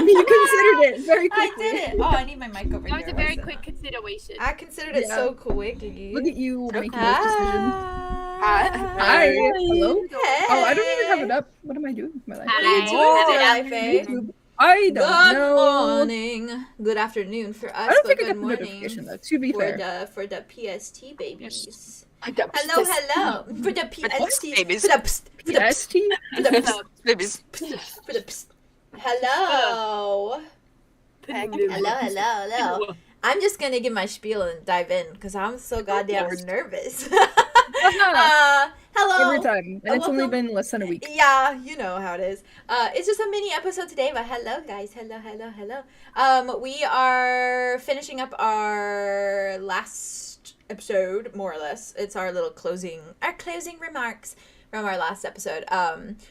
You considered it very quickly. I did it. Oh, I need my mic over here. That was a very quick consideration. I considered it so quick. Look at you making those decisions. Hi. Hello? Hey. Oh, I don't even have it up. What am I doing with my life? What are you doing with your life, eh? YouTube. I don't know. Good morning. Good afternoon for us. I don't think I good got the morning notification though, to be fair. for the PST babies. Yes. Hello, hello. For the PST babies. For the PST. PST? For the PST. Babies. For the PST. Hello. Hello. I'm just gonna give my spiel and dive in because I'm so goddamn nervous. Hello. Every time. And it's only Welcome. been less than a week. Yeah, you know how it is. It's just a mini episode today, but hello guys. Hello. We are finishing up our last episode, more or less. It's our little closing remarks from our last episode,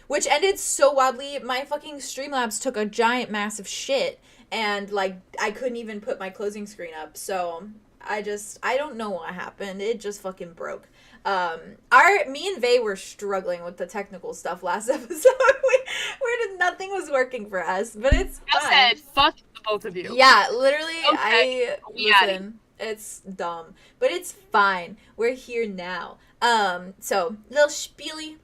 which ended so wildly. My fucking Streamlabs took a giant massive shit, and like I couldn't even put my closing screen up, so I don't know what happened. It just fucking broke. Me and Vay were struggling with the technical stuff last episode. Nothing was working for us, but it's fine. I said, fuck the both of you. Yeah, literally, Okay. listen, it's dumb, but it's fine. We're here now. So little spiely,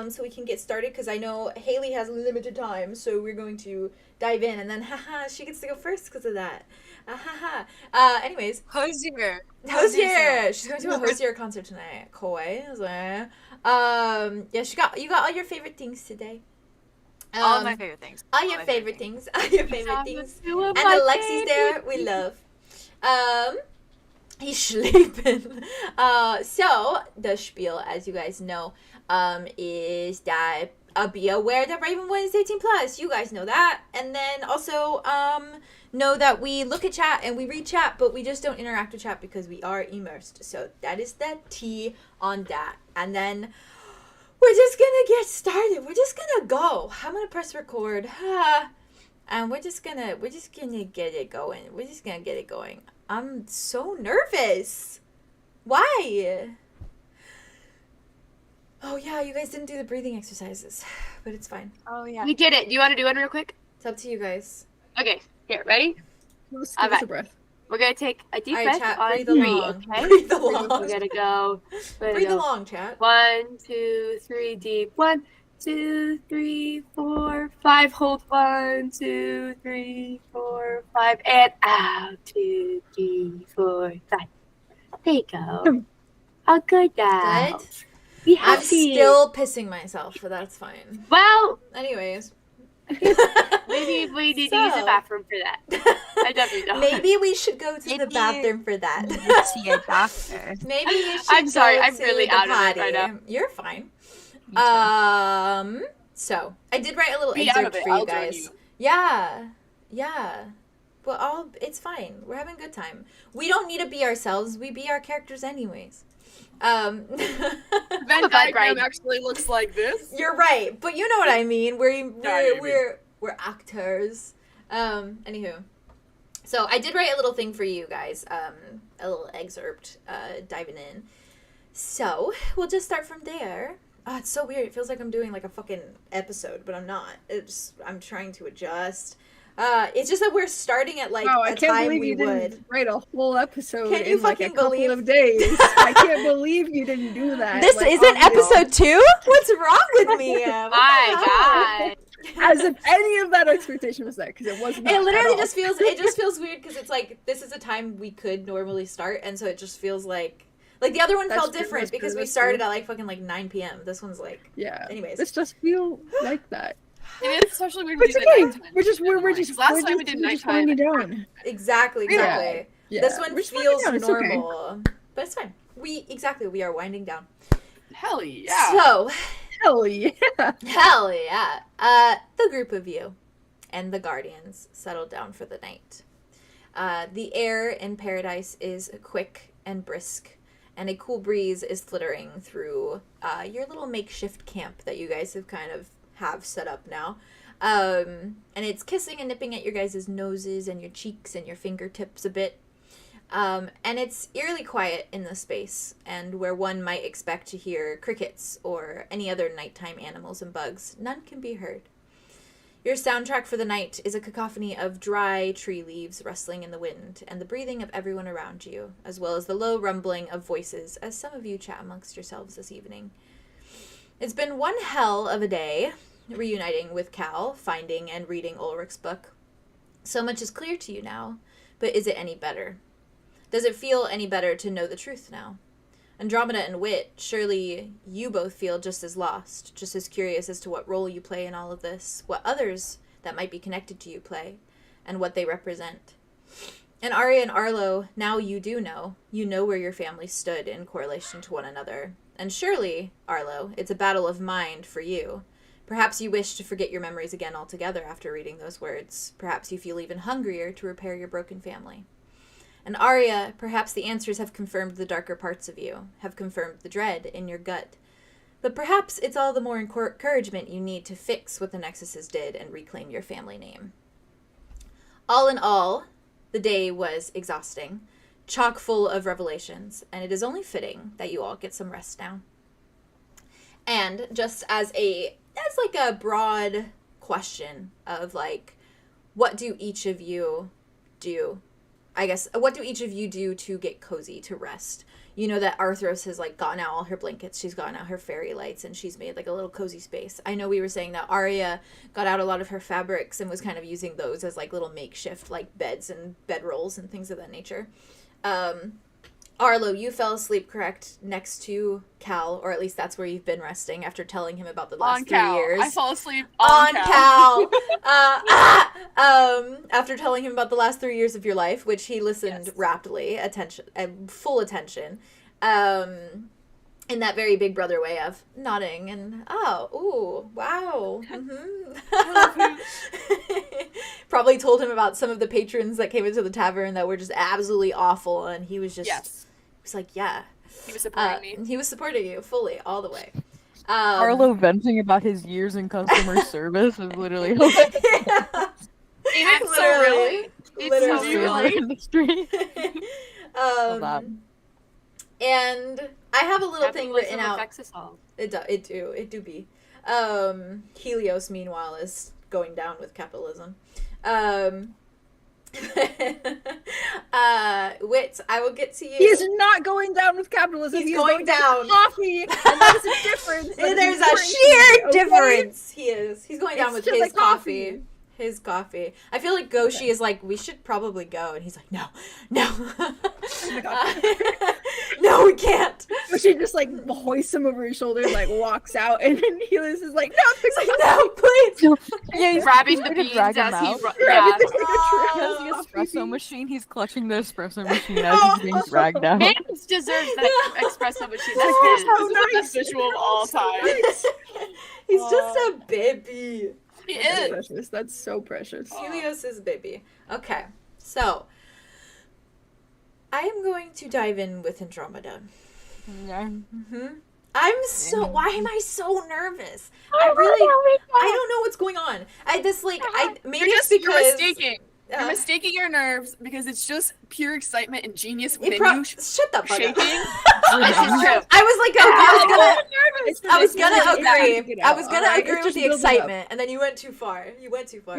so we can get started, because I know Haley has limited time, so we're going to dive in, and then haha, she gets to go first because of that. Anyways, Hosier. She's going to a Hosier concert tonight. Cool. Yeah, you got all your favorite things today. All my favorite things. All your favorite things. All your favorite things. And my Alexi's there. We love. He's sleeping. So the spiel, as you guys know, is that be aware that Ravenwood is 18+. You guys know that. And then also know that we look at chat and we read chat, but we just don't interact with chat because we are immersed. So that is the tea on that. And then we're just gonna get started. We're just gonna go. I'm gonna press record. And we're just gonna get it going. We're just gonna get it going. I'm so nervous. Why? Oh yeah, you guys didn't do the breathing exercises, but it's fine. Oh yeah. We did it. Do you want to do one real quick? It's up to you guys. Okay. Here, ready? Let's give us a breath. We're gonna take a deep All right, breath chat, on breathe 3, along. okay? Breathe along. We're gonna go. Breathe along, chat. 1, 2, 3, deep. 1, 2, 3, 4, 5. Hold. 1, 2, 3, 4, 5, and out. 2, 3, 4, 5. There you go. Oh, good now. Good. Be I'm happy. still pissing myself, but that's fine. Well, Anyways. maybe we need to use the bathroom for that. I definitely don't. Maybe we should go to the bathroom for that. See a doctor. Maybe you should I'm sorry, go I'm to really the out of it potty. right now. You're fine. Me too. So I did write a little Be out of excerpt it. for you I'll join guys. you. Yeah. Well, it's fine. We're having a good time. We don't need to be ourselves. We be our characters anyways. Venn But diagram right. actually looks like this. You're right, but you know what I mean. I We're actors. Anywho, so I did write a little thing for you guys. A little excerpt, diving in. So we'll just start from there. Oh, it's so weird. It feels like I'm doing like a fucking episode, but I'm not. I'm trying to adjust. It's just that we're starting at like Wow, I a can't time believe we you would. didn't write a whole episode Can you in like a fucking couple believe- of days. I can't believe you didn't do that. This like, isn't on your own. episode 2? What's wrong with me? What the hell? My God. As if any of that expectation was there, because it was not. It literally at all. just feels weird because it's like this is a time we could normally start, and so it just feels like the other one That's felt true, different that's because true, we that's started true. at like fucking like 9 p.m. This one's like Yeah. Anyways. This just feel like that. It's especially weird But to do it's the okay. nighttime. We're just Last time we did we're just nighttime. winding down. exactly. Yeah. This one We're just feels winding down, it's okay. normal, but it's fine. We are winding down. Hell yeah. So Hell yeah. hell yeah. The group of you and the guardians settled down for the night. The air in paradise is quick and brisk, and a cool breeze is flittering through your little makeshift camp that you guys have set up now. And it's kissing and nipping at your guys' noses and your cheeks and your fingertips a bit. And it's eerily quiet in the space, and where one might expect to hear crickets or any other nighttime animals and bugs, none can be heard. Your soundtrack for the night is a cacophony of dry tree leaves rustling in the wind and the breathing of everyone around you, as well as the low rumbling of voices as some of you chat amongst yourselves this evening. It's been one hell of a day, reuniting with Cal, finding and reading Ulrich's book. So much is clear to you now, but is it any better? Does it feel any better to know the truth now? Andromeda and Wit, surely you both feel just as lost, just as curious as to what role you play in all of this, what others that might be connected to you play, and what they represent. And Aria and Arlow, now you do know. You know where your family stood in correlation to one another. And surely, Arlow, it's a battle of mind for you. Perhaps you wish to forget your memories again altogether after reading those words. Perhaps you feel even hungrier to repair your broken family. And Aria, perhaps the answers have confirmed the darker parts of you, have confirmed the dread in your gut. But perhaps it's all the more encouragement you need to fix what the Nexuses did and reclaim your family name. All in all, the day was exhausting, chock full of revelations, and it is only fitting that you all get some rest now. And just as a broad question of like, what do each of you do? I guess, what do each of you do to get cozy, to rest? You know that Arthros has like gotten out all her blankets, she's gotten out her fairy lights, and she's made like a little cozy space. I know we were saying that Aria got out a lot of her fabrics and was kind of using those as like little makeshift like beds and bedrolls and things of that nature. Arlow, you fell asleep, correct, next to Cal, or at least that's where you've been resting after telling him about the last On 3 Cal. years. I fall asleep on Cal. After telling him about the last 3 years of your life, which he listened raptly, full attention, in that very big brother way of nodding and wow. Probably told him about some of the patrons that came into the tavern that were just absolutely awful, and he was just he was like, yeah. He was supporting me. He was supporting you fully, all the way. Arlow venting about his years in customer service is literally Even so really. It's so Literally. industry. And I have a little thing written out. Affects us all. It do be. Helios, meanwhile, is going down with capitalism. Wit, I will get to you. He is not going down with capitalism. He's He is going down. with coffee, and that is a difference. That is There's a important sheer to me, okay? difference. He is. He's going down It's with just his like coffee. His coffee. I feel like 𝙍𝙖𝙫𝙬𝙫𝙬 is like, we should probably go. And he's like, no. Oh my god. No, we can't. So she just like hoists him over his shoulder and like walks out, and then Helios is like, no, He's like, no, please. Yeah, he's Grabbing the trying to beans drag as him he out. yeah. He has the espresso machine. He's clutching the espresso machine as he's being dragged out. Vance deserves that espresso machine. That's Oh, his. how This is the nice. best visual of all time. He's just a baby. He That's is. precious. That's so precious. Helios is baby. Okay, so I am going to dive in with Andromeda. Yeah. I'm so. Why am I so nervous? I don't know what's going on. Maybe it's You're because mistaking. You're mistaking your nerves because it's just pure excitement and genius within you shut the fuck up. shaking. This is true. I was like, I was gonna agree. I was gonna Alright, agree it's with just the building up. excitement, and then you went too far. You went too far.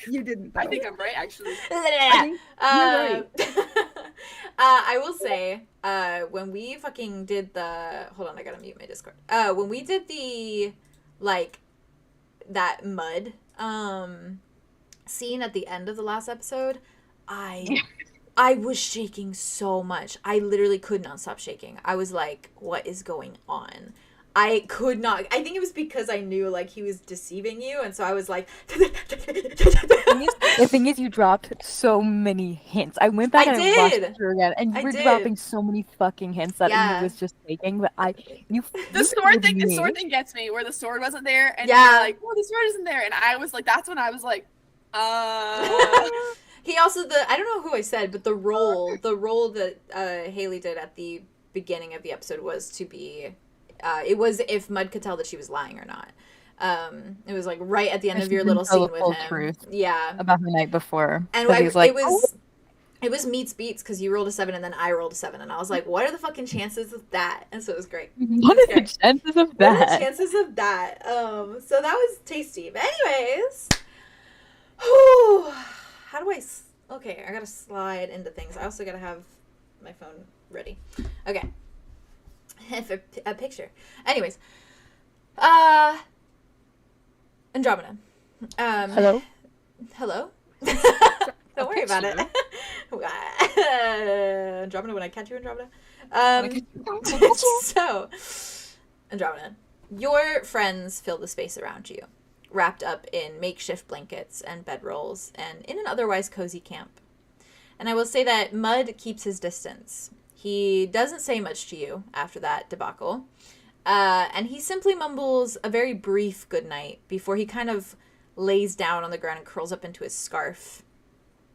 You didn't. I think I'm right, actually. you're right. I will say, when we fucking did the, hold on, I gotta mute my Discord. When we did the, like, that mud, scene at the end of the last episode, I was shaking so much. I literally could not stop shaking. I was like, what is going on? I could not. I think it was because I knew, like, he was deceiving you, and so I was like... The thing is, you dropped so many hints. I went back I and did. watched it through again, and you I were did. dropping so many fucking hints that Yeah. he was just taking. But The you sword thing. The me. sword thing gets me. Where the sword wasn't there, and Yeah. you're like, "Well, the sword isn't there," and I was like, "That's when I was like, He also, I don't know who I said, but the role that Haley did at the beginning of the episode was to be, it was if Mud could tell that she was lying or not. It was like right at the end of your little Tell scene the with full him. truth Yeah. about the night before. And 'Cause he's like, it was meets beats because you rolled a 7 and then I rolled a 7, and I was like, what are the fucking chances of that? And so it was great. what are the chances of What are the that? chances of that? So that was tasty. But anyways, whew, how do I? Okay, I gotta slide into things. I also gotta have my phone ready. Okay, for a picture. Anyways, Andromeda. Hello? Hello. Don't worry about it. Andromeda, when I catch you, Andromeda. So, Andromeda, your friends fill the space around you, wrapped up in makeshift blankets and bedrolls, and in an otherwise cozy camp. And I will say that Mud keeps his distance. He doesn't say much to you after that debacle, and he simply mumbles a very brief goodnight before he kind of lays down on the ground and curls up into his scarf.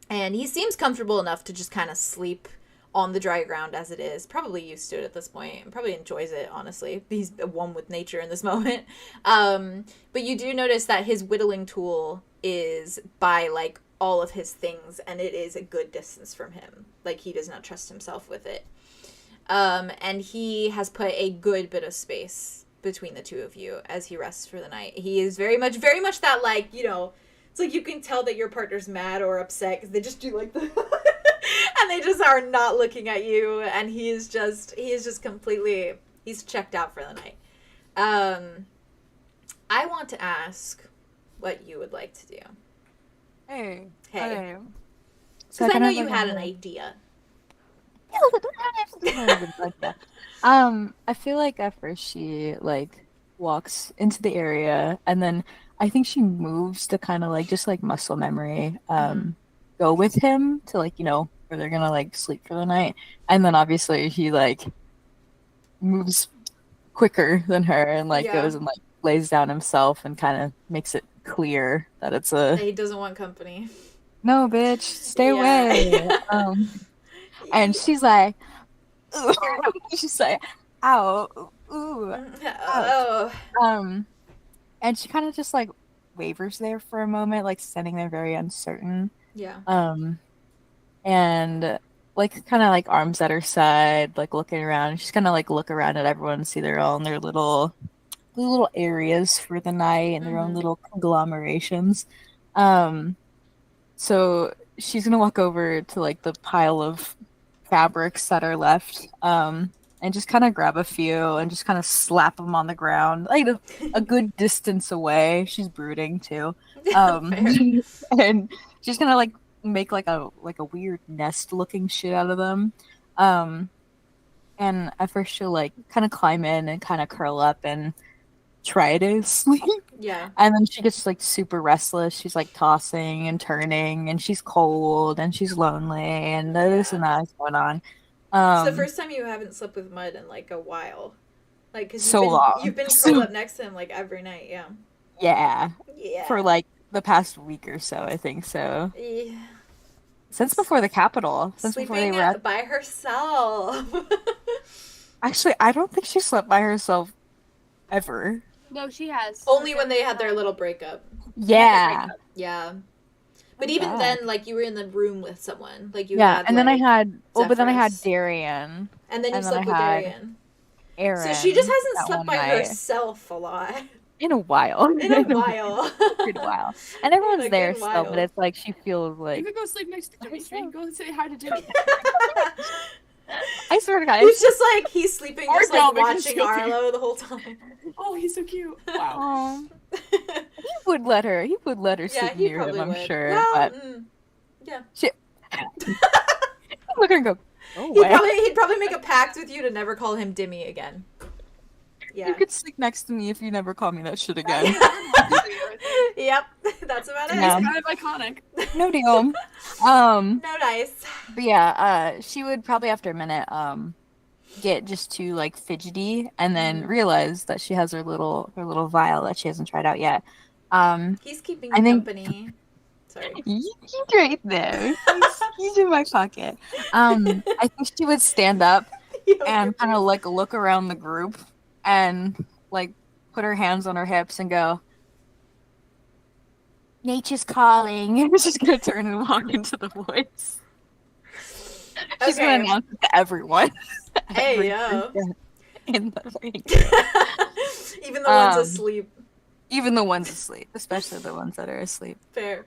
And he seems comfortable enough to just kind of sleep on the dry ground as it is. Probably used to it at this point, and probably enjoys it, honestly. He's one with nature in this moment. But you do notice that his whittling tool is by, like, all of his things, and it is a good distance from him. Like, he does not trust himself with it. And he has put a good bit of space between the two of you as he rests for the night. He is very much that, like, you know, it's like you can tell that your partner's mad or upset because they just do like the and they just are not looking at you, and he is just completely, he's checked out for the night. I want to ask what you would like to do. Hey. Hey. So Because I know have, you like, had an idea. I feel like at first she like walks into the area, and then I think she moves to kind of like just like muscle memory, go with him to like where they're gonna like sleep for the night, and then obviously he like moves quicker than her and like goes and like lays down himself and kind of makes it clear that it's a He doesn't want company. no, bitch, stay away. And she's like, ooh. She's like, ow, ooh, ouch. And she kind of just like wavers there for a moment, like standing there very uncertain. Yeah. And like kind of like arms at her side, like looking around. She's gonna like look around at everyone and see they're all in their little areas for the night and their own little conglomerations. So she's gonna walk over to like the pile of fabrics that are left, and just kind of grab a few and just kind of slap them on the ground, like a good distance away. She's brooding too, and she's gonna like make like a weird nest looking shit out of them. And at first she'll like kind of climb in and kind of curl up and try to sleep. Yeah. And then she gets like super restless. She's like tossing and turning, and she's cold and she's lonely, and this and that is going on. It's the first time you haven't slept with Mud in like a while, like because you've been curled up next to him like every night. Yeah. For like the past week or so, I think so. Yeah. Since before the Capitol. Since Sleeping before they were by herself. Actually, I don't think she slept by herself ever. No, she has. Only when they had their little breakup. Yeah. Yeah. But even then, like, you were in the room with someone. Like, you had, and like, then I had... Zephyrus. But then I had Darian. And then you slept with Darian. Aaron. So she just hasn't slept by herself a lot. In a while. In a while. And everyone's there still, but it's like she feels like... You could go sleep next to Jimmy Street and go say hi to Jimmy. I swear to God. He's just like, he's sleeping, just like watching Arlow the whole time. Oh, he's so cute. Wow. He would let her sleep near him, I'm sure. Well, but yeah. Look at her go away. He'd probably make a pact with you to never call him Dimmy again. Yeah. You could sleep next to me if you never call me that shit again. Yep, that's about it. It's kind of iconic. No deal. No dice. But yeah, she would probably after a minute get just too like fidgety and then realize that she has her little vial that she hasn't tried out yet. He's keeping you company. Sorry. He's right there. He's in my pocket. I think she would stand up and kind of like look around the group and like put her hands on her hips and go, "Nature's calling." She's just gonna turn and walk into the woods. She's gonna announce it to everyone. Hey, yo. In the ring. Even the ones asleep. Even the ones asleep, especially the ones that are asleep. Fair.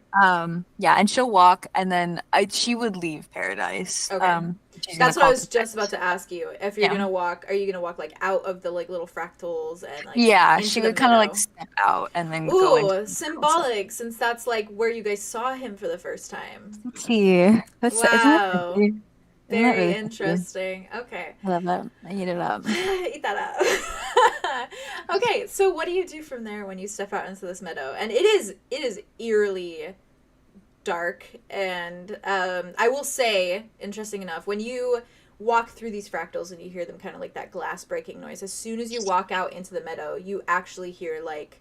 Yeah, and she'll walk, and then she would leave Paradise. Okay. That's what I was just about to ask you. If you're gonna walk, are you gonna walk like out of the like little fractals and like? Yeah, she would kind of like step out and then go into symbolic, since that's like where you guys saw him for the first time. Yeah. Wow. Very interesting. Okay. I love that. I eat it up. Eat that up. Okay, so what do you do from there when you step out into this meadow? And it is eerily dark, and I will say, interesting enough, when you walk through these fractals and you hear them kind of like that glass breaking noise, as soon as you walk out into the meadow, you actually hear like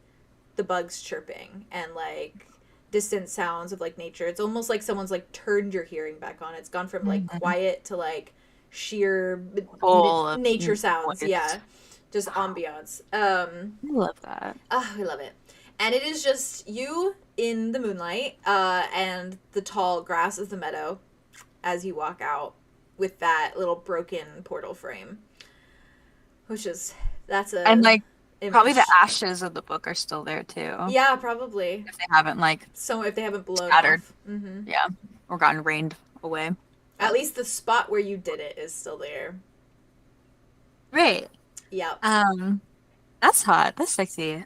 the bugs chirping and like distant sounds of like nature. It's almost like someone's like turned your hearing back on. It's gone from like quiet to like sheer nature sounds. Voice. Yeah, just ambiance. I love that. We love it. And it is just you in the moonlight and the tall grass of the meadow as you walk out with that little broken portal frame, which is and like image. Probably the ashes of the book are still there too. Yeah, probably. If they haven't if they haven't blown scattered. Off. Mm-hmm. Yeah, or gotten rained away. At least the spot where you did it is still there. Right. Yeah. That's hot. That's sexy.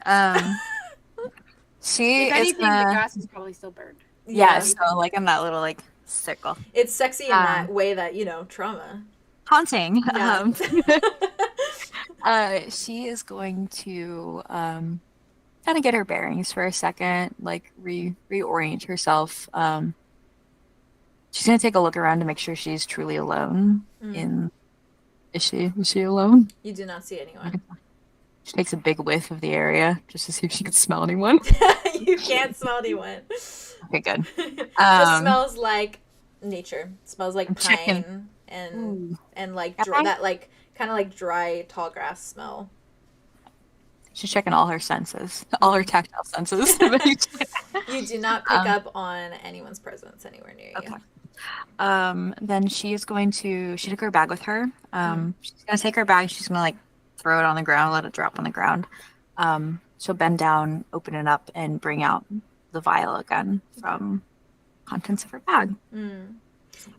She if anything, the grass is probably still burned. Yeah, so like in that little like circle. It's sexy in that way that, trauma. haunting. Yeah. She is going to kind of get her bearings for a second, like reorient herself. She's gonna take a look around to make sure she's truly alone. Is she alone? You do not see anyone. She takes a big whiff of the area just to see if she can smell anyone. You can't smell anyone. Okay, good. It smells like nature. It smells like chicken. pine and like Pine? that like kind of like dry tall grass smell. She's checking all her senses, all her tactile senses. You do not pick up on anyone's presence anywhere near you. Okay. Then she took her bag with her. She's gonna take her bag, she's gonna like throw it on the ground, let it drop on the ground. She'll bend down, open it up, and bring out the vial again from contents of her bag.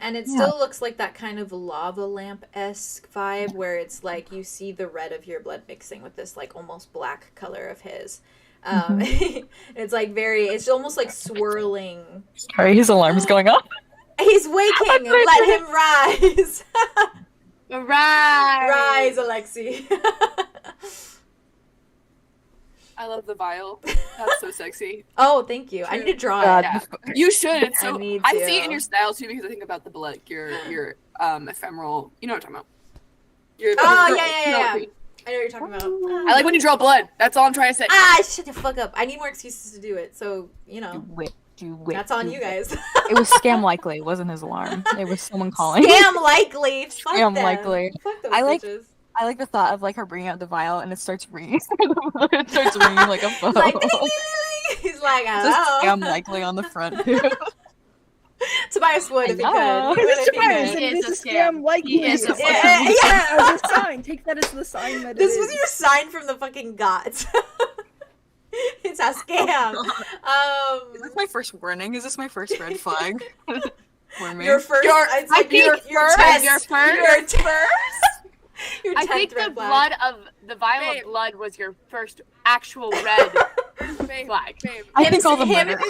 And it still looks like that kind of lava lamp-esque vibe where it's like you see the red of your blood mixing with this like almost black color of his. It's like it's almost like swirling. Sorry, his alarm is going off. He's waking. Let him rise. Right. Rise, Alexi. I love the vial. That's so sexy. Oh, thank you. I need to draw it. Yeah. You should. It's so. I see it in to. your style too because I think about your ephemeral. You know what I'm talking about. Yeah. I know what you're talking about. I like when you draw blood. That's all I'm trying to say. Shut the fuck up. I need more excuses to do it. So, you know. That's on you guys. It was scam likely. It wasn't his alarm. It was someone calling. Scam likely. Fuck Scam them. likely. Fuck those I like bitches. I like the thought of like her bringing out the vial and it starts ringing. It starts ringing like a phone. Like, ding, ding, ding, ding. He's like, It says hello. scam likely on the front too. Tobias would if he could. Hello. He would if he Tobias, could. He is this a is scam. scam likely. He is a Take scam. that as a sign. Take that as the sign that This it was is. your sign from the fucking gods. It's a scam. Is this my first warning? Is this my first red flag? For me? Your first. It's like your test. Your first. Your I 10th think the red flag. blood of the vial Babe. of blood was your first actual red Babe, flag. babe. I think all the him- murder.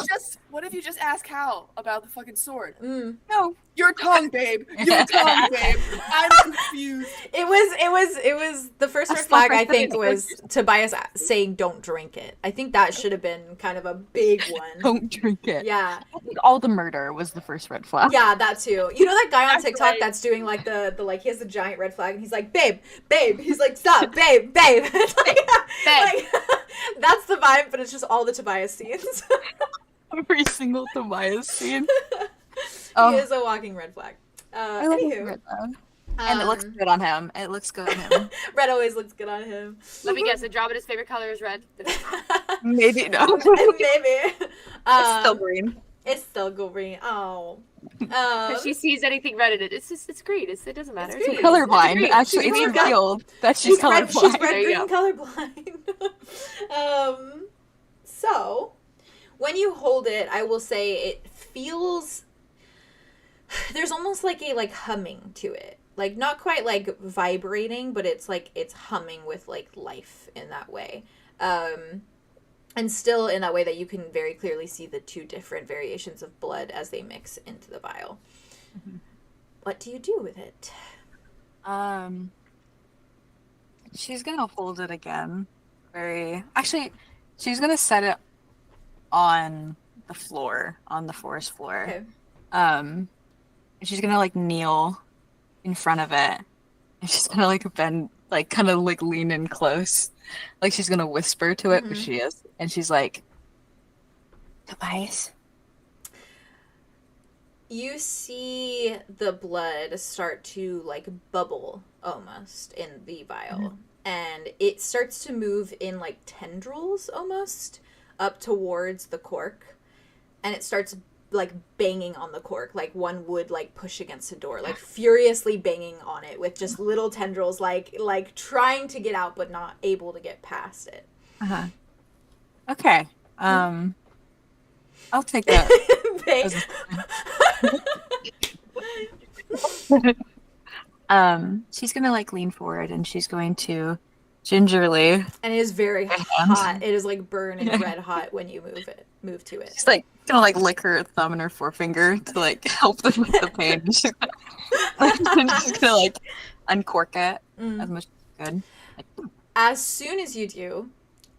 What if you just ask Hal about the fucking sword? No. Your tongue, babe. Your tongue, babe. I'm confused. It was the first red That's flag. not I right. think was Tobias saying don't drink it. I think that should have been kind of a big one. Don't drink it. Yeah, I think all the murder was the first red flag. yeah, that too. You know that guy on That's TikTok right. that's doing like the like he has the giant red flag and he's like babe. He's like stop, babe. It's like that's the vibe, but it's just all the Tobias scenes. Every single Tobias scene. He is a walking red flag. I love Anywho, red though. And it looks good on him. It looks good on him. red always looks good on him. Let me guess, Andromeda's favorite color is red. Maybe no. Maybe. It's still green. It's still green. Oh. If she sees anything red in it, it's green. It doesn't matter. It's green. Colorblind. green. Actually, She's it's got- revealed that she's colorblind. She's red There you green colorblind. So when you hold it, I will say it feels there's almost like a humming to it. Like not quite like vibrating, but it's like it's humming with like life in that way. And still in that way that you can very clearly see the two different variations of blood as they mix into the vial. Mm-hmm. What do you do with it? She's gonna hold it again. She's gonna set it on the floor, on the forest floor. Okay. And she's gonna kneel in front of it. And she's gonna bend, kind of lean in close. Like she's gonna whisper to it, but she is. And she's like, Tobias. You see the blood start to bubble almost in the vial. And it starts to move in tendrils almost up towards the cork. And it starts banging on the cork like one would push against a door, furiously banging on it with just little tendrils like trying to get out but not able to get past it. Okay. I'll take that. She's gonna lean forward and she's going to gingerly, and it is very hot. It is burning red hot when you move to it. she's gonna lick her thumb and her forefinger to help them with the pain. She's Like, I'm just gonna like uncork it Mm. as much as I could. As soon as you do,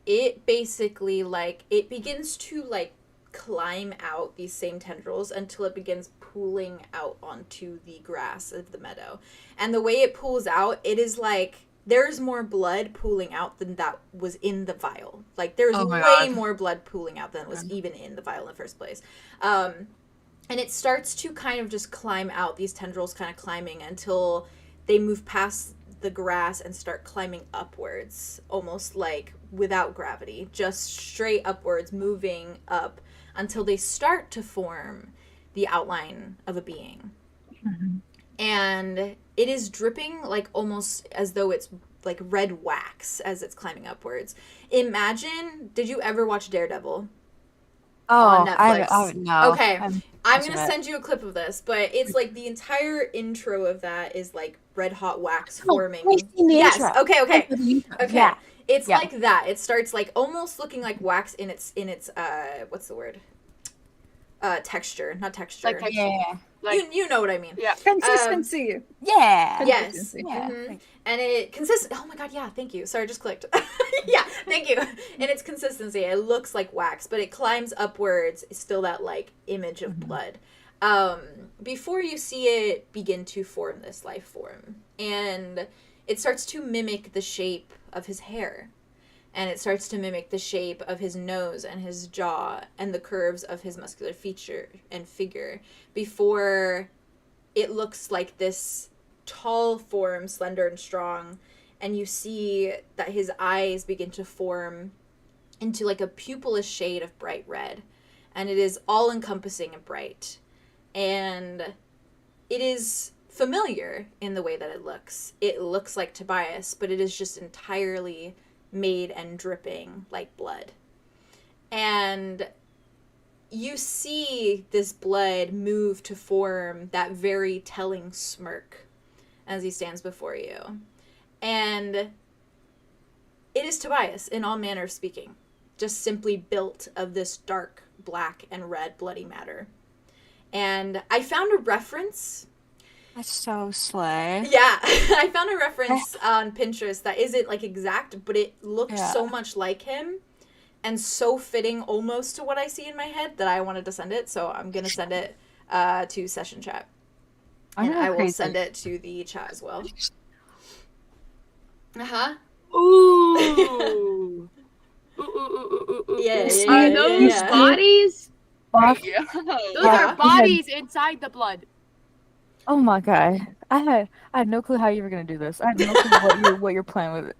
it basically like it begins to like climb out these same tendrils until it begins pooling out onto the grass of the meadow. And the way it pools out, it is like there's more blood pooling out than that was in the vial. Like there's Oh my way God. more blood pooling out than was even in the vial in the first place. And it starts to kind of just climb out, these tendrils kind of climbing until they move past the grass and start climbing upwards, almost like without gravity, just straight upwards, moving up until they start to form the outline of a being. Mm-hmm. And it is dripping like almost as though it's like red wax as it's climbing upwards. Imagine, did you ever watch Daredevil? Oh, On Netflix. I no. Okay. I'm I'm watching gonna it. send you a clip of this, but it's like the entire intro of that is like red hot wax forming. I've seen the Yes. intro. Okay. Okay. I've seen the intro. Okay. Yeah. It's Yeah. like that. It starts like almost looking like wax in its what's the word? Texture, not texture. Like texture. Yeah. Like, you know what I mean. yeah. Consistency. Yeah. Yes. Consistency. Yeah. Mhm. And it consists. Oh my god, yeah, thank you. Sorry, I just clicked. Yeah, thank you. And its consistency, it looks like wax, but it climbs upwards. It's still that like image of blood. Before you see it begin to form this life form, and it starts to mimic the shape of his hair, and it starts to mimic the shape of his nose and his jaw and the curves of his muscular feature and figure. Before it looks like this tall form, slender and strong, and you see that his eyes begin to form into like a pupilless shade of bright red, and it is all encompassing and bright, and it is familiar in the way that it looks. It looks like Tobias, but it is just entirely made and dripping like blood. And you see this blood move to form that very telling smirk as he stands before you. And it is Tobias in all manner of speaking, just simply built of this dark black and red bloody matter. And I found a reference. That's so slay. Yeah, I found a reference on Pinterest that isn't like exact, but it looked Yeah. so much like him and so fitting almost to what I see in my head that I wanted to send it. So I'm going to send it to session chat. And I will send it to the chat as well. Uh-huh. Ooh. Ooh. Yeah, Are those bodies? Fuck. Yeah. Those Yeah. are bodies inside the blood. Oh my god. I had no clue how you were gonna do this. I had no clue what your plan with it.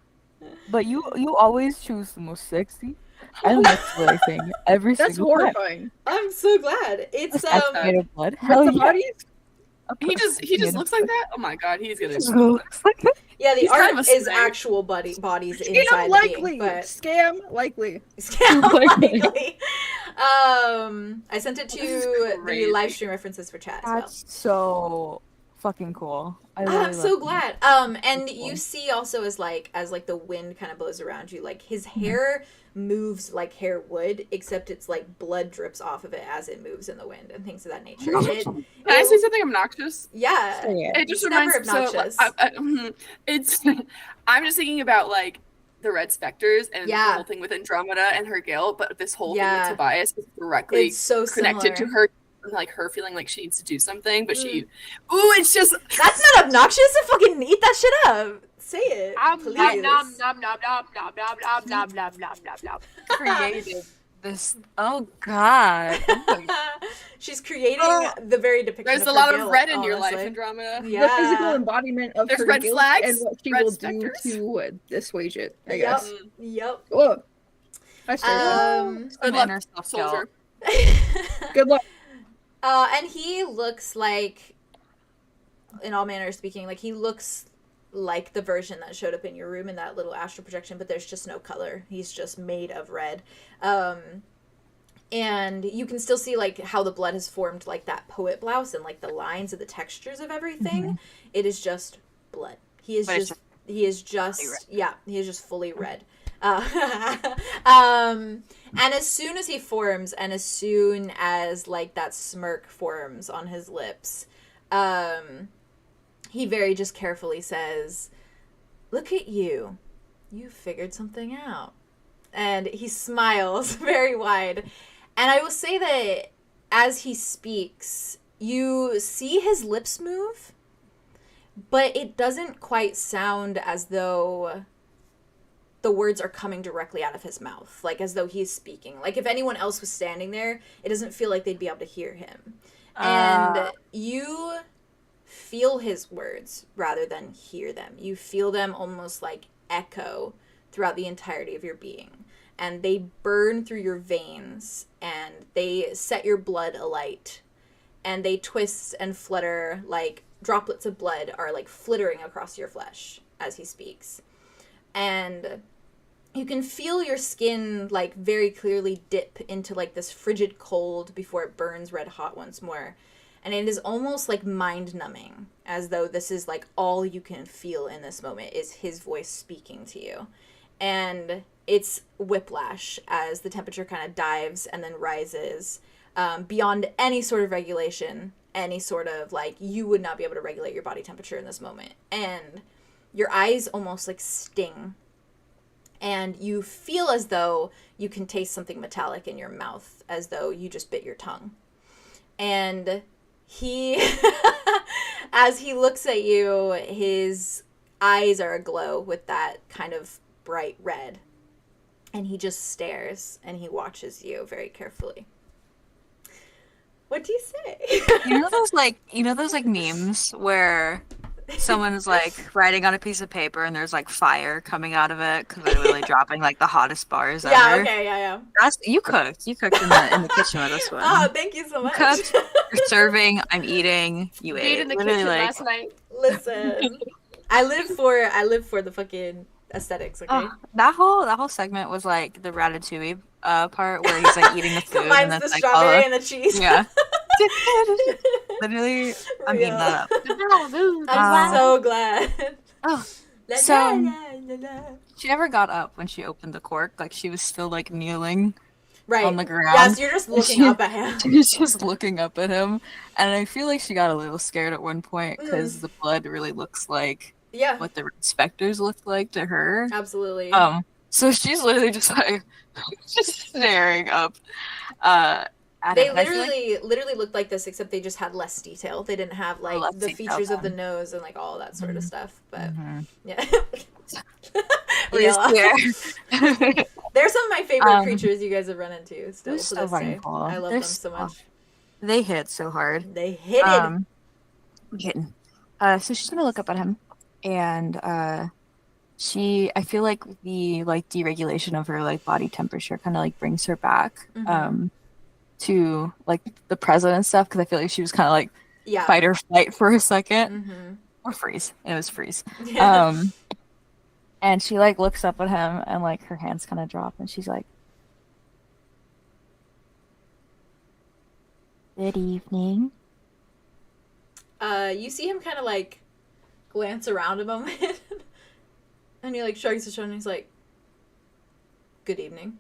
But you always choose the most sexy and muscular thing every That's single time. horrifying. I'm so glad. It's That's made of blood. Hell But the yeah. bodies? He just looks like that. Oh my god, he's gonna. Just looks like that. yeah, the He's art kind of a is snake. actual bodies inside Scam the likely. being, but Scam likely. likely. I sent it to This is the crazy. live stream references for chat as well. That's so fucking cool. I really I'm so love glad. And That's you cool. see also as the wind kind of blows around you, like his hair moves like hair would, except it's like blood drips off of it as it moves in the wind and things of that nature. Can I say something obnoxious? Yeah. Yeah. It just It's never reminds me. obnoxious. It's. I'm just thinking about like the Red Spectres and Yeah. the whole thing with Andromeda and her guilt, but this whole thing Yeah. with Tobias is directly It's so connected to similar. her, like her feeling like she needs to do something, but she. Ooh, it's just. That's not obnoxious. To fucking eat that shit up. Say it, please. created this. Oh god. She's creating the very depiction. There's of a her lot of guilt, red in your life, honestly. Andromeda. Yeah. The physical embodiment of There's her red guilt flags, and what she red will specters. do to dissuade it, I Yep. guess. Yep. Oh, I started. Good Inner luck, self-guilt. soldier. Good luck. And he looks like, in all manner of speaking, like he looks like the version that showed up in your room in that little astral projection, but there's just no color. He's just made of red. And you can still see like how the blood has formed like that poet blouse and like the lines and the textures of everything. It is just blood. He is But it's just he is just red. yeah, he is just fully red. And as soon as he forms, and as soon as like that smirk forms on his lips, he very just carefully says, "Look at you. You figured something out." And he smiles very wide. And I will say that as he speaks, you see his lips move, but it doesn't quite sound as though the words are coming directly out of his mouth, like as though he's speaking. Like if anyone else was standing there, it doesn't feel like they'd be able to hear him. And you feel his words rather than hear them. You feel them almost like echo throughout the entirety of your being. And they burn through your veins, and they set your blood alight. And they twist and flutter like droplets of blood are like flittering across your flesh as he speaks. And you can feel your skin like very clearly dip into like this frigid cold before it burns red hot once more. And it is almost like mind numbing, as though this is like all you can feel in this moment is his voice speaking to you. And it's whiplash as the temperature kind of dives and then rises beyond any sort of regulation, any sort of like, you would not be able to regulate your body temperature in this moment. And your eyes almost like sting. And you feel as though you can taste something metallic in your mouth, as though you just bit your tongue. And he, as he looks at you, his eyes are aglow with that kind of bright red. And he just stares and he watches you very carefully. What do you say? You know those memes where someone is like writing on a piece of paper and there's like fire coming out of it because they're really dropping like the hottest bars ever. Yeah, okay, yeah. That's you cooked in the kitchen with this one. Oh, thank you so much. Cooked. You're serving. I'm eating. You ate. Ate in the Literally, kitchen like, last night. Listen, I live for the fucking aesthetics. Okay. That whole segment was like the ratatouille part where he's like eating the food Mine's and then the like strawberry and the cheese. Yeah. Literally, I'm eating that up. I'm so glad. Oh, La, so la, la, la, la. she never got up when she opened the cork. Like she was still like kneeling Right. on the ground. Yes, you're just looking up at him. She was just looking up at him, and I feel like she got a little scared at one point because the blood really looks like Yeah. what the specters looked like to her. Absolutely. So she's literally just like just staring up at They him. And I feel like literally looked like this, except they just had less detail. They didn't have like less the detail features of the then. nose and like all that sort of stuff. But yeah, he's Real. here. They're some of my favorite creatures you guys have run into. Still They're to so this fucking day, cool. I love They're them so so- much. They hit so hard. They hit it. Kitten. So she's gonna look up at him, and I feel like the like deregulation of her like body temperature kind of like brings her back to like the present and stuff, because I feel like she was kind of like Yeah. fight or flight for a second, Mm-hmm. or freeze. It was freeze. Yeah. And she like looks up at him, and like her hands kind of drop, and she's like, "Good evening." You see him kind of like glance around a moment, and he like shrugs his shoulders and he's like, "Good evening."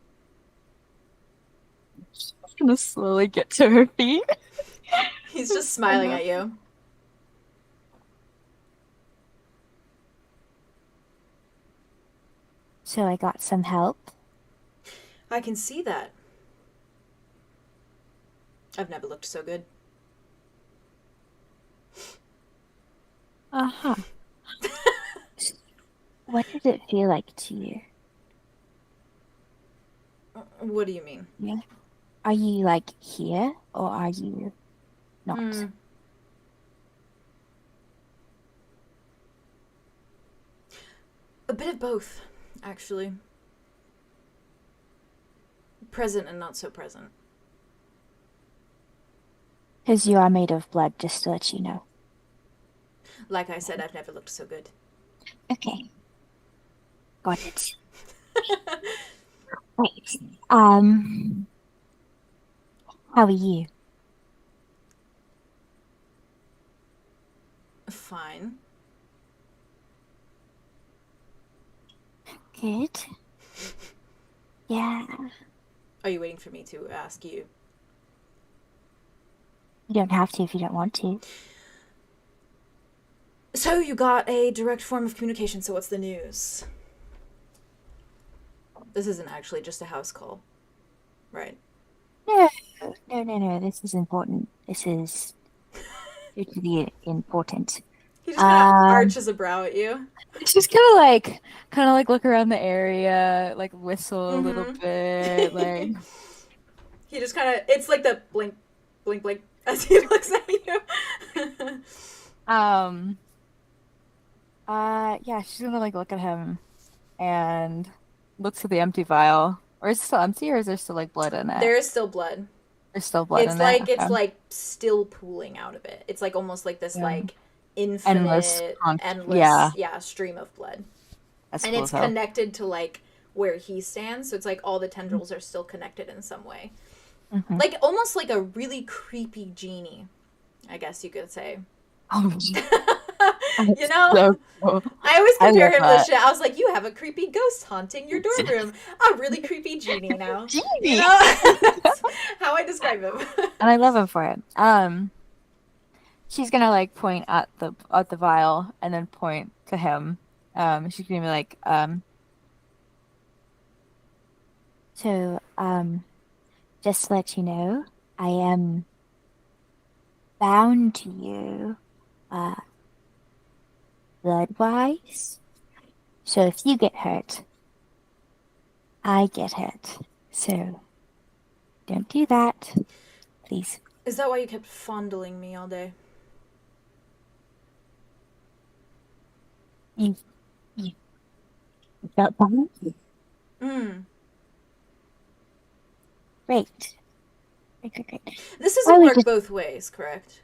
She's gonna slowly get to her feet. He's just smiling at you. So I got some help. I can see that. I've never looked so good. Uh-huh. What does it feel like to you? What do you mean? Yeah. Are you like here, or are you not? A bit of both, actually. Present and not so present. Because you are made of blood, just to let you know. Like I said, I've never looked so good. Okay. Got it. Right. How are you? Fine. Good. Yeah. Are you waiting for me to ask you? You don't have to if you don't want to. So you got a direct form of communication, so what's the news? This isn't actually just a house call, right? No. This is important. This is hugely important. He just kind of arches a brow at you. She's kind of like look around the area, like whistle a little bit, like. He just kind of, it's like the blink, blink, blink as he looks at you. Yeah, she's gonna like look at him and looks at the empty vial. Or is it still empty, or is there still like blood in it? There is still blood. There's still blood in Like, it. it's like still pooling out of it. It's like almost like this like infinite, endless stream of blood. That's and cool it's connected to like where he stands, so it's like all the tendrils are still connected in some way. Like almost like a really creepy genie, I guess you could say. Oh, you know, so cool. I always compare him to that. this shit. I was like, you have a creepy ghost haunting your dorm room. A really creepy genie now. Genie. You know? That's how I describe him. And I love him for it. She's gonna like point at the vial and then point to him. She's gonna be like, so, just to let you know, I am bound to you, blood-wise. So if you get hurt, I get hurt. So don't do that, please. Is that why you kept fondling me all day? You felt that? Great. Great. This Why doesn't would work you- both ways, correct?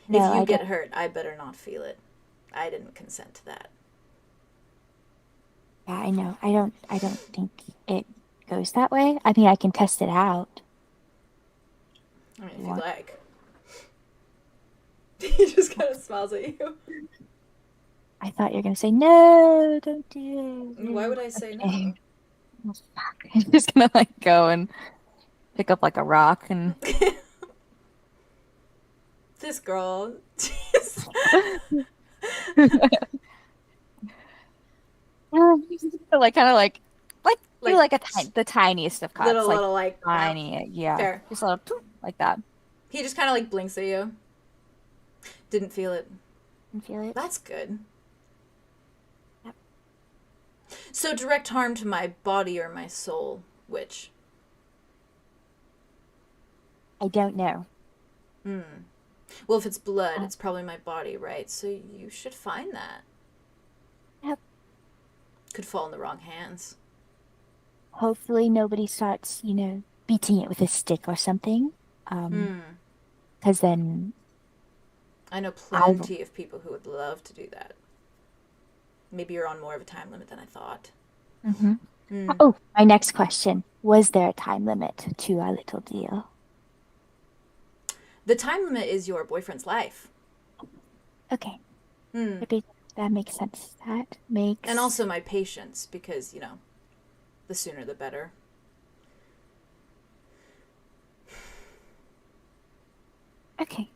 No, if you I get don't. hurt, I better not feel it. I didn't consent to that. Yeah, I know. I don't think it goes that way. I mean, I can test it out. I mean, if What? you like. He just kind of smiles at you. I thought you were gonna say no, don't do it. Why would I say no? Okay. Oh, fuck. I'm just gonna like go and pick up like a rock and This girl. Jeez. like kind of like do Like, like the tiniest of cuts, little like tiny, yeah, Fair. just a little toot, like that. He just kind of like blinks at you. Didn't feel it. You feel it? That's good. Yep. So direct harm to my body or my soul, which? I don't know. Well, if it's blood, it's probably my body, right? So you should find that. Yep. Could fall in the wrong hands. Hopefully nobody starts, beating it with a stick or something. Because then I know plenty of people who would love to do that. Maybe you're on more of a time limit than I thought. Oh, my next question. Was there a time limit to our little deal? The time limit is your boyfriend's life. Okay. Maybe that makes sense. That makes... And also my patience, because, the sooner the better. Okay.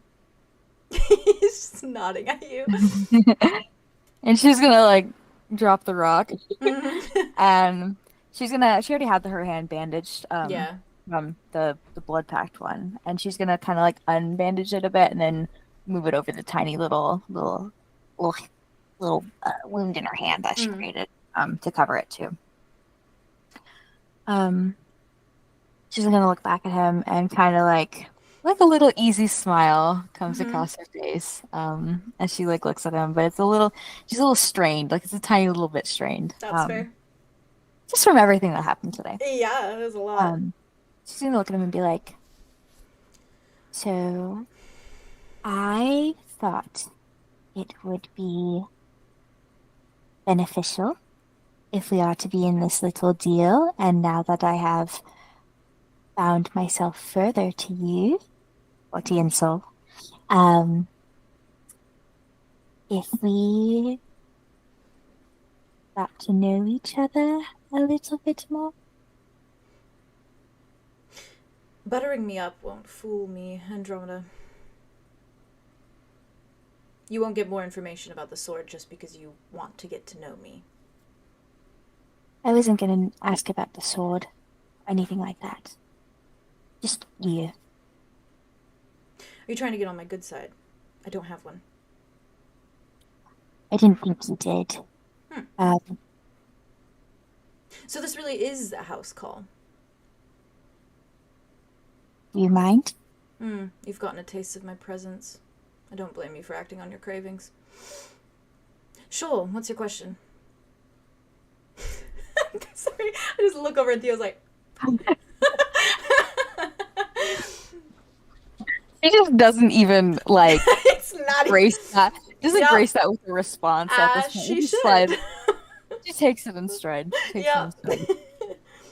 He's just nodding at you. And she's gonna, like, drop the rock. And she already had her hand bandaged. Yeah. From the blood-packed one. And she's gonna kind of, like, unbandage it a bit and then move it over the tiny little wound in her hand that she created to cover it, too. She's gonna look back at him and kind of like a little easy smile comes across her face as she like looks at him, but she's a little strained, like it's a tiny little bit strained. That's fair. Just from everything that happened today. Yeah, there's a lot. She's gonna look at him and be like, so I thought it would be beneficial if we are to be in this little deal, and now that I have bound myself further to you, or to Yinsel, if we got to know each other a little bit more. Buttering me up won't fool me, Andromeda. You won't get more information about the sword just because you want to get to know me. I wasn't gonna ask about the sword or anything like that. Just you. Are you trying to get on my good side? I don't have one. I didn't think you did. So this really is a house call. Do you mind? You've gotten a taste of my presence. I don't blame you for acting on your cravings. Sure, what's your question? Sorry, I just look over and Theo's like... She just doesn't even, like, it's not grace that. Doesn't Yep. grace that with a response at this point. She Just should. like, she takes it in stride. Yeah.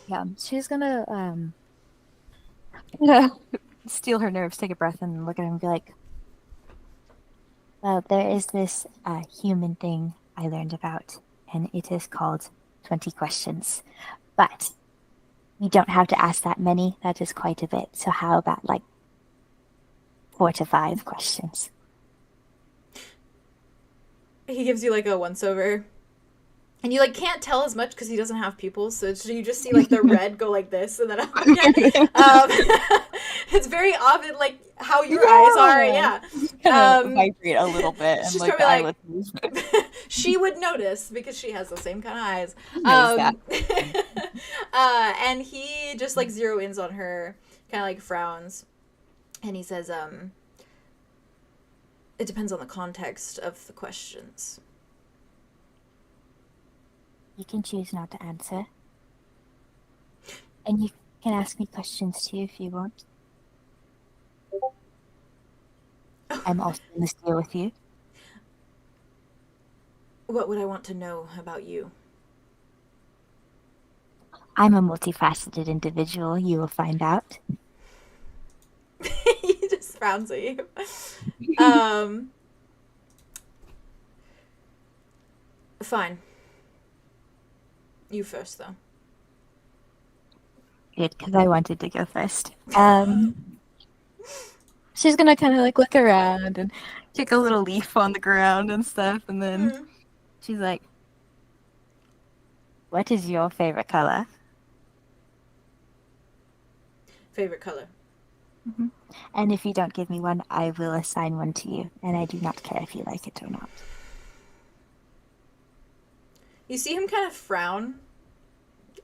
Yeah, she's gonna steal her nerves, take a breath, and look at him and be like, well, there is this human thing I learned about, and it is called 20 questions. But you don't have to ask that many. That is quite a bit. So how about, like, 4 to 5 questions? He gives you like a once-over. And you like can't tell as much because he doesn't have pupils, so you just see like the red go like this, and then it's very obvious, like how your eyes are. Yeah, Kind of vibrate a little bit, and she's like the probably eyelid movement. she would notice because she has the same kind of eyes. Knows And he just like zero ins on her, kind of like frowns, and he says, "It depends on the context of the questions." You can choose not to answer. And you can ask me questions too if you want. I'm also in this deal with you. What would I want to know about you? I'm a multifaceted individual, you will find out. He just frowns at you. Fine. You first, though. Good, because I wanted to go first. She's gonna kind of like look around and kick a little leaf on the ground and stuff, and then she's like, what is your favorite color? Favorite color? And if you don't give me one, I will assign one to you, and I do not care if you like it or not. You see him kind of frown,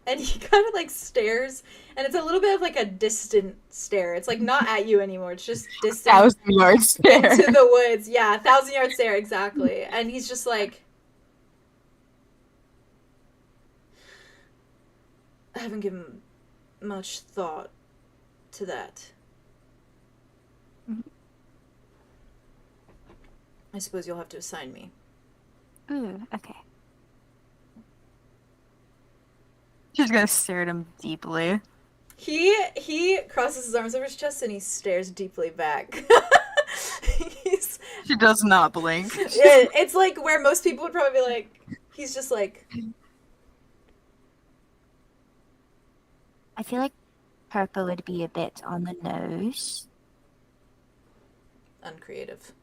and he kind of like stares, and it's a little bit of like a distant stare. It's like not at you anymore. It's just distant 1,000-yard stare. into the woods. Yeah, 1,000-yard stare, exactly. And he's just like, I haven't given much thought to that. I suppose you'll have to assign me. Ooh, okay. She's gonna stare at him deeply. He crosses his arms over his chest and he stares deeply back. She does not blink. It's like where most people would probably be like, he's just like... I feel like purple would be a bit on the nose. Uncreative.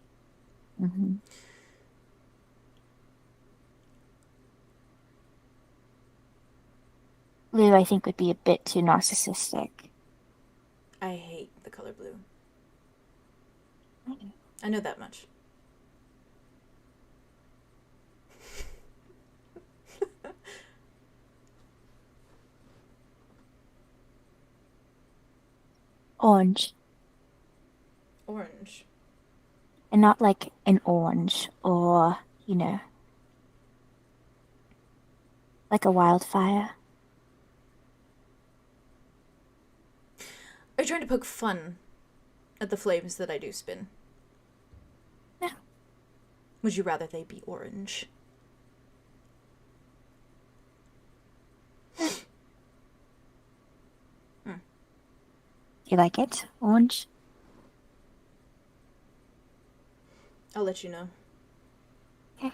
Blue, I think, would be a bit too narcissistic. I hate the color blue. I know that much. Orange. Orange. And not like an orange or, you know, like a wildfire. Are you trying to poke fun at the flames that I do spin? No. Would you rather they be orange? You like it? Orange? I'll let you know. Okay.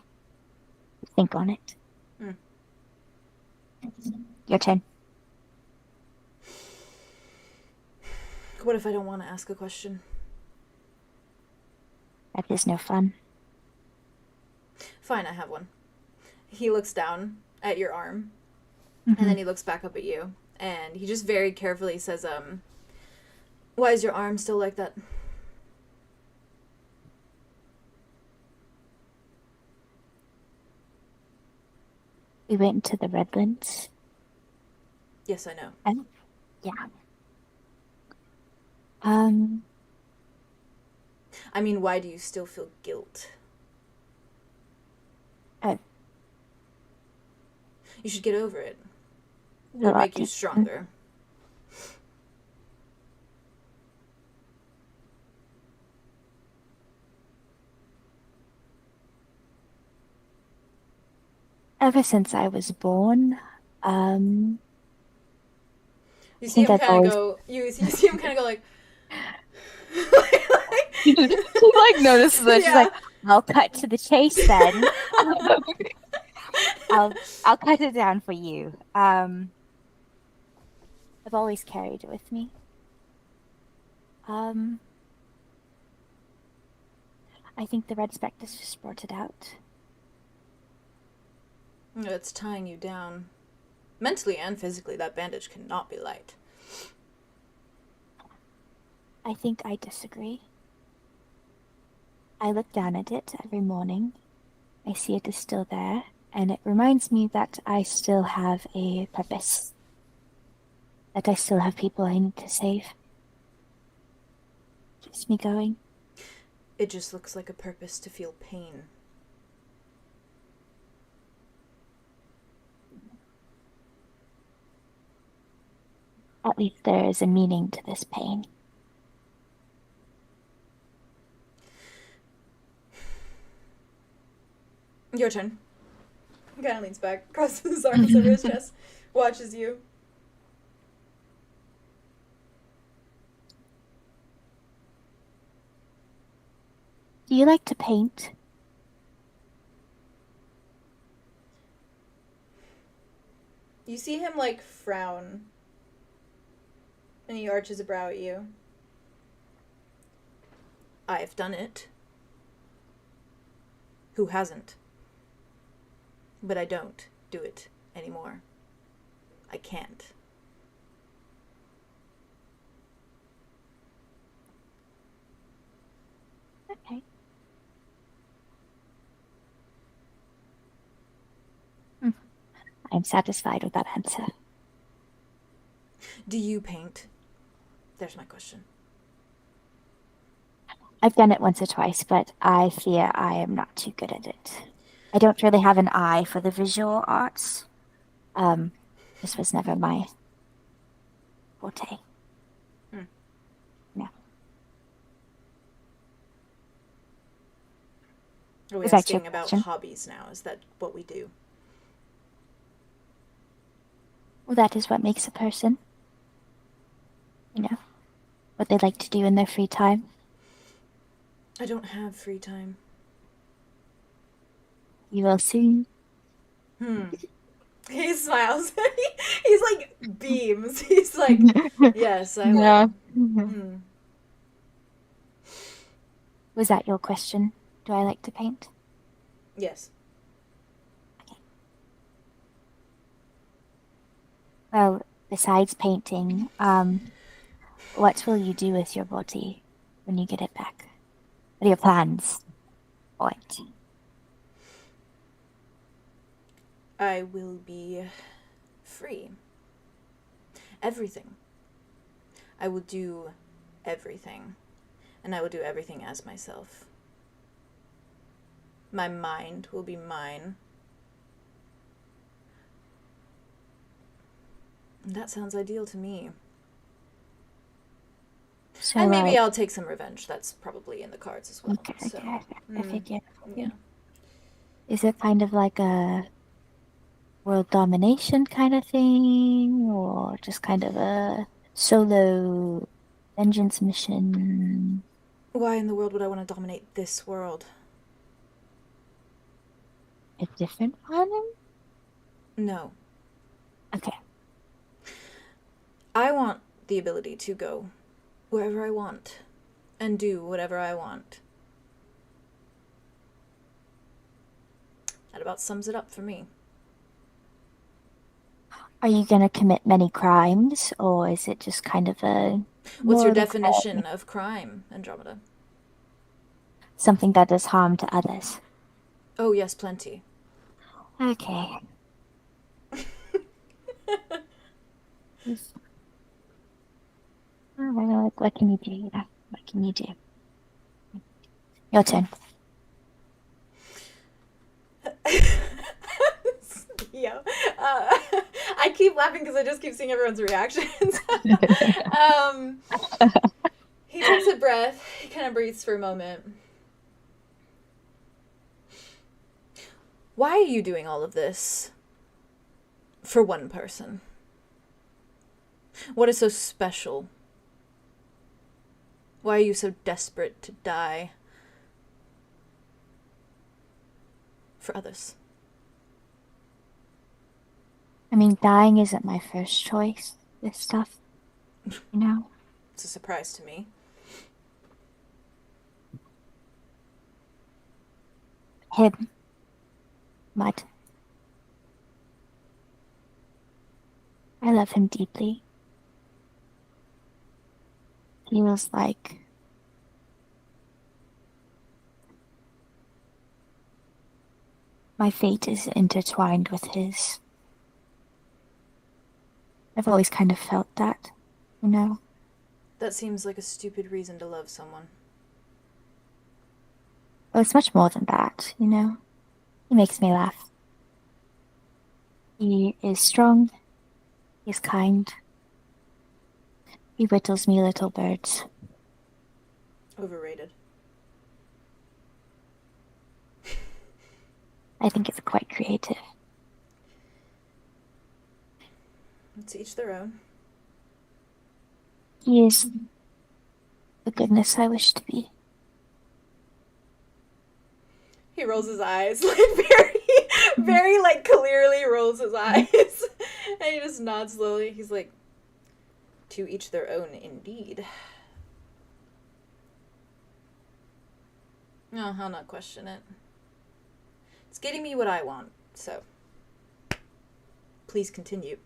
Think on it. Your turn. What if I don't want to ask a question? That is no fun. Fine, I have one. He looks down at your arm, Mm-hmm. and then he looks back up at you, and he just very carefully says, why is your arm still like that? We went to the Redlands. Yes, I know. And yeah. I mean, why do you still feel guilt? Oh. You should get over it. It A would lot make you deeper. stronger. Ever since I was born, You see think him I've kind of always- go. You see him kind of go like. she like notices that. She's Yeah. like, I'll cut to the chase then. I'll cut it down for you. I've always carried it with me. I think the red spectres just brought it out. It's tying you down. Mentally and physically, that bandage cannot be light. I think I disagree. I look down at it every morning. I see it is still there, and it reminds me that I still have a purpose. That I still have people I need to save. Keeps me going. It just looks like a purpose to feel pain. At least there is a meaning to this pain. Your turn. He kind of leans back, crosses his arms over his chest, watches you. Do you like to paint? You see him, like, frown. And he arches a brow at you. I've done it. Who hasn't? But I don't do it anymore. I can't. Okay. I'm satisfied with that answer. Do you paint? There's my question. I've done it once or twice, but I fear I am not too good at it. I don't really have an eye for the visual arts. This was never my forte. No. Are we Is that your asking about question? hobbies now? Is that what we do? Well, that is what makes a person. You know, what they like to do in their free time. I don't have free time. You will soon. He smiles. He's like beams. He's like, yes, I will. Yeah. Hmm. Was that your question? Do I like to paint? Yes. Well, besides painting, what will you do with your body when you get it back? What are your plans for it? I will be free. Everything. I will do everything. And I will do everything as myself. My mind will be mine. And that sounds ideal to me. So, And maybe I'll take some revenge. That's probably in the cards as well. Okay, So, I figure. yeah. Is it kind of like a world domination kind of thing, or just kind of a solo vengeance mission? Why in the world would I want to dominate this world? A different one? No. Okay. I want the ability to go wherever I want and do whatever I want. That about sums it up for me. Are you gonna commit many crimes, or is it just kind of a What's your more of a definition of crime, Andromeda? something that does harm to others? Oh, yes, plenty. Okay. Oh my God, what can you do? What can you do? Your turn. Yeah. I keep laughing because I just keep seeing everyone's reactions. He takes a breath. He kind of breathes for a moment. Why are you doing all of this for one person? What is so special? Why are you so desperate to die for others? I mean, dying isn't my first choice. This stuff, you know? It's a surprise to me. Him. Mud. I love him deeply. Feels like my fate is intertwined with his. I've always kind of felt that, you know? That seems like a stupid reason to love someone. Well, it's much more than that, you know? He makes me laugh. He is strong. He's kind. He whittles me little birds. Overrated. I think it's quite creative. To each their own. He is the goodness I wish to be. He rolls his eyes, like very, like, clearly rolls his eyes. And he just nods slowly. He's like, to each their own, indeed. No, I'll not question it. It's getting me what I want, so please continue.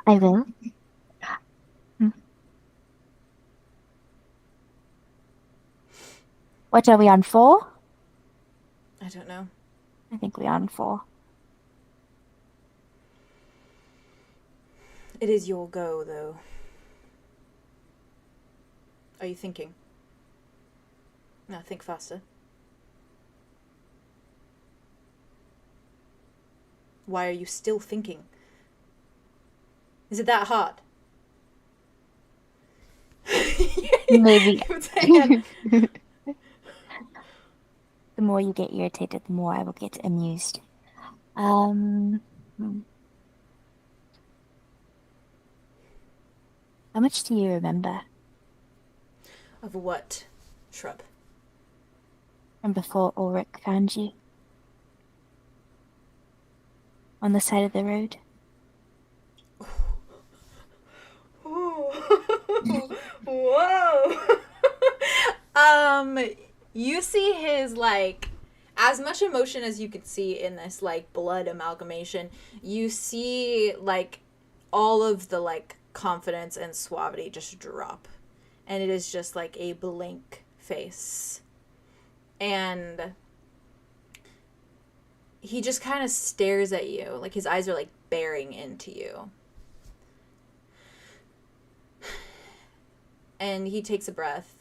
I will. What are we on, 4? I don't know. I think we're on 4. It is your go, though. Are you thinking? No, think faster. Why are you still thinking? Is it that hard? Maybe. The The more you get irritated, the more I will get amused. How much do you remember Of what, Shrub? from before Ulrich found you? On the side of the road? Whoa. You see his, like, as much emotion as you could see in this, like, blood amalgamation. You see, like, all of the, like, confidence and suavity just drop. And it is just, like, a blank face. And he just kind of stares at you. Like, his eyes are, like, bearing into you. And he takes a breath.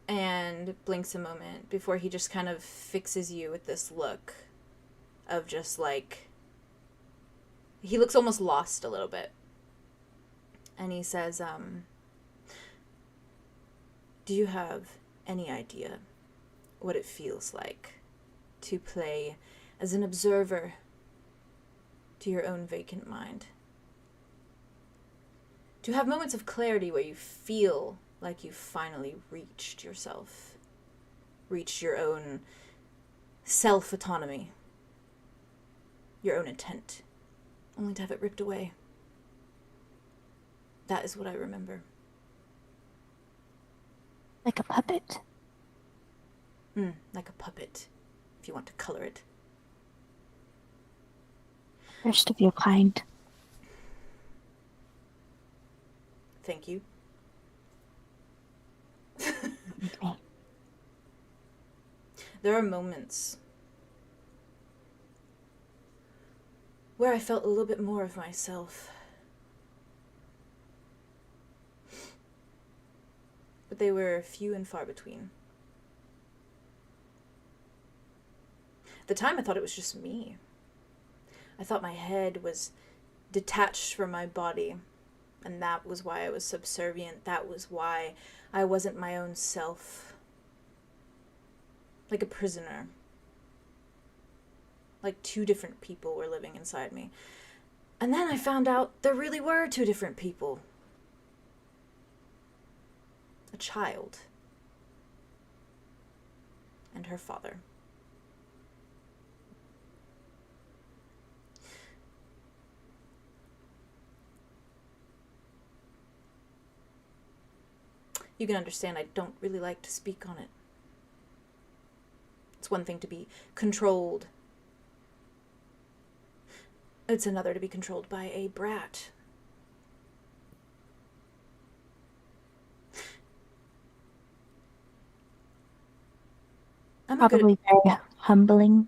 And blinks a moment before he just kind of fixes you with this look of just, like, he looks almost lost a little bit. And he says, do you have any idea what it feels like to play as an observer to your own vacant mind? To have moments of clarity where you feel like you finally reached yourself, reached your own self-autonomy, your own intent, only to have it ripped away. That is what I remember. Like a puppet? Like a puppet, if you want to color it. First of your kind. Thank you. Okay. There are moments where I felt a little bit more of myself. But they were few and far between. At the time, I thought it was just me. I thought my head was detached from my body, and that was why I was subservient. That was why I wasn't my own self. Like a prisoner. Like two different people were living inside me. And then I found out there really were two different people. A child. And her father. You can understand I don't really like to speak on it. It's one thing to be controlled. It's another to be controlled by a brat. Probably very humbling.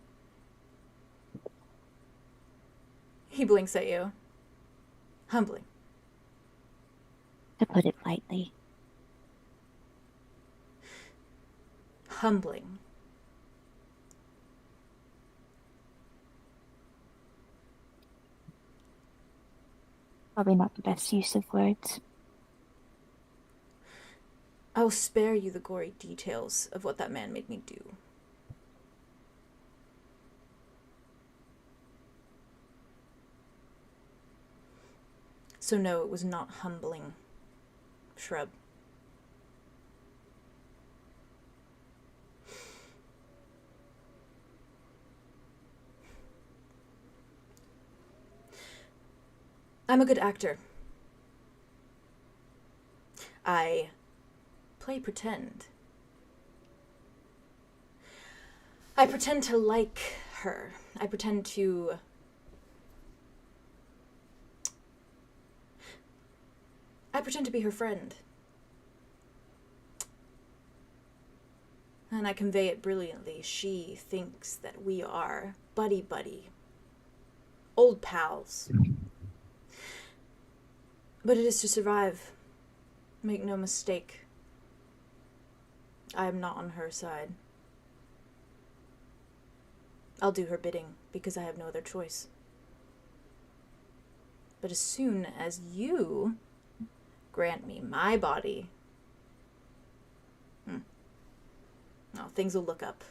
He blinks at you. Humbling. To put it lightly. Humbling. Probably not the best use of words. I'll spare you the gory details of what that man made me do. So no, it was not humbling. Shrub. I'm a good actor. I play pretend. I pretend to like her. I pretend to... I pretend to be her friend. And I convey it brilliantly. She thinks that we are buddy-buddy. Old pals. But it is to survive. Make no mistake. I am not on her side. I'll do her bidding because I have no other choice. But as soon as you grant me my body, oh, things will look up.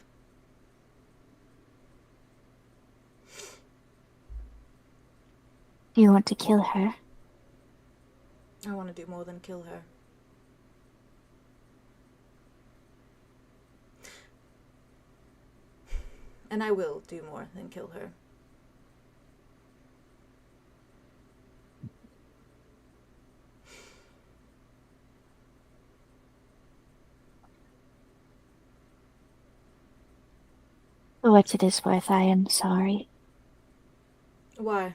Do you want to kill her? I want to do more than kill her. And I will do more than kill her. For what it is worth, I am sorry. Why?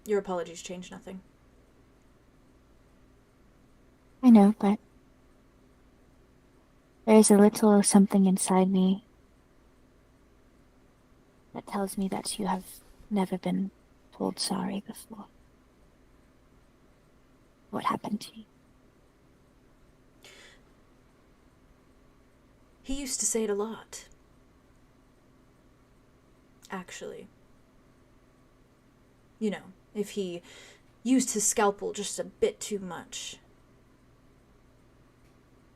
Your apologies change nothing. I know, but there is a little something inside me that tells me that you have never been told sorry before. What happened to you? He used to say it a lot. Actually. You know, if he used his scalpel just a bit too much.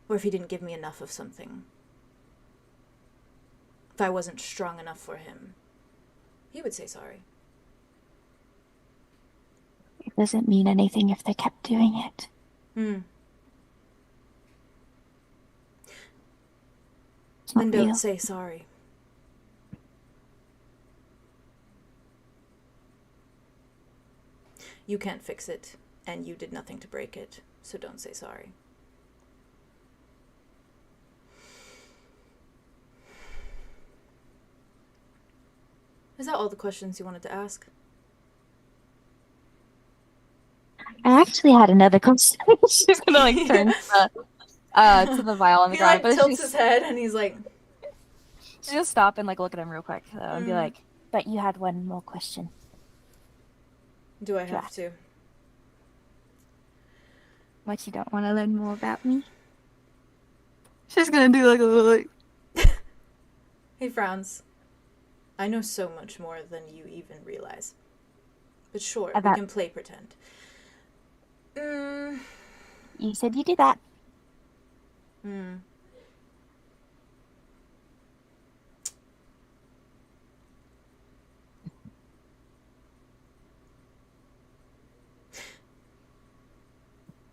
Or if he didn't give me enough of something. If I wasn't strong enough for him, he would say sorry. It doesn't mean anything if they kept doing it. It's not Then don't real. say sorry. You can't fix it, and you did nothing to break it, so don't say sorry. Is that all the questions you wanted to ask? I actually had another question. She's gonna like turn to the vial on the He ground, like but tilts his head and he's like, she's gonna stop and like look at him real quick though, and be like, "But you had one more question." do I have to? What, you don't want to learn more about me? She's gonna do like a little like. He frowns. I know so much more than you even realize. But sure, we can play pretend. You said you do that.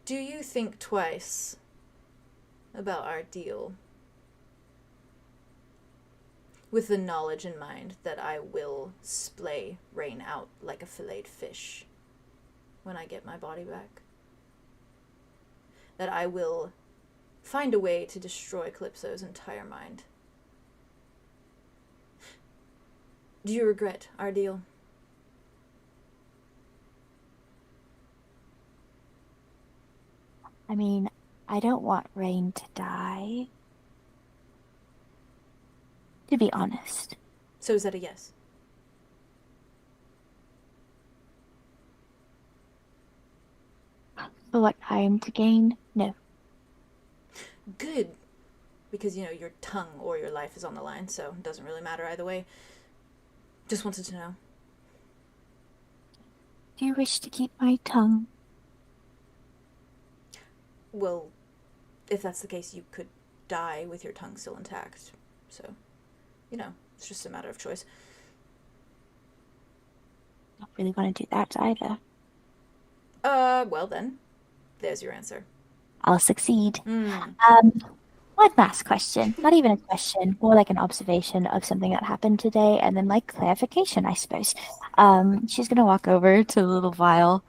Do you think twice about our deal with the knowledge in mind that I will splay rain out like a filleted fish when I get my body back? That I will find a way to destroy 𝙬𝙀𝙀's entire mind? Do you regret our deal? I mean, I don't want Rain to die. To be honest. So is that a yes? For what I am to gain? No. Good. Because, you know, your tongue or your life is on the line, so it doesn't really matter either way. Just wanted to know. Do you wish to keep my tongue? Well, if that's the case, you could die with your tongue still intact. So, you know, it's just a matter of choice. Don't really want to do that either. Well then, there's your answer. I'll succeed. One last question. Not even a question, more like an observation of something that happened today, and then like clarification, I suppose. She's gonna walk over to the little vial.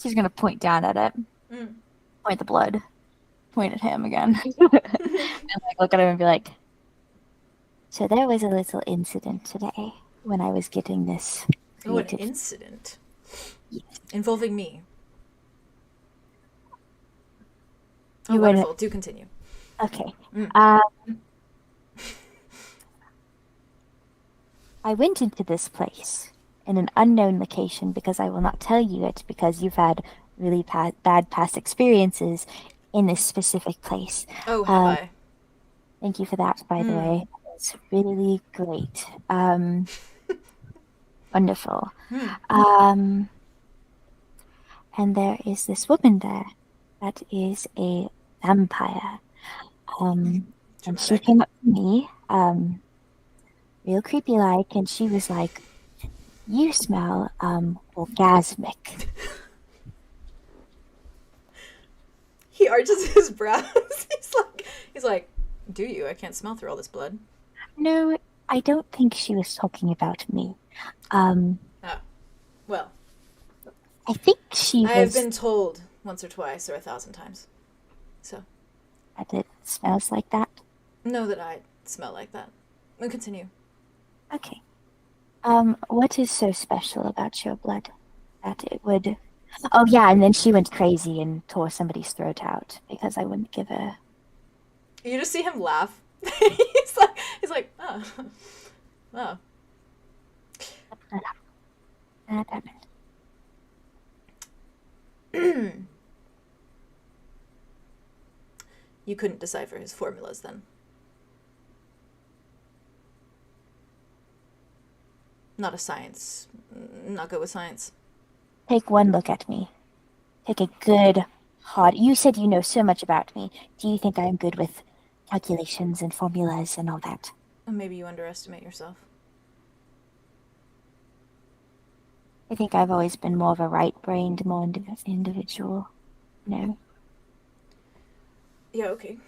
She's gonna point down at it. Point the blood. Point at him again. And like look at him and be like, so there was a little incident today when I was getting this created. Oh, an incident? Yes. Involving me? Oh, wonderful. Do continue. Okay. I went into this place in an unknown location because I will not tell you it because you've had really bad past experiences in this specific place. Oh, have I? Thank you for that, by the way. It's really great. Wonderful. And there is this woman there that is a vampire. And she came up to me, real creepy like, and she was like, "You smell orgasmic." He arches his brows. he's like, do you? I can't smell through all this blood. No, I don't think she was talking about me. Well. I think she I have been told once or twice or 1,000 times. So. That it smells like that? No, that I smell like that. We'll continue. Okay. What is so special about your blood that it would... Oh, yeah, and then she went crazy and tore somebody's throat out because I wouldn't give her... You just see him laugh. he's like, oh. Oh. That happened. You couldn't decipher his formulas then? Not a science. Not good with science. Take one look at me. Take a good, hard... You said you know so much about me. Do you think I am good with calculations and formulas and all that? Maybe you underestimate yourself. I think I've always been more of a right-brained, more individual. No. Yeah, okay.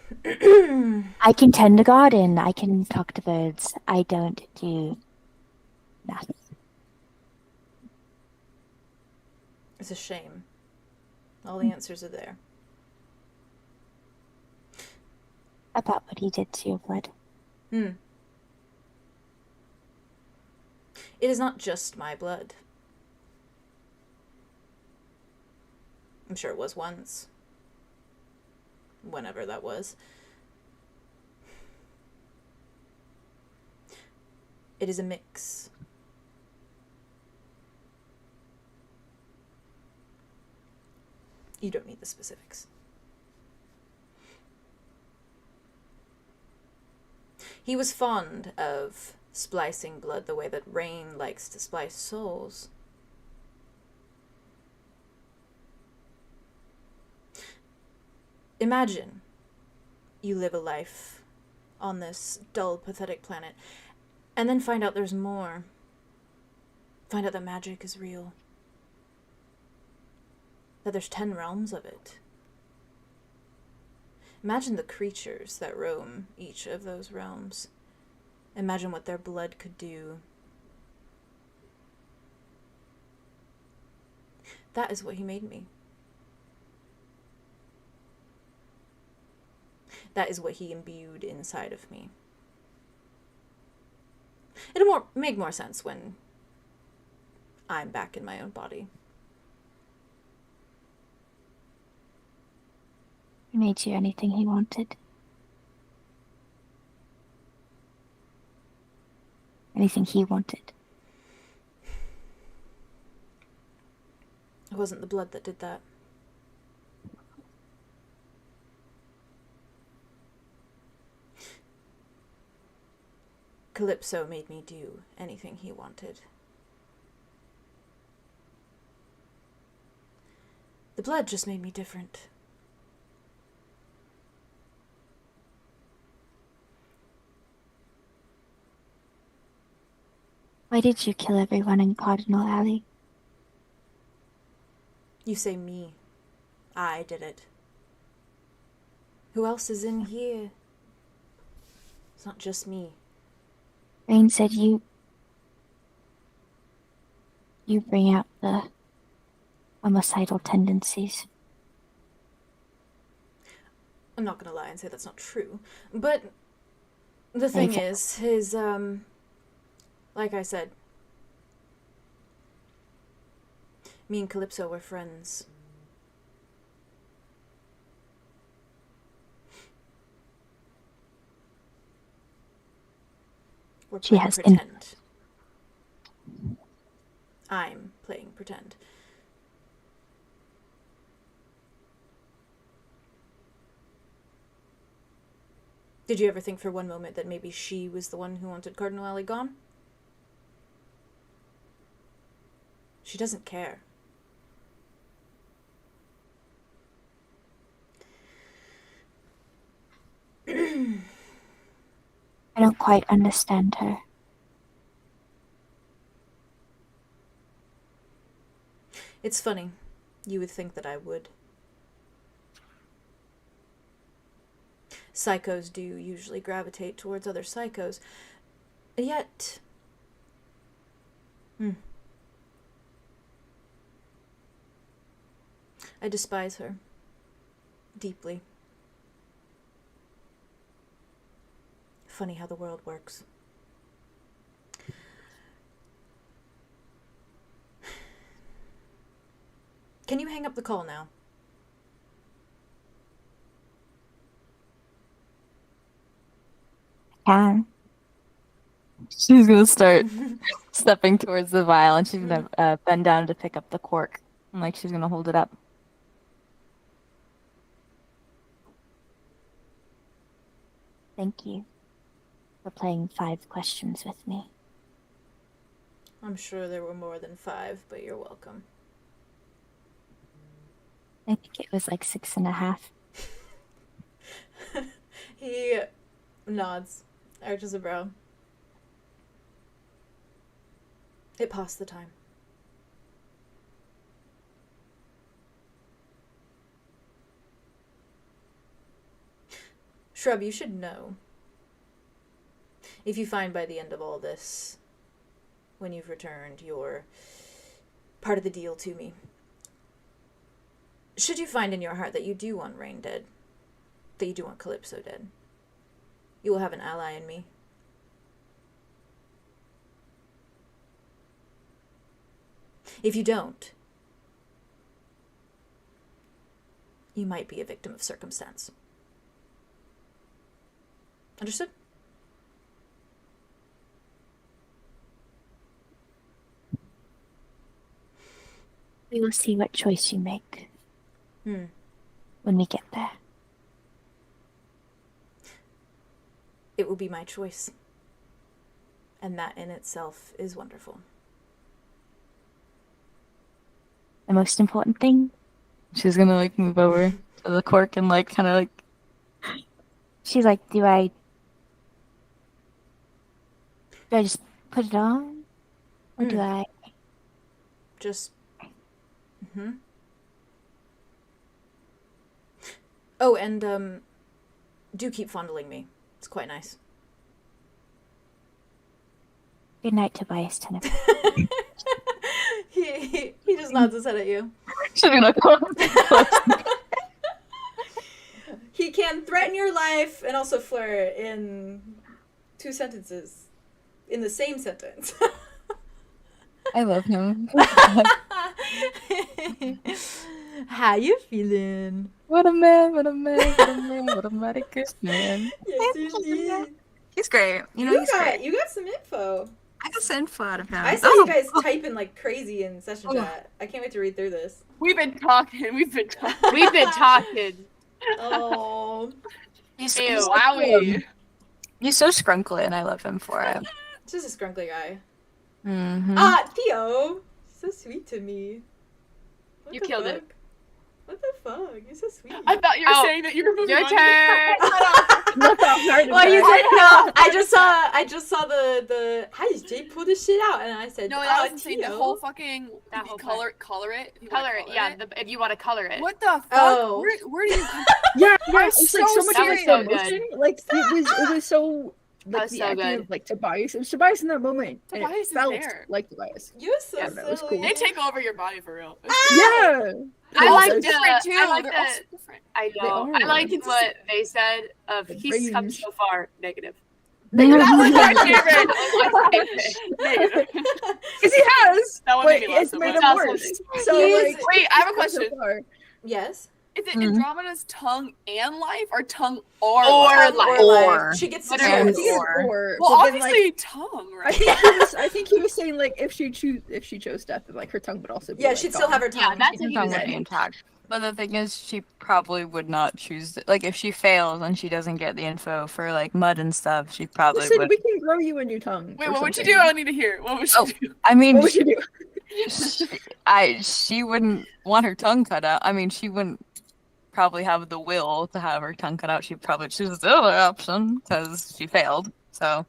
I can tend a garden. I can talk to birds. I don't do nothing. It's a shame. All the answers are there. About what he did to your blood. It is not just my blood. I'm sure it was once. Whenever that was. It is a mix. You don't need the specifics. He was fond of splicing blood the way that rain likes to splice souls. Imagine you live a life on this dull, pathetic planet, and then find out there's more. Find out that magic is real. That there's 10 realms of it. Imagine the creatures that roam each of those realms. Imagine what their blood could do. That is what he made me. That is what he imbued inside of me. It'll make more sense when I'm back in my own body. He made you anything he wanted. Anything he wanted. It wasn't the blood that did that. Calypso made me do anything he wanted. The blood just made me different. Why did you kill everyone in Cardinal Alley? You say me. I did it. Who else is in here? It's not just me. Rain said you bring out the homicidal tendencies. I'm not gonna lie and say that's not true. But the thing is, like I said, me and Calypso were friends. We're She playing has pretend. I'm playing pretend. Did you ever think for one moment that maybe she was the one who wanted Cardinal Alley gone? She doesn't care. I don't quite understand her. It's funny. You would think that I would. Psychos do usually gravitate towards other psychos. Yet... I despise her. Deeply. Funny how the world works. Can you hang up the call now? Can. She's gonna start stepping towards the vial, and she's gonna bend down to pick up the cork, and like she's gonna hold it up. Thank you for playing 5 questions with me. I'm sure there were more than 5, but you're welcome. I think it was like 6.5. He nods, arches a brow. It passed the time. Shrub, you should know. If you find by the end of all this, when you've returned, you're part of the deal to me. Should you find in your heart that you do want Rain dead, that you do want Calypso dead, you will have an ally in me. If you don't, you might be a victim of circumstance. Understood? We will see what choice you make Hmm. when we get there. It will be my choice. And that in itself is wonderful. The most important thing, She's gonna like move over to the cork and like kind of like. she's like, do I just put it on? Or do I? Just... Oh, and, do keep fondling me. It's quite nice. Good night, 𝙍𝙖𝙫𝙬𝙤𝙬𝙤𝙬. He just nods his head at you. She's gonna come. He can threaten your life and also flirt in 2 sentences. In the same sentence. I love him. How you feeling? What a man! What a man! What a man! What a mighty good man. Yes, indeed. He's great. You know, he's great. You got some info. I got some info out of him. I saw you guys typing like crazy in session chat. I can't wait to read through this. We've been talking. We've been talking. Oh. He's Wowie. He's so scrunkly, and I love him for it. Just a scrunkly guy. Mm-hmm. Ah, Theo! So sweet to me. What You the killed fuck? it. What the fuck? You're so sweet. I thought you were Oh, saying that you were moving Your on. turn. Well, you said no. I just saw the how does Jay pull this shit out, and I said No, that wasn't saying the Theo. whole fucking That whole color it. If you Color wanna it, yeah. If you want to color it. What the fuck? Oh. Where do you come? Yeah, I'm it's so like so much That was like so emotion. good. Like it was so That like was the so acting good. of like Tobias. It was Tobias in that moment. And Tobias it is felt there. like Tobias. You're so Yeah, that was silly. cool. They take over your body for real. Yeah. I Also like different too. I like They're the. also different. I They know. are. I liked what they said of The he's come range. so far. Negative. That was my favorite. Negative. Because he has, That one but made me laugh it's so made much. him worse. So He's- like, Wait, I have a he's come so question. far. Yes. Is it Mhm. Andromeda's tongue and life, or tongue or Or life? life. She gets to Literally. choose. He is Or- four, Well, but then, obviously like, tongue, I right? think he was saying like if she chose death, then like her tongue would also be. Yeah, like, she'd still gone. have her tongue. Yeah, that's what Her he tongue was would be saying. intact. But the thing is, she probably would not choose. Like, if she fails and she doesn't get the info for like mud and stuff, she probably Listen, would. we can grow you a new tongue. Wait, or what would you something. do? I need to hear. What would you do? I mean, What would you do? she wouldn't want her tongue cut out. I mean, she wouldn't probably have the will to have her tongue cut out. She'd probably choose the other option because she failed. So,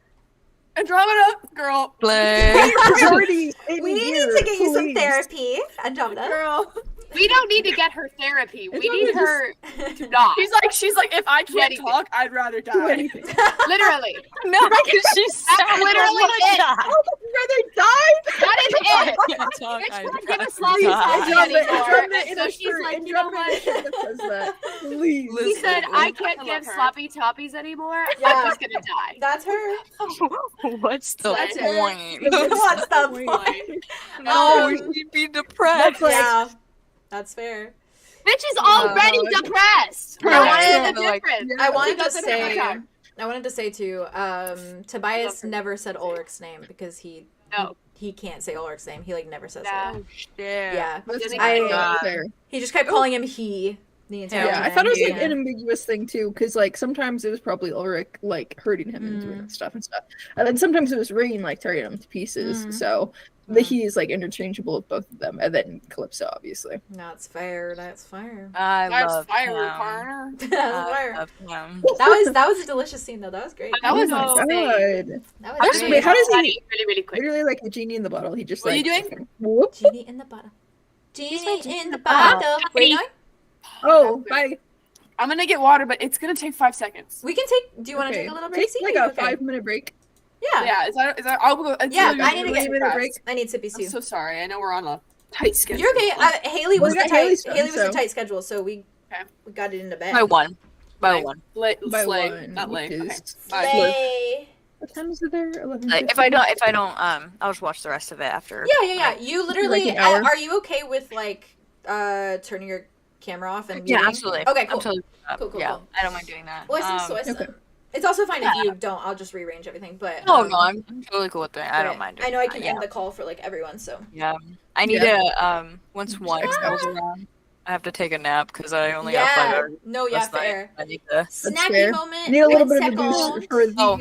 Andromeda, girl. play. Majority in We need here, to get you some please. therapy, Andromeda. Girl. We don't need to get her therapy. We need Andromeda her to die. She's like, if I can't Anything. talk, I'd rather Do die. anything. Literally. No, because she's That's literally it. Rather die? That is it. can't talk. Bitch I'd won't give rather us lots of die. time anymore. Andromeda in So a she's shirt. like, you know Andromeda in a what? shirt that says that. Please. He said, I can't I give love her. sloppy toppies anymore. Yeah. I'm just gonna die. That's her. What's the That's it. point? What's the Wait. point? No, she'd be depressed. That's like, Yeah, that's fair. Bitch is already No. depressed. I What wanted is the to, like, difference? I wanted to doesn't have say, time. I wanted to say too. Tobias never said Ulrich's name because No. he can't say Ulrich's name. He like never says Nah. it. Oh, shit. Yeah, that's I- fair. he just kept calling him he the entire Yeah, time. I thought it was like Yeah. an ambiguous thing too, because like sometimes it was probably Ulrich like hurting him and doing stuff, and then sometimes it was Rain like tearing him to pieces. Mhm. So the he is like interchangeable with both of them, and then Calypso obviously. That's fair. That's fair. I That's love fire, him. partner. That's I fair. love him. That was a delicious scene though. That was great. That was oh my insane. god! That How was does- great. wait, how does That he really, really quick. literally like a genie in the bottle? He just What are like you doing? fucking- whoop. Genie in the bottle. Genie in the bottle. Where you going? Oh, bye. I'm gonna get water, but it's gonna take 5 seconds. We can take. Do you want to Okay. take a little break? Take like a 5-minute break. Yeah. Yeah, is that? I'll go. it's Yeah, literally I need to really get- minute fast. break. I need sippy I'm soup. so sorry. I know we're on a tight schedule. You're okay. Haley was We the got Haley's tight. done, Haley was the so- tight schedule, so we Okay. got it in the bag. By one. By Like, one. Slay, By slay, one, not lay. which Okay. is- Bye. Slay. What time is it there? 11. If I don't, I'll just watch the rest of it after. Yeah. You literally, Like an hour. are you okay with like turning your camera off and Yeah, leaving? absolutely. Okay, cool. Absolutely. Cool. Yeah, I don't mind doing that. Awesome. Okay. It's also fine if you don't. I'll just rearrange everything. But Oh no, I'm totally cool with that. I don't but mind. I know I can yeah. end the call for like everyone. So Yeah, I need to. Once one goes around, I have to take a nap because I only got 5 hours. No, yeah, last night. fair. I need to. Snappy fair. moment. Need a little 10 bit of a boost seconds. for the. Oh.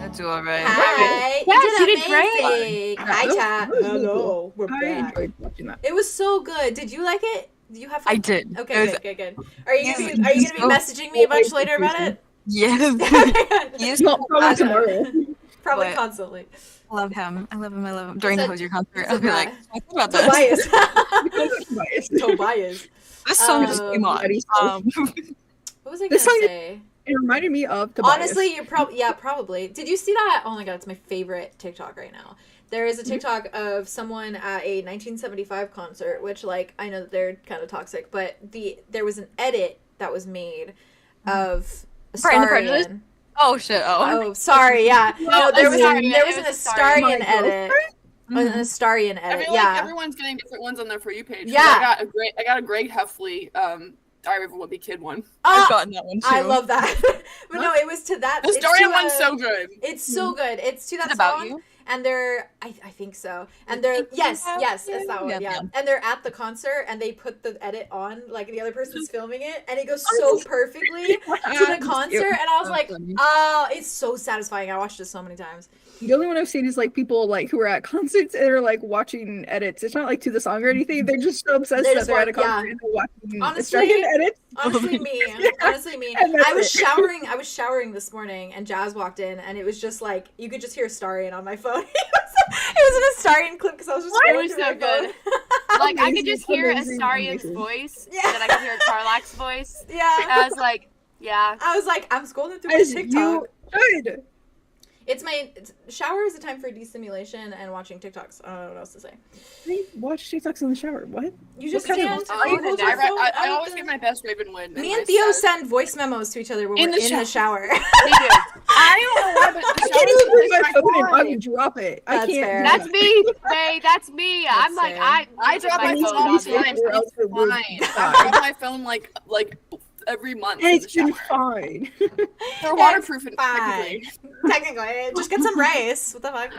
That's all right. Hi. Yes, you you did did great. amazing. Hi, that was- chat. that was really Hello. cool. We're I back. enjoyed watching that. It was so good. Did you like it? Did you have fun? I did. Okay, It was- good. Are you You- gonna be you messaging me a bunch later about it? Yes. Okay. He's Not probably Okay. tomorrow. Probably What? constantly. I love him. I love him. During the It's a- Hosier concert, it's I'll a be like, vibe. "What about this?" Tobias. Tobias. This song just came on. What was I This gonna song- say? It reminded me of Tobias. Honestly, you're probably. Did you see that? Oh my god, it's my favorite TikTok right now. There is a TikTok of someone at a 1975 concert, which like I know that they're kind of toxic, but there was an edit that was made of Pride and Prejudice? Astarion. Oh shit! Oh, sorry, yeah. No, there was Astarion. there was It an was Astarion. Astarion edit. An Astarion I edit, feel like yeah. everyone's getting different ones on their For You page. Yeah. I got a Greg Heffley Diary of a Wimpy Kid one. Ah, I've gotten that one too. I love that. But no, it was to that. The it's story to one's a- so good. It's so good. It's to that Is it about song. you? And they're, I think so. And they're, yes, it's that one, yeah. And they're at the concert and they put the edit on, like the other person's filming it, and it goes so perfectly to the concert. And I was So like, funny. oh, it's so satisfying. I watched it so many times. The only one I've seen is like people like who are at concerts and they're like watching edits. It's not like to the song or anything. They're just so obsessed They that just they're at a want- concert yeah. and they're watching Honestly, Australian edits. Honestly, me. Honestly, me. And that's I was it. showering this morning, and Jazz walked in, and it was just like you could just hear Astarion on my phone. It was an Astarion clip because I was just It scrolling was through so my phone. good. Like I could Amazing, just hear amazing, Astarion's amazing. voice, Yeah. and then I could hear Karlak's voice. And Yeah. I was like, yeah. I was like, I'm scrolling through my As TikTok. you should. Shower is a time for destimulation and watching TikToks. I don't know what else to say. I watch TikToks in the shower. What? You just kind of- stand. Oh, you the hold your direct- phone I out always the- get my best Ravenwood. Me and Theo send voice memos to each other when In we're the in the shower. They do. I don't know why, but the I can't even bring my shower phone in. is I would drop it. I That's can't. fair. do That's that. me. Hey, that's me. I'm like, fair. I drop my phone phone on all me. the time. Or else It's it would fine. be I drop my phone like every month. And in it's the been shower. fine. They're waterproof and fine. technically. Technically, just get some rice. What the fuck?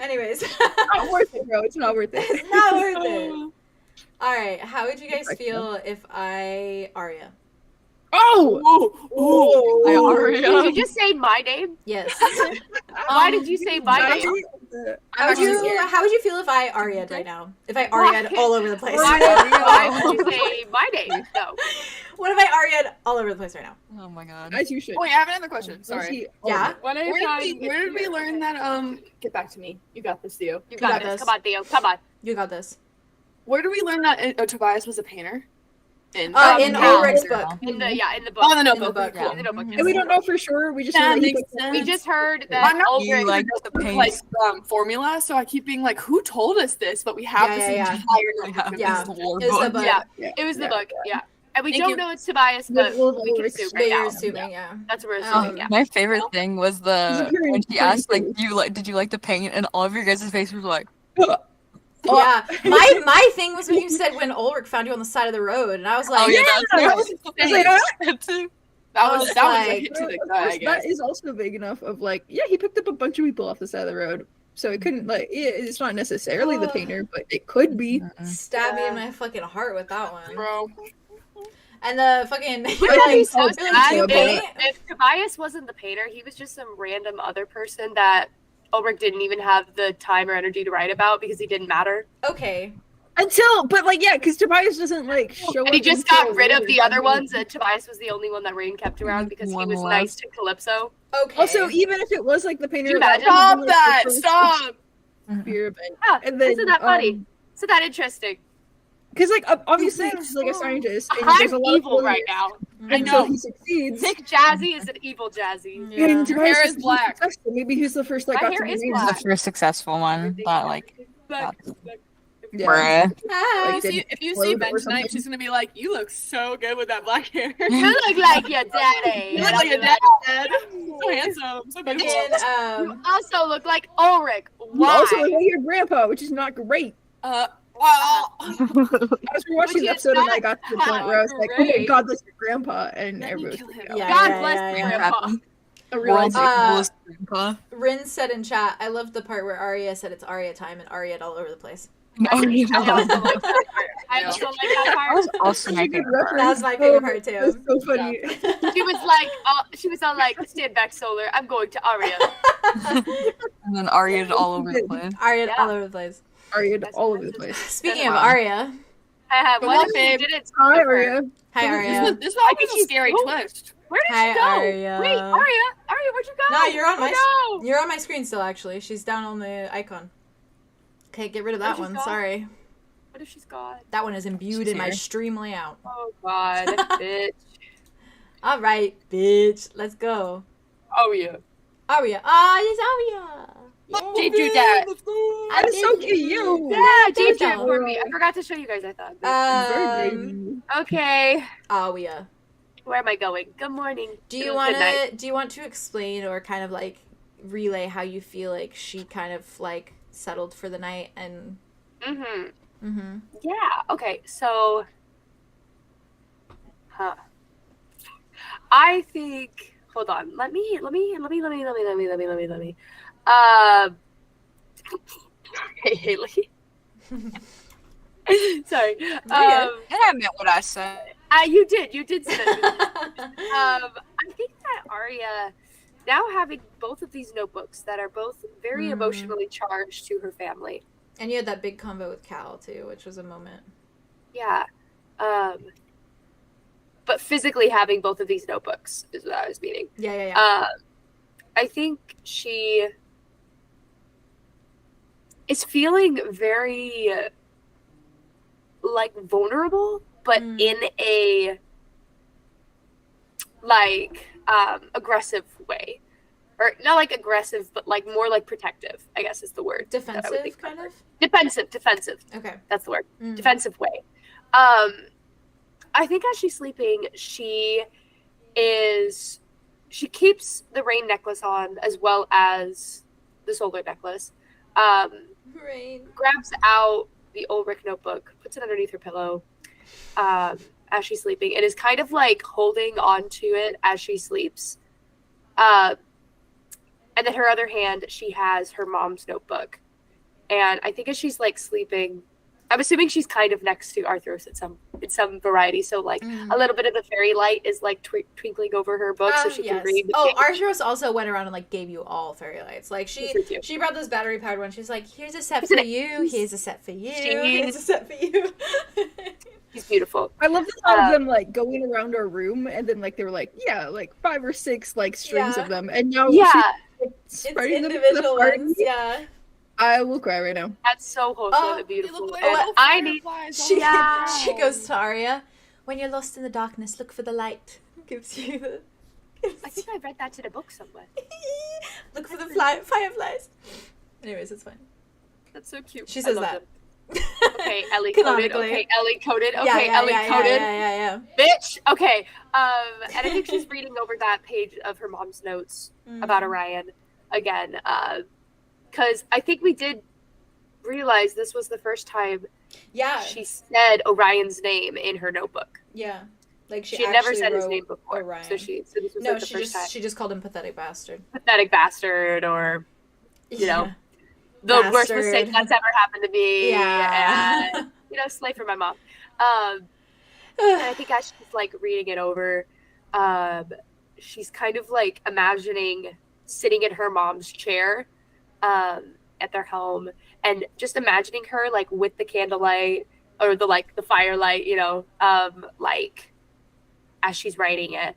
Anyways, Not worth it, bro. It's not worth it. it's not worth it. All right, how would you guys feel if I Aria? Oh! Ooh, I Oh! already Did you just say my name? Yes. Why did you say my name? How would you feel if I Aria'd right now? If I Aria'd all over the place? Why would you say my name? No. What if I Aria'd all over the place right now? Oh my god. As you should. Wait, I have another question. Sorry. Yeah. Where did we learn that? Get back to me. You got this, Theo. You got this. Come on, Theo. Come on. You got this. Where did we learn that Tobias was a painter? In In no. Ulrich's book. In the book. Oh, the In the notebook. book, Cool. yeah. In the notebook. And we don't know for sure. We just know That that he makes picked- sense. We just heard I'm that not You Ulrich. like the paint. Like formula, so I keep being like, who told us this? But we have Yeah, this yeah, yeah. entire notebook of Yeah. this It lore was the book. book. Yeah, it was the book. Yeah. And we Thank don't you. know it's Tobias, but We'll we can assume But right you're now. assuming, yeah. That's what we're assuming, Um, yeah. My favorite thing was He's appearing when she pretty asked like, soon. did you like the paint? And all of your guys' faces were like, Yeah. My thing was when you said when Ulrich found you on the side of the road, and I was like, oh yeah, I that's was right. like, ah! That too. That was like- a hit to the Of gut, course, I guess. that is also big enough of like, yeah, he picked up a bunch of people off the side of the road. So it couldn't like it's not necessarily the painter, but it could be. stab me in my fucking heart with that one. Bro. And the fucking Wouldn't that be so really sad cute paint. if Tobias wasn't the painter, he was just some random other person that Ulrich didn't even have the time or energy to write about because he didn't matter. Okay. But like, yeah, because Tobias doesn't like show up. And he just until got rid of later. the other ones, and Tobias was the only one that Rain kept around because he One was left. nice to Calypso. Okay. Also, even if it was like the painter, Can you that imagine? was, Stop like, that! the first Stop! Spear event. Yeah, And then, isn't that funny? Isn't that interesting? Because like obviously he's like a scientist. And there's a I'm lot of evil right failures, now. And so he succeeds. Nick Jazzy is an evil Jazzy. Yeah. And Your Tobias hair is just black. successful. Maybe he's the first like My got hair to is the black. The first successful one. That like, Yeah. bruh. Hi. Like, If you see explode Ben or tonight, something. she's gonna be like, "You look so good with that black hair. You look like your daddy. You look like your dad. So handsome, so beautiful." And You also look like Ulrich. You Why? also look like your grandpa, which is not great. Well, I was rewatching Which the is episode and not I got to the point where I was like, oh my great. god, that's your grandpa. And Let me everyone was kill like, him. oh. Yeah. God yeah, bless yeah, the yeah. grandpa. I realized World's Uh, coolest grandpa. Rin said in chat, I love the part where Aria said it's Aria time and Aria all over the place. Oh, yeah. I also like that part. I also like that That part. was also my Such a good favorite part. That was my favorite part too. That's so funny. she was all like, stand back, Solar. I'm going to Aria. And then Aria's all over the place. Aria Yeah. all over the place. Aria all over the place. Speaking of Wow. Aria, What if babe. you didn't Hi, skip her? Aria. hi Aria. This one was a scary twist. Where did Hi, she go? Aria. Wait, Aria, where'd you go? No, you're on my Oh, no. you're on my screen still. Actually, she's down on the icon. Okay, get rid of that she's one. gone? Sorry, What if she's gone? that one is imbued She's in my here. stream layout. Oh God, bitch. All right, bitch, let's go. Aria. Aria. Ah, it's Aria. Did you that? I That's so did- cute. Yeah, Thank DJ you. for me. I forgot to show you guys. I thought. Very Um, baby. Okay, Aria. where am I going? Good morning. Do you Good want night. to? Do you want to explain or kind of like relay how you feel like she kind of like settled for the night and? Mm-hmm. Mm-hmm. Yeah. Okay. So, I think. Hold on. Let me. Hey, Haley. Sorry. And I meant what I said. You did say that. I think that Aria, now having both of these notebooks that are both very emotionally charged to her family. And you had that big convo with Cal too, which was a moment. Yeah. But physically having both of these notebooks is what I was meaning. Yeah. I think she is feeling very like vulnerable, but in a like aggressive way. Or not like aggressive, but like more like protective, I guess is the word. that I would think Defensive, kind of. Defensive. Okay. That's the word. Mm. Defensive way. I think as she's sleeping, she keeps the rain necklace on as well as the solar necklace. Rain. Grabs out the Ulrich notebook, puts it underneath her pillow as she's sleeping, and is kind of like holding on to it as she sleeps. And then her other hand, she has her mom's notebook. And I think as she's like sleeping, I'm assuming she's kind of next to Arthros in some variety. So like a little bit of the fairy light is like twinkling over her book so she can read. Oh, Arthros also went around and like gave you all fairy lights. Like These are cute. she brought those battery powered ones. She's like, here's a set Isn't for it- you. Here's a set for you. She's- Here's a set for you. She's beautiful. I love the thought of them like going around our room and then like they were like, yeah, like 5 or 6 like strings Yeah. of them, and now Yeah, It's spreading them to the individual party. ones. Yeah. I will cry right now. that's so wholesome Oh, and beautiful. Like And little I need. fireflies all She Yeah. she goes to Aria. When you're lost in the darkness, look for the light. Gives you the. I think I read that in a book somewhere. Look for the fireflies. Anyways, it's fine. That's so cute. She I says love that. them. Okay, Ellie coded. Canonically. Okay, Ellie coded. Okay, Yeah, Ellie coded. Yeah. Bitch. Okay. And I think she's reading over that page of her mom's notes about Orion again. Because I think we did realize this was the first time Yeah. she said Orion's name in her notebook. Yeah. Like She had never actually said his wrote name before. Orion. So this was No, like the first time. she just called him pathetic bastard. Pathetic bastard, or you know, the Bastard. worst mistake that's ever happened to me. Yeah. And, slay for my mom. And I think as she's like reading it over, she's kind of like imagining sitting in her mom's chair at their home, and just imagining her like with the candlelight or the firelight, like as she's writing it.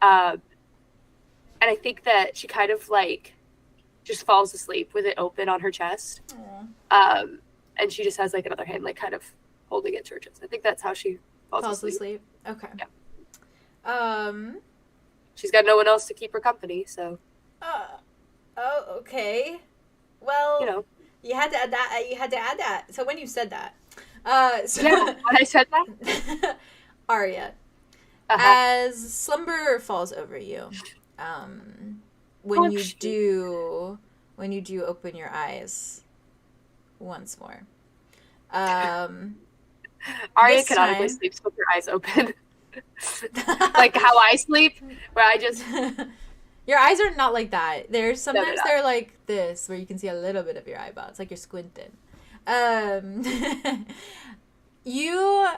And I think that she kind of like just falls asleep with it open on her chest. And she just has like another hand like kind of holding it to her chest. I think that's how she falls asleep. Okay. Yeah. She's got no one else to keep her company, so Oh, okay. Well, you had to add that. You had to add that. So when you said that, yeah, when I said that, Aria, uh-huh. as slumber falls over you, when you do open your eyes once more, Aria this canonically time- sleeps with her eyes open, like how I sleep, where I just Your eyes are not like that. There's sometimes not. they're like this, where you can see a little bit of your eyeball. It's like you're squinting. You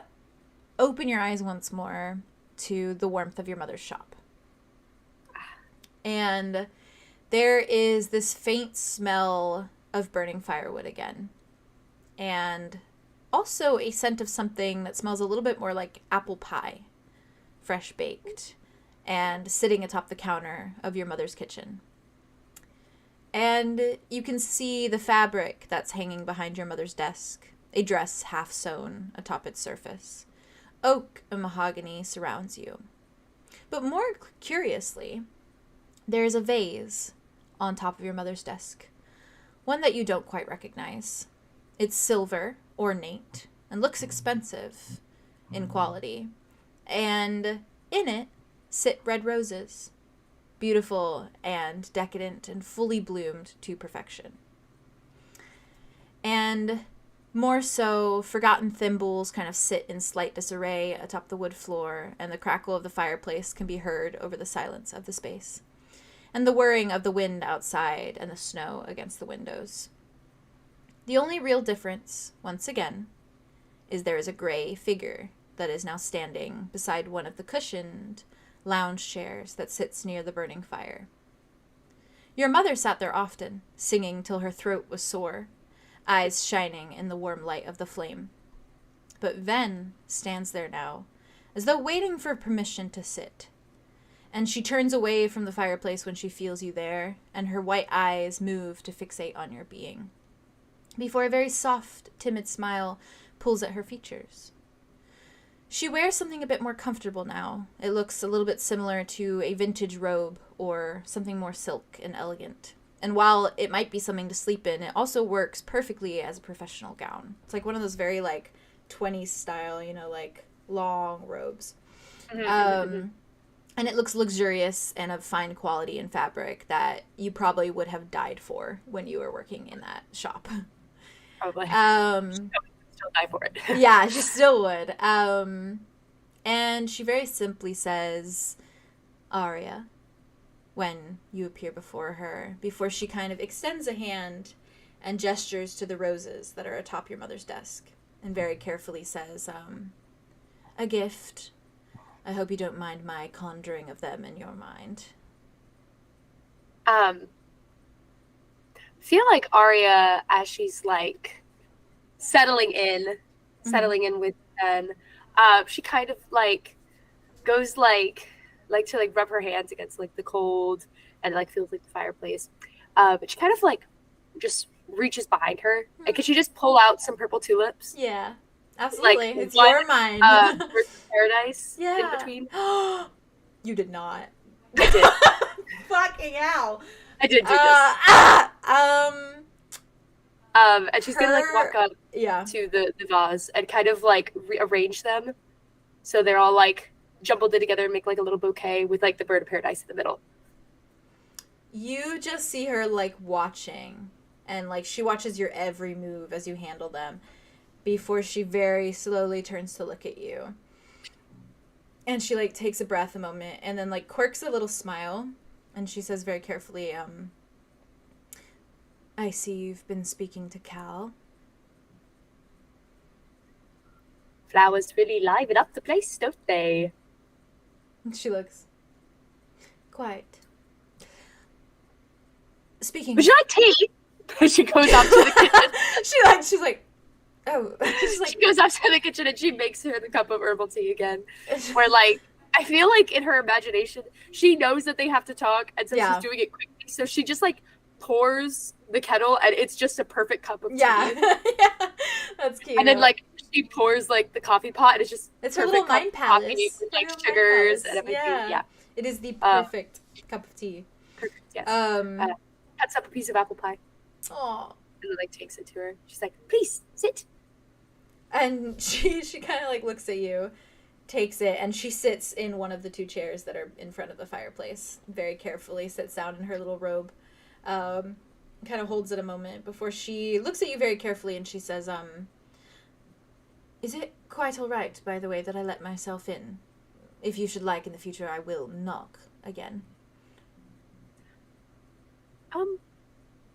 open your eyes once more to the warmth of your mother's shop. And there is this faint smell of burning firewood again. And also a scent of something that smells a little bit more like apple pie, fresh baked, and sitting atop the counter of your mother's kitchen. And you can see the fabric that's hanging behind your mother's desk, a dress half sewn atop its surface. Oak and mahogany surrounds you. But more curiously, there is a vase on top of your mother's desk, one that you don't quite recognize. It's silver, ornate, and looks expensive in quality. And in it sit red roses, beautiful and decadent and fully bloomed to perfection. And more so, forgotten thimbles kind of sit in slight disarray atop the wood floor, and the crackle of the fireplace can be heard over the silence of the space, and the whirring of the wind outside and the snow against the windows. The only real difference, once again, is there is a gray figure that is now standing beside one of the cushioned lounge chairs that sits near the burning fire. Your mother sat there often, singing till her throat was sore, eyes shining in the warm light of the flame. But Ven stands there now, as though waiting for permission to sit. And she turns away from the fireplace when she feels you there, and her white eyes move to fixate on your being, before a very soft, timid smile pulls at her features. She wears something a bit more comfortable now. It looks a little bit similar to a vintage robe or something more silk and elegant. And while it might be something to sleep in, it also works perfectly as a professional gown. It's like one of those very, like, 20s style, you know, like, long robes. And it looks luxurious and of fine quality and fabric that you probably would have died for when you were working in that shop. Probably. Still die for it. Yeah, she still would. And she very simply says, Aria, when you appear before her, before she kind of extends a hand and gestures to the roses that are atop your mother's desk, and very carefully says, a gift. I hope you don't mind my conjuring of them in your mind. Feel like Aria, as she's like settling in with Ben, she kind of like goes like to like rub her hands against like the cold and like feels like the fireplace. But she kind of like just reaches behind her. And could she just pull out some purple tulips? Yeah, absolutely. Like, it's your mind. Paradise yeah. in between. You did not. I did. Fucking hell. I did do this. And she's gonna like walk up to the vase and kind of like rearrange them so they're all like jumbled in together and make like a little bouquet with like the bird of paradise in the middle. You just see her like watching, and like she watches your every move as you handle them before she very slowly turns to look at you. And she like takes a breath a moment and then like quirks a little smile, and she says very carefully, I see you've been speaking to Cal. Flowers really liven up the place, don't they? And she looks quite. Speaking. Would you like tea? She goes up to the kitchen. she's like, oh. She's like, she goes up to the kitchen and she makes her the cup of herbal tea again. Where like, I feel like in her imagination, she knows that they have to talk, and so she's doing it quickly. So she just like pours the kettle, and it's just a perfect cup of tea. Yeah, that's cute. And then like she pours like the coffee pot, and it's her little mind palace with like sugars and everything. Yeah, it is the perfect cup of tea. Perfect. Yes. Cuts up a piece of apple pie. Aww. And then like takes it to her. She's like, "Please sit." And she kind of like looks at you, takes it, and she sits in one of the two chairs that are in front of the fireplace. Very carefully sits down in her little robe. Kind of holds it a moment before she looks at you very carefully, and she says, is it quite all right, by the way, that I let myself in? If you should like in the future, I will knock again.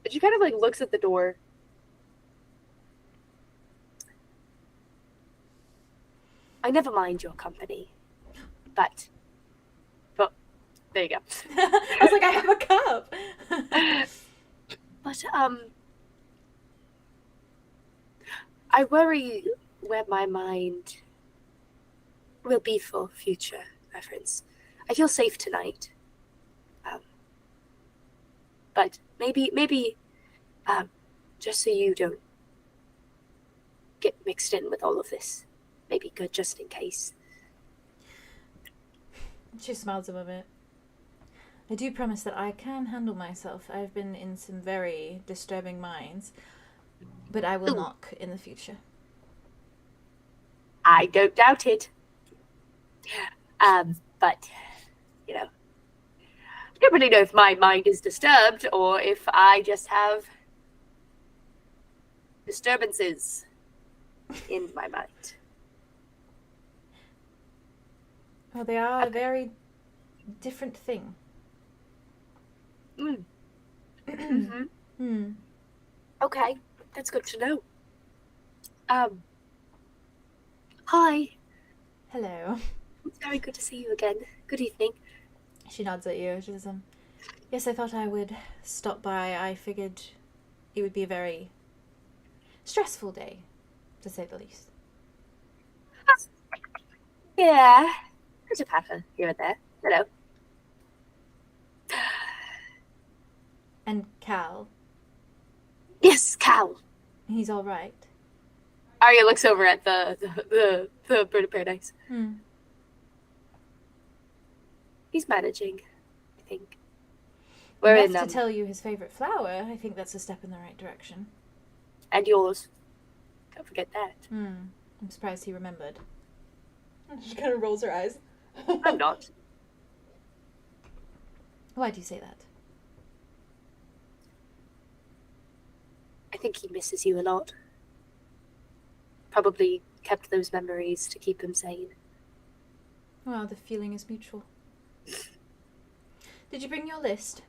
She kind of like looks at the door. I never mind your company, but There you go. I was like, I have a cup. But, I worry where my mind will be for future reference. I feel safe tonight. But maybe, just so you don't get mixed in with all of this, maybe good just in case. She smiles a little bit. I do promise that I can handle myself. I've been in some very disturbing minds, but I will knock in the future. I don't doubt it. But, you know, I don't really know if my mind is disturbed or if I just have disturbances in my mind. Well, they are a very different thing. Mm-hmm. Okay, that's good to know. Hi. Hello. It's very good to see you again. Good evening. She nods at you. She says, yes, I thought I would stop by. I figured it would be a very stressful day, to say the least. Yeah. There's a pattern here and there. Hello. And Cal, Yes, Cal. he's all right. Aria looks over at the bird of paradise. He's managing, I think. We're in Enough to tell you his favorite flower. I think that's a step in the right direction. and yours. Don't forget that. I'm surprised he remembered. She kind of rolls her eyes. I'm not. Why do you say that? I think he misses you a lot. Probably kept those memories to keep him sane. Well, the feeling is mutual. Did you bring your list?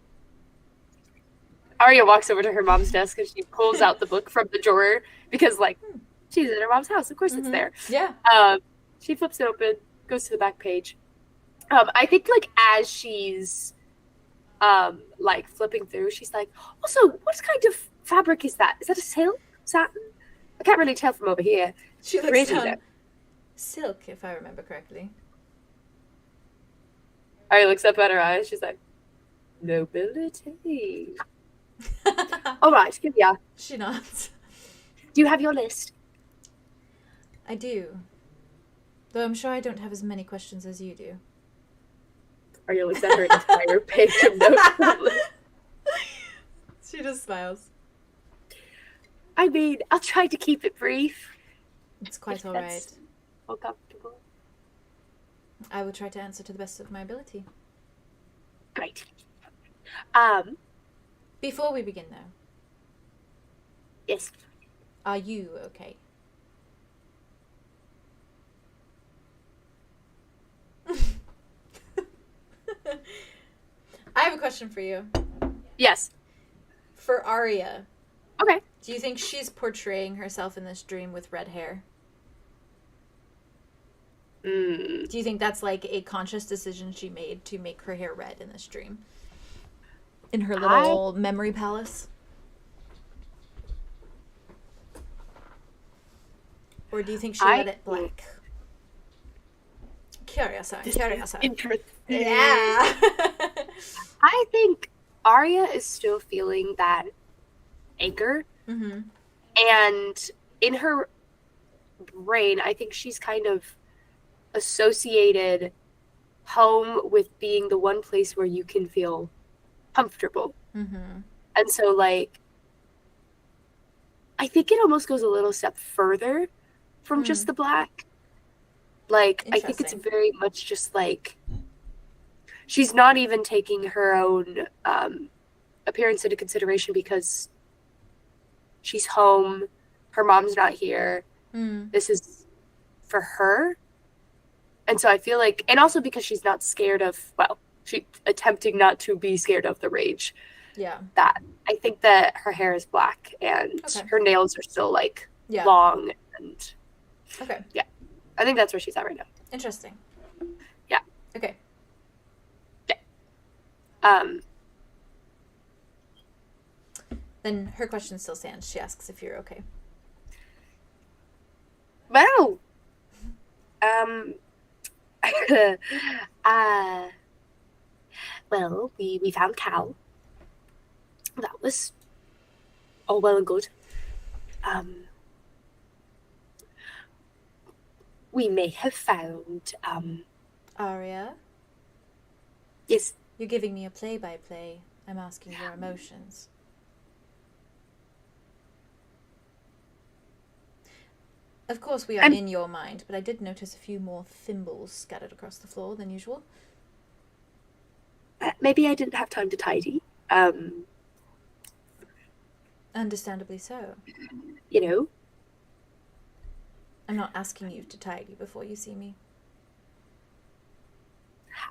Aria walks over to her mom's desk and she pulls out the book from the drawer because, like, she's in her mom's house. Of course it's there. Yeah. She flips it open, goes to the back page. I think, like, as she's, like, flipping through, she's like, also, what kind of fabric is that? Is that a silk? Satin? I can't really tell from over here. She looks Crazy down. there. Silk, if I remember correctly. Aria looks up at her eyes. She's like, nobility. All right, here we are. She nods. Do you have your list? I do. Though I'm sure I don't have as many questions as you do. Aria looks at her entire page of notes. She just smiles. I mean, I'll try to keep it brief. It's quite If all that's right. more comfortable. I will try to answer to the best of my ability. Great. Before we begin, though, Yes. are you okay? I have a question for you. Yes. For Aria, Okay. do you think she's portraying herself in this dream with red hair? Mm. Do you think that's like a conscious decision she made to make her hair red in this dream? In her little memory palace? Or do you think she let it black? Curious. Interesting. Yeah. I think Aria is still feeling that anger. Mm-hmm. And in her brain, I think she's kind of associated home with being the one place where you can feel comfortable. Mm-hmm. And so, like, I think it almost goes a little step further from just the black. Like, I think it's Interesting. very much just like she's not even taking her own appearance into consideration because she's home, her mom's not here. This is for her. And so I feel like, and also because she's not scared of, well, she's attempting not to be scared of the rage. Yeah. That I think that her hair is black and Okay. her nails are still like Yeah. long, and Okay. I think that's where she's at right now. Interesting. Yeah. Okay. Yeah. Then her question still stands. She asks if you're okay. Well, well, we found Cal. That was all well and good. We may have found, Aria, yes, you're giving me a play-by-play. I'm asking your emotions. Of course we are in your mind, but I did notice a few more thimbles scattered across the floor than usual. maybe I didn't have time to tidy. Understandably so. You know, I'm not asking you to tidy before you see me.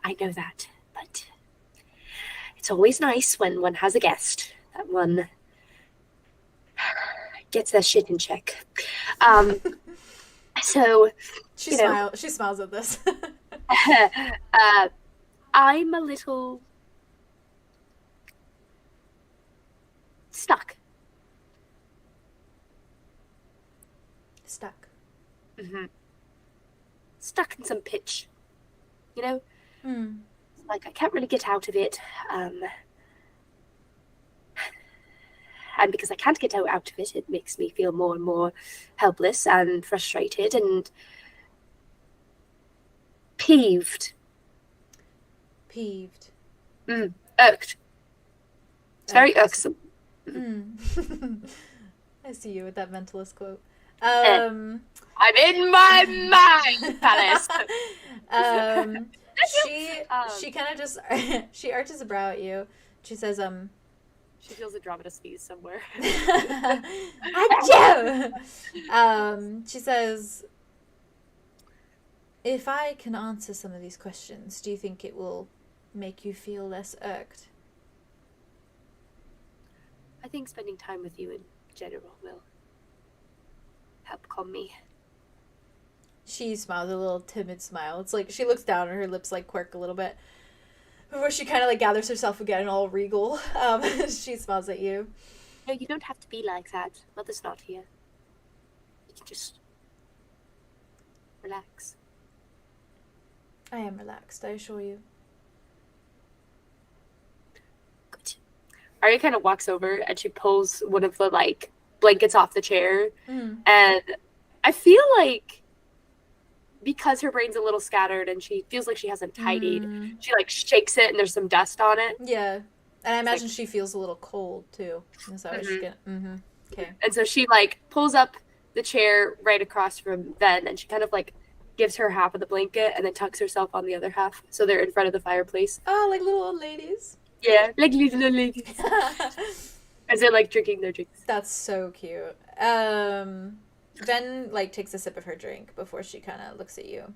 I know that, but it's always nice when one has a guest that one gets their shit in check. So She smiles at this. I'm a little stuck. Stuck. Mm-hmm. Stuck in some pitch, you know? Like I can't really get out of it. And because I can't get out of it, it makes me feel more and more helpless and frustrated and peeved. Peeved. Irked. It's very irksome. I see you with that mentalist quote. I'm in my mind, Palace. She kind of just she arches a brow at you. She says, She feels Andromeda sneeze somewhere. Achoo! She says, if I can answer some of these questions, do you think it will make you feel less irked? I think spending time with you in general will help calm me. She smiles a little timid smile. It's like she looks down and her lips like quirk a little bit before she kind of like gathers herself again, all regal. She smiles at you. No, you don't have to be like that. Mother's not here. You can just relax. I am relaxed, I assure you. Good. Aria kind of walks over and she pulls one of the like blankets off the chair, and I feel like because her brain's a little scattered and she feels like she hasn't tidied, she like shakes it and there's some dust on it. Yeah, and I imagine she feels a little cold too. Is that what she's getting? Okay. And so she like pulls up the chair right across from Ven, and she kind of like gives her half of the blanket and then tucks herself on the other half, so they're in front of the fireplace. Oh, like little old ladies. Yeah, like little ladies. As they're like drinking their drinks. That's so cute. Ven like takes a sip of her drink before she kind of looks at you.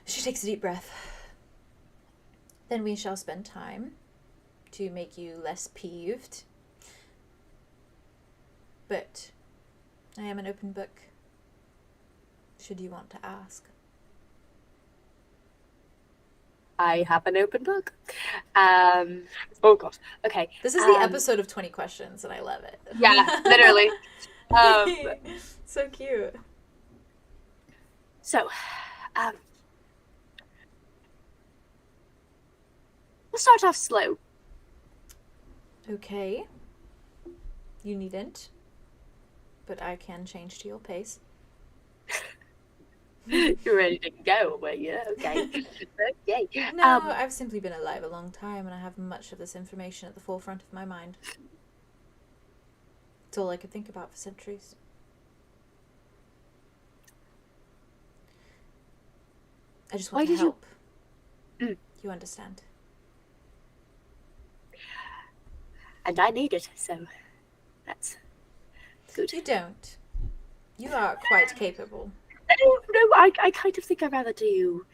She takes a deep breath. Then we shall spend time to make you less peeved. But I am an open book, should you want to ask. I have an open book. Oh god. Okay. This is the episode of 20 questions, and I love it. Yeah, literally. So cute. So, we'll start off slow. Okay. You needn't, but I can change to your pace. You're ready to go, were you? Okay. Okay. No, I've simply been alive a long time, and I have much of this information at the forefront of my mind. It's all I could think about for centuries. I just want to help. You understand. And I need it, so that's good. You don't. You are quite capable. No, I kind of think I'd rather do,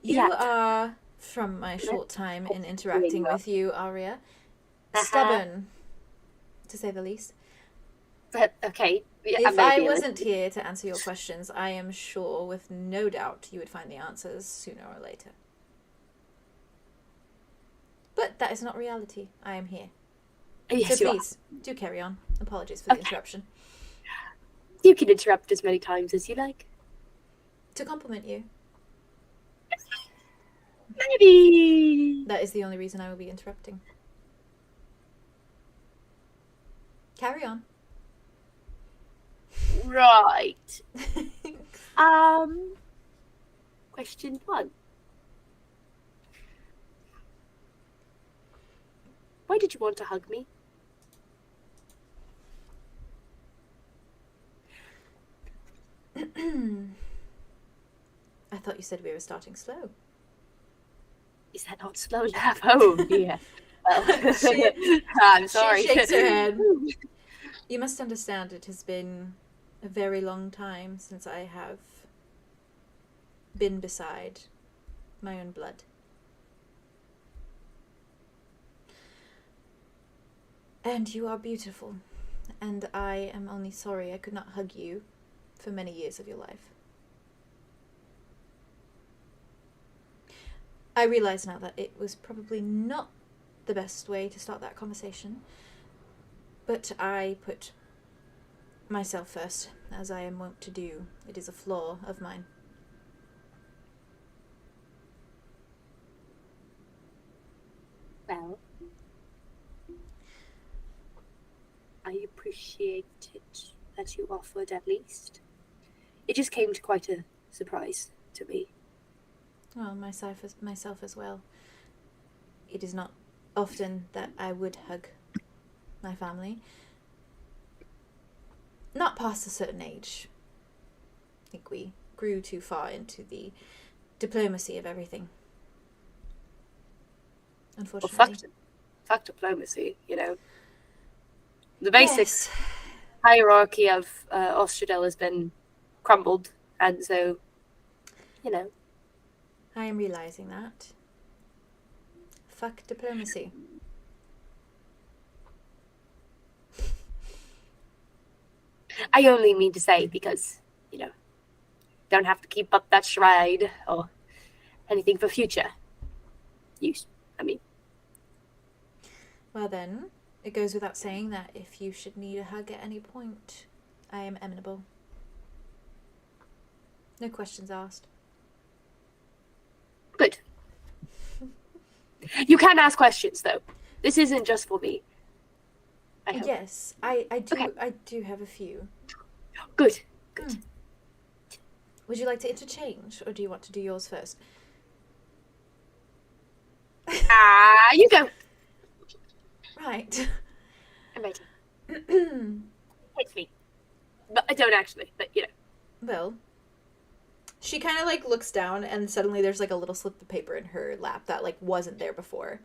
You are, from my short time in interacting with you, Aria, stubborn, to say the least. But, okay. If maybe I a wasn't little. here to answer your questions, I am sure, with no doubt, you would find the answers sooner or later. But that is not reality. I am here. Yes, So you please, do carry on. Apologies for the interruption. are. You can interrupt as many times as you like. To compliment you. Maybe. That is the only reason I will be interrupting. Carry on. Right. Question 1. Why did you want to hug me? I thought you said we were starting slow. Is that not slow enough? Oh, dear. Well, She- I'm sorry. She shakes her head. You must understand it has been a very long time since I have been beside my own blood. And you are beautiful, and I am only sorry I could not hug you for many years of your life. I realize now that it was probably not the best way to start that conversation, but I put myself first, as I am wont to do. It is a flaw of mine. Well, I appreciate it that you offered, at least. It just came to quite a surprise to me. Well, myself as well. It is not often that I would hug my family. Not past a certain age. I think we grew too far into the diplomacy of everything. Well, Unfortunately. fuck diplomacy, you know. The basic Yes. hierarchy of Ostrudel has been crumbled, and so, you know. I am realizing that. Fuck diplomacy. I only mean to say because, you know, don't have to keep up that charade or anything for future use. I mean, Well then, it goes without saying that if you should need a hug at any point, I am amenable. No questions asked. good. You can ask questions, though. This isn't just for me. I hope. Yes, I do. Okay. I do have a few. Good. Good. Would you like to interchange, or do you want to do yours first? You go. Right. I'm ready. Hit me. But I don't actually, but you know. Well, she kind of like looks down, and suddenly there's like a little slip of paper in her lap that like wasn't there before.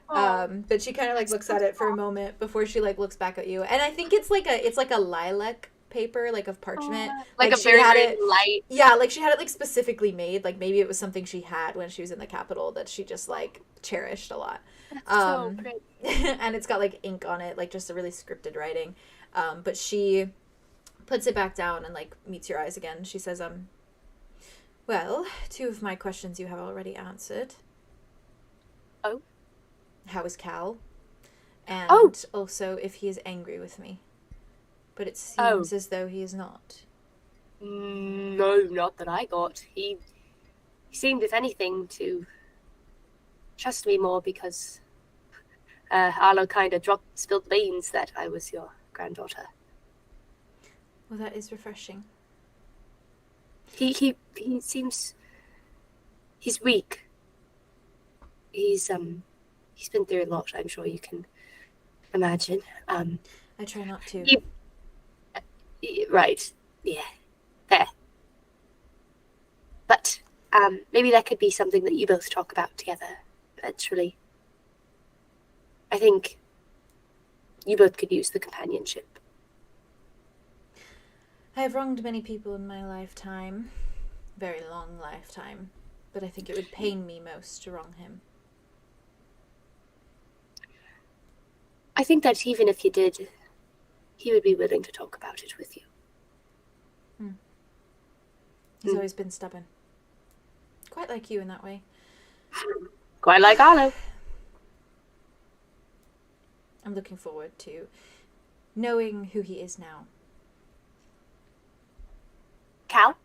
But she kind of like looks at it for a moment before she like looks back at you, and I think it's like a lilac paper, like of parchment, Like a she very, had very it. light. Yeah, like she had it like specifically made. Like maybe it was something she had when she was in the capital that she just like cherished a lot. So pretty. And it's got like ink on it, like just a really scripted writing. But she puts it back down and like meets your eyes again. She says, well, 2 of my questions you have already answered. Oh. How is Cal? And Oh. also if he is angry with me. But it seems as though he is not. No, not that I got. He seemed, if anything, to trust me more because Arlow kind of spilled beans that I was your granddaughter. Well, that is refreshing. He seems he's weak. He's been through a lot. I'm sure you can imagine. I try not to. Right. Yeah. Fair. But maybe that could be something that you both talk about together eventually. I think you both could use the companionship. I have wronged many people in my lifetime. Very long lifetime. But I think it would pain me most to wrong him. I think that even if you did, he would be willing to talk about it with you. He's always been stubborn. Quite like you in that way. Quite like Arlow. I'm looking forward to knowing who he is now. Cal?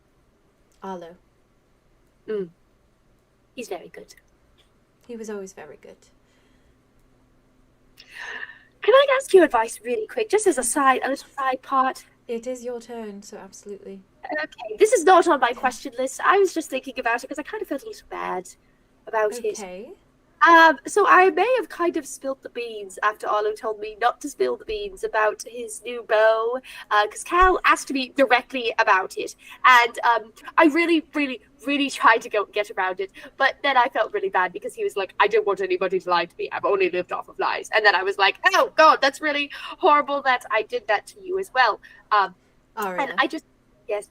Arlo. He's very good. He was always very good. Can I ask your advice really quick, just as a little side part? It is your turn, so absolutely. Okay, this is not on my question list. I was just thinking about it because I kind of felt a little bad about it. Okay. So I may have kind of spilled the beans after Arlo told me not to spill the beans about his new bow, because Cal asked me directly about it, and I really, really, really tried to go get around it, but then I felt really bad because he was like, I don't want anybody to lie to me. I've only lived off of lies. And then I was like, oh God, that's really horrible that I did that to you as well. Aria. And I just, yes.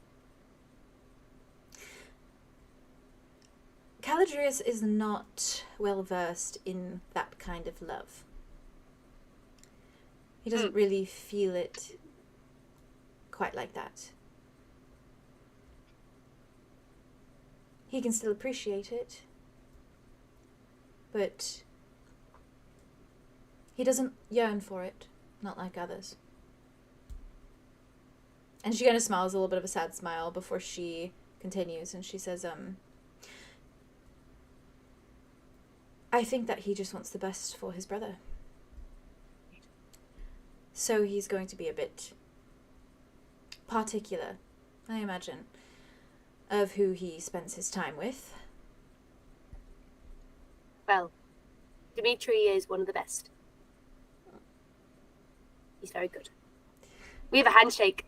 𝙬𝙀𝙬𝙀𝙬 is not well versed in that kind of love. He doesn't really feel it quite like that. He can still appreciate it, but he doesn't yearn for it, not like others. And she kind of smiles a little bit of a sad smile before she continues, and she says, I think that he just wants the best for his brother. So he's going to be a bit particular, I imagine, of who he spends his time with. Well, Dimitri is one of the best. He's very good. We have a handshake.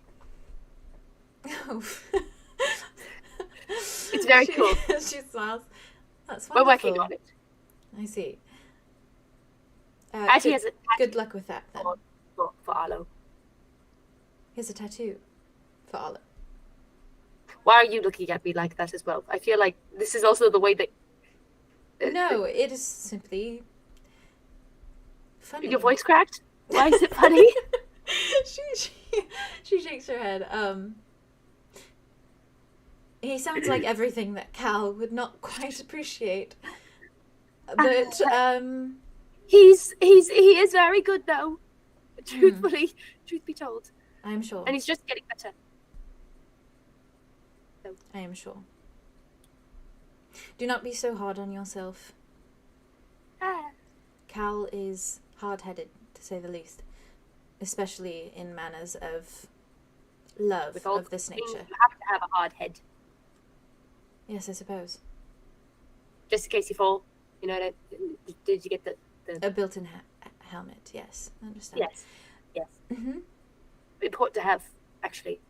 It's very cool. She smiles. That's We're wonderful. working on it. I see. Actually, has a Good luck with that, then. for Arlo. He has a tattoo for Arlo. Why are you looking at me like that as well? I feel like this is also the way that... No, it is simply funny. Your voice cracked? Why is it funny? she shakes her head. He sounds like everything that Cal would not quite appreciate. But he is very good though. Truthfully, truth be told. I am sure. And he's just getting better. So. I am sure. Do not be so hard on yourself. Cal is hard-headed, to say the least, especially in matters of love of this nature. You have to have a hard head. Yes, I suppose. Just in case you fall. You know, did you get the... A built-in helmet, yes. I understand. Yes. Mm-hmm. Important to have, actually.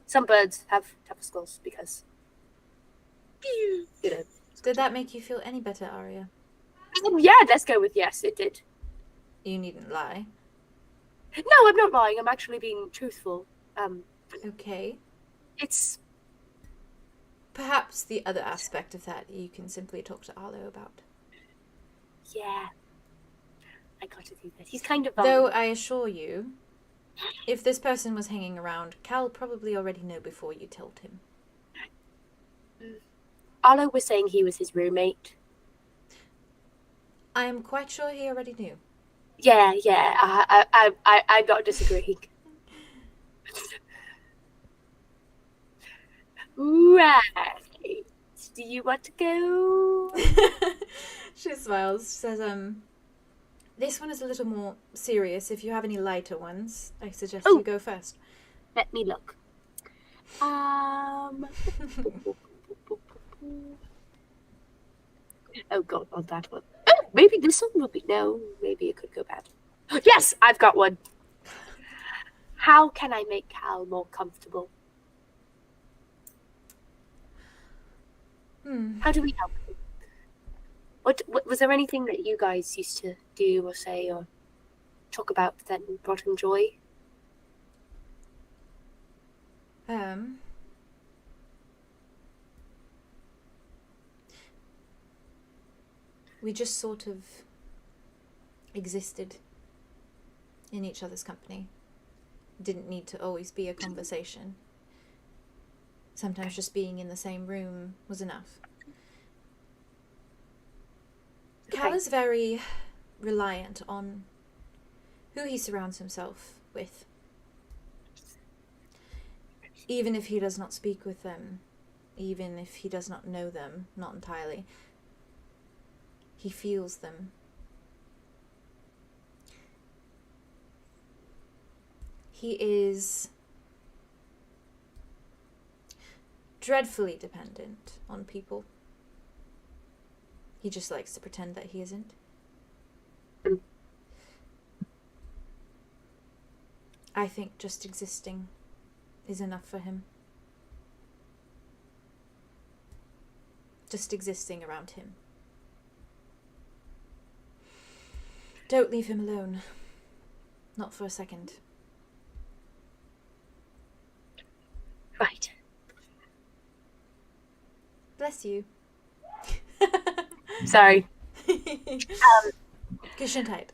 Some birds have tougher skulls because... You know. Did that make you feel any better, Aria? Yeah, let's go with yes, it did. You needn't lie. No, I'm not lying. I'm actually being truthful. Okay. It's... Perhaps the other aspect of that you can simply talk to Arlo about. Yeah. I got to do that. He's kind of... Though I assure you, if this person was hanging around, Cal probably already know before you told him. Arlo was saying he was his roommate. I am quite sure he already knew. Yeah. I'm not disagreeing. Right. Do you want to go? She smiles. She says, this one is a little more serious. If you have any lighter ones, I suggest you go first. Let me look. Oh God, not that one. Oh, maybe this one will be... No, maybe it could go bad. Yes, I've got one. How can I make Cal more comfortable? How do we help him? What was there anything that you guys used to do or say or talk about that brought him joy? We just sort of existed in each other's company. didn't need to always be a conversation. Sometimes just being in the same room was enough. Cal is very reliant on who he surrounds himself with. Even if he does not speak with them, even if he does not know them, not entirely, he feels them. He is dreadfully dependent on people. He just likes to pretend that he isn't. I think just existing is enough for him. Just existing around him. Don't leave him alone. Not for a second. Right. Bless you. Sorry. Gesundheit.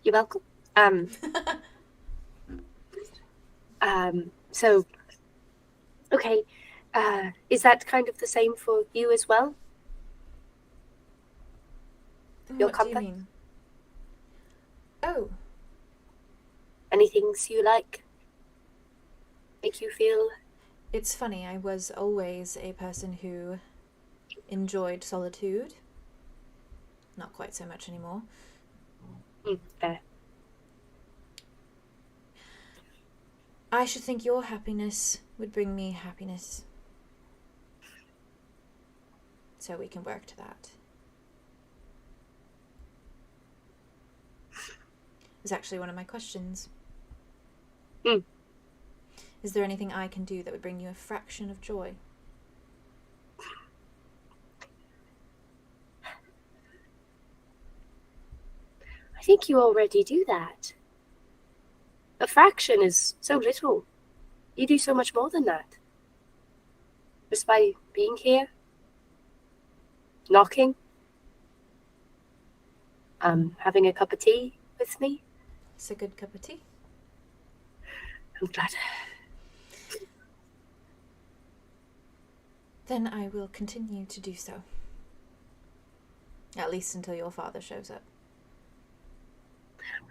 You're welcome. So, okay. Is that kind of the same for you as well? Your What do you comfort? mean? Oh, Any things you like? Make you feel... it's funny. I was always a person who enjoyed solitude. Not quite so much anymore. Fair. I should think your happiness would bring me happiness. So we can work to that. It's actually one of my questions. Is there anything I can do that would bring you a fraction of joy? I think you already do that. A fraction is so little. You do so much more than that. Just by being here, knocking, having a cup of tea with me. It's a good cup of tea. I'm glad. Then I will continue to do so. At least until your father shows up.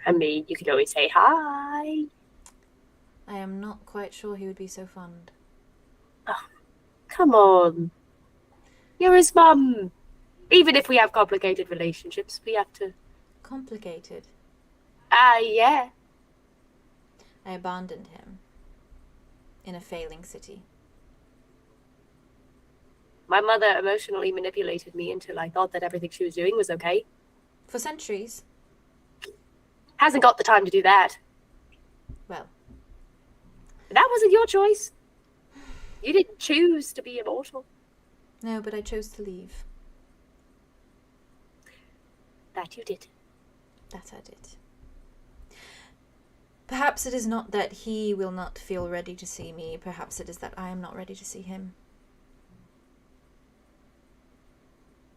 I mean, you could always say hi. I am not quite sure he would be so fond. Come on. You're his mum. Even if we have complicated relationships, we have to... Complicated. Yeah. I abandoned him. In a failing city. My mother emotionally manipulated me until I thought that everything she was doing was okay. For centuries. Hasn't got the time to do that. Well, That wasn't your choice. You didn't choose to be immortal. no, but I chose to leave. That you did. That I did. Perhaps it is not that he will not feel ready to see me. Perhaps it is that I am not ready to see him.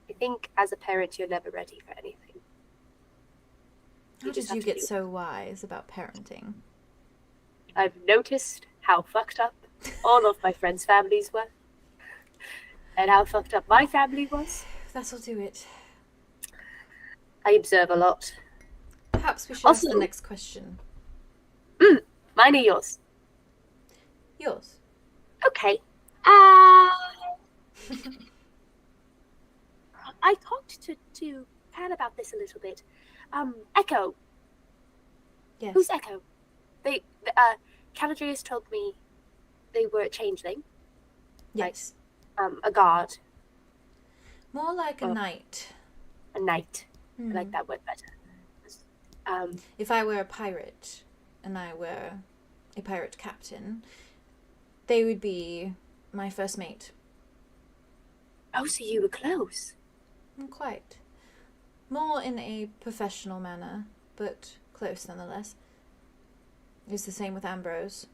I think as a parent, you're never ready for anything. How just did you have to get do so wise about parenting? I've noticed how fucked up all of my friends' families were. And how fucked up my family was. That'll do it. I observe a lot. Perhaps we should ask Also- the next question. Mine or yours? Yours. Okay. I talked to Pat about this a little bit. Echo. Yes. Who's Echo? Caladrius told me they were a changeling, Yes. a guard, More like a Oh. knight. a knight. Hmm. I like that word better. If I were a pirate and I were a pirate captain, they would be my first mate. Oh, so you were close. Quite. More in a professional manner, but close nonetheless. It's the same with Ambrose.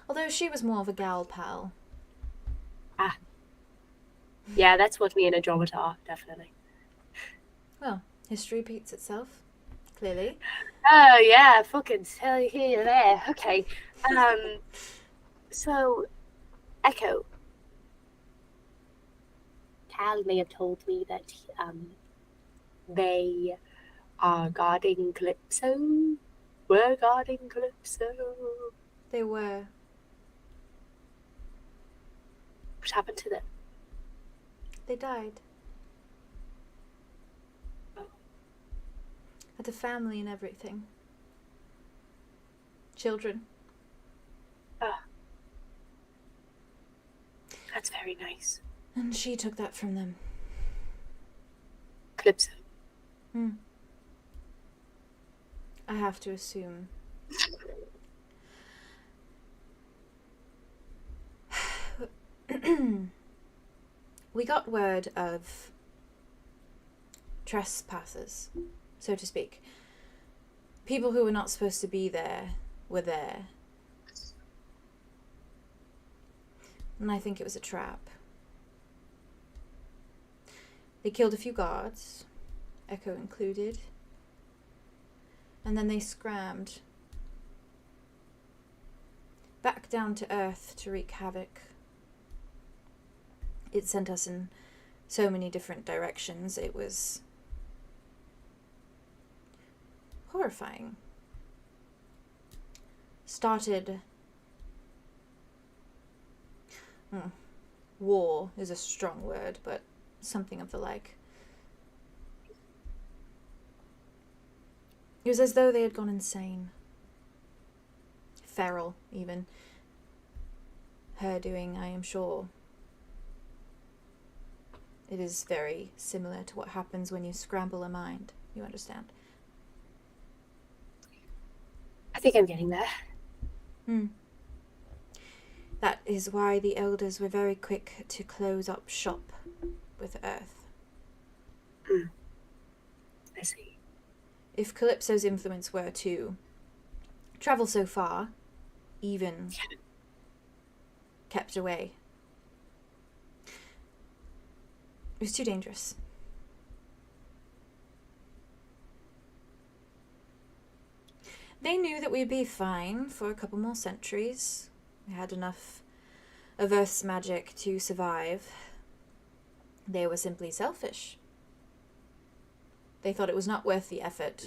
Although she was more of a gal pal. Yeah, that's what me and Andromeda are, definitely. Well, history repeats itself. clearly. Oh yeah, fucking tell you here there. Okay. So Echo. Cal may have told me that they are guarding Calypso. We're guarding Calypso. They were. What happened to them? They died. Had a family and everything. Children. That's very nice. And she took that from them. Calypso. I have to assume. We got word of trespassers, so to speak. People who were not supposed to be there were there. And I think it was a trap. They killed a few guards, Echo included. And then they scrammed back down to Earth to wreak havoc. It sent us in so many different directions. It was horrifying. Started... war is a strong word, but something of the like. It was as though they had gone insane. Feral, even. Her doing, I am sure. It is very similar to what happens when you scramble a mind. You understand? I think I'm getting there. That is why the elders were very quick to close up shop with Earth. I see. If Calypso's influence were to travel so far, even kept away, it was too dangerous. They knew that we'd be fine for a couple more centuries. We had enough of Earth's magic to survive. They were simply selfish. They thought it was not worth the effort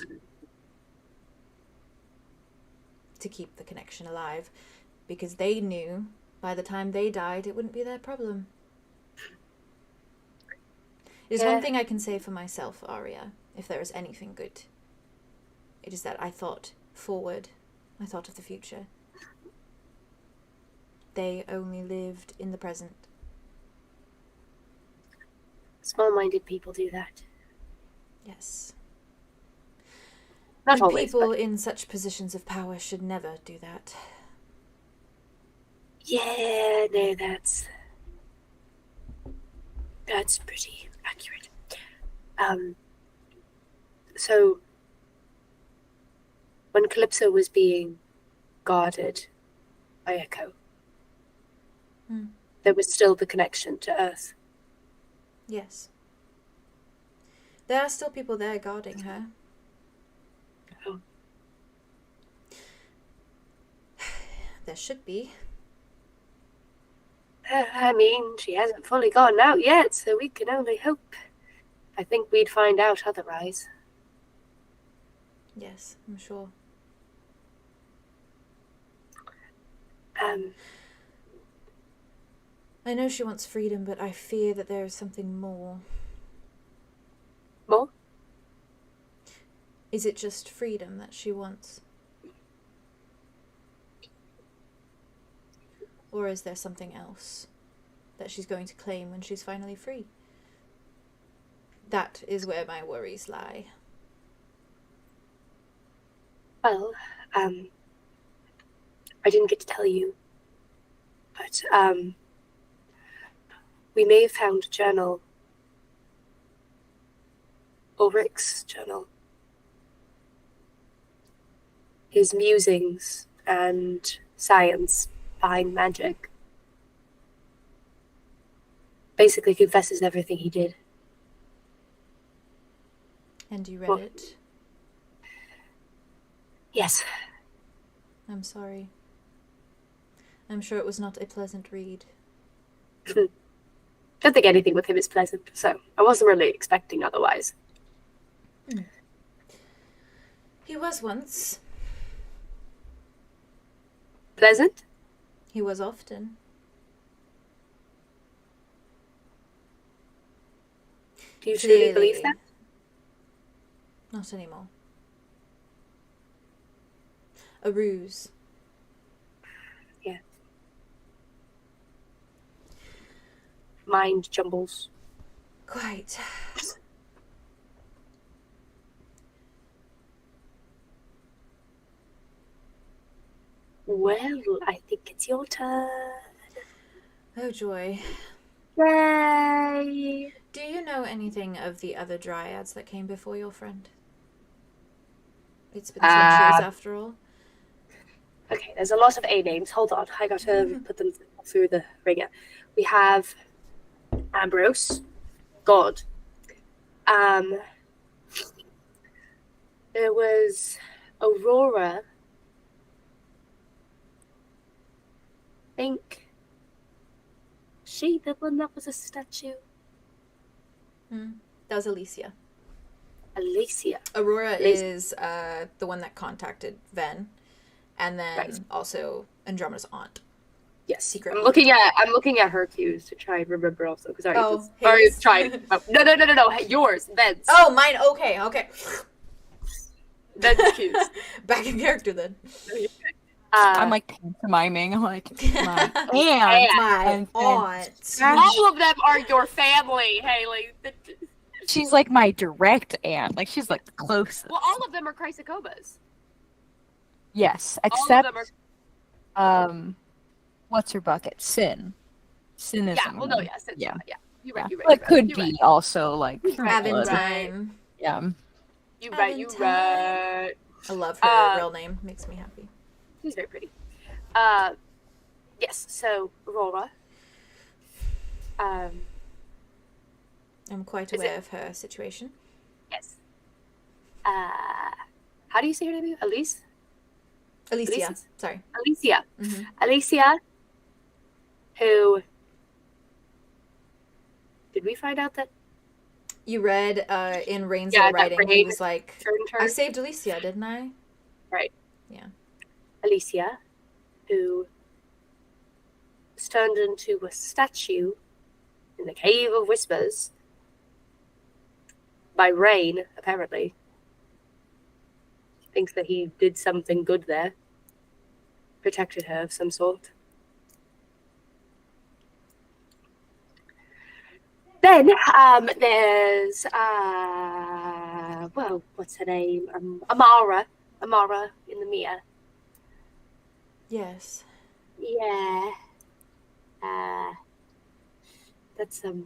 to keep the connection alive, because they knew by the time they died it wouldn't be their problem. It is one thing I can say for myself, Aria, if there is anything good. It is that I thought forward. I thought of the future. They only lived in the present. Small-minded people do that. Yes. Not And always, people but... in such positions of power should never do that. Yeah, no, that's pretty accurate. So when Calypso was being guarded by Echo, there was still the connection to Earth. Yes. There are still people there guarding her. Oh. There should be. I mean, she hasn't fully gone out yet, so we can only hope. I think we'd find out otherwise. Yes, I'm sure. I know she wants freedom, but I fear that there is something more. More? Is it just freedom that she wants? Or is there something else that she's going to claim when she's finally free? That is where my worries lie. Well, I didn't get to tell you, but we may have found a journal, Ulrich's journal, his musings and science behind magic. Basically confesses everything he did. And you read Well, it? Yes. I'm sorry. I'm sure it was not a pleasant read. Don't think anything with him is pleasant, so I wasn't really expecting otherwise. He was once. Pleasant? He was often. Do you truly believe Clearly. that? Not anymore. A ruse. Yeah. Mind jumbles. Quite. Well, I think it's your turn. Oh, joy. Yay! Do you know anything of the other dryads that came before your friend? It's been centuries after all. Okay, there's a lot of A names. Hold on, I gotta put them through the ringer. We have Ambrose, God. There was Aurora. I think she the one that was a statue. That was Alicia. Alicia. Aurora is the one that contacted Ven, and then Right. also Andromeda's aunt. Yes, Secret. I'm looking at her cues to try and remember also because Oh, already his? tried. Oh, no. Hey, yours, Ben's. Oh, mine. Okay. Ben's cues. Back in character then. I'm like pantomiming. I'm like, my aunt. My and aunt. all of them are your family, Haley. She's like my direct aunt. Like she's like the closest. Well, all of them are Chrysocomas. Yes, All of except them are. what's her bucket? Sin. Sin is. Yeah. Well, no. Yes. Yeah. Yeah. You're right. You're right. But you're could right, be you're right. also like Aventine. Yeah. You right. You Aventine. right. I love her real name. Makes me happy. She's very pretty. Yes. So Aurora. I'm quite Is aware of her situation. Yes. How do you say her name? Alicia. Alicia. Sorry. Alicia. Mm-hmm. Alicia. Who? Did we find out that You read in Rain's Yeah, little that writing, he Rain was like, turned her? I saved Alicia, didn't I? Right. Yeah. Alicia, who was turned into a statue in the Cave of Whispers by Rain, apparently. Thinks that he did something good there. Protected her of some sort. Then, there's, well, what's her name? Amara in the Mia. Yes. Yeah. That's, The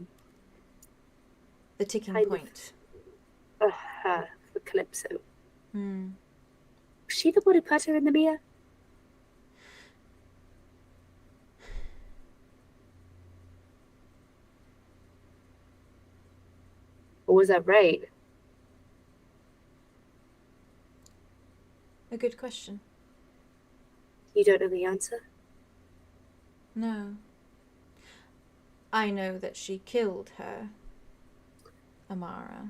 ticking Kind of. point. for Calypso. Hmm. Was she the one who put her in the Mia? Or was that Rain? A good question. You don't know the answer? No. I know that she killed her, Amara.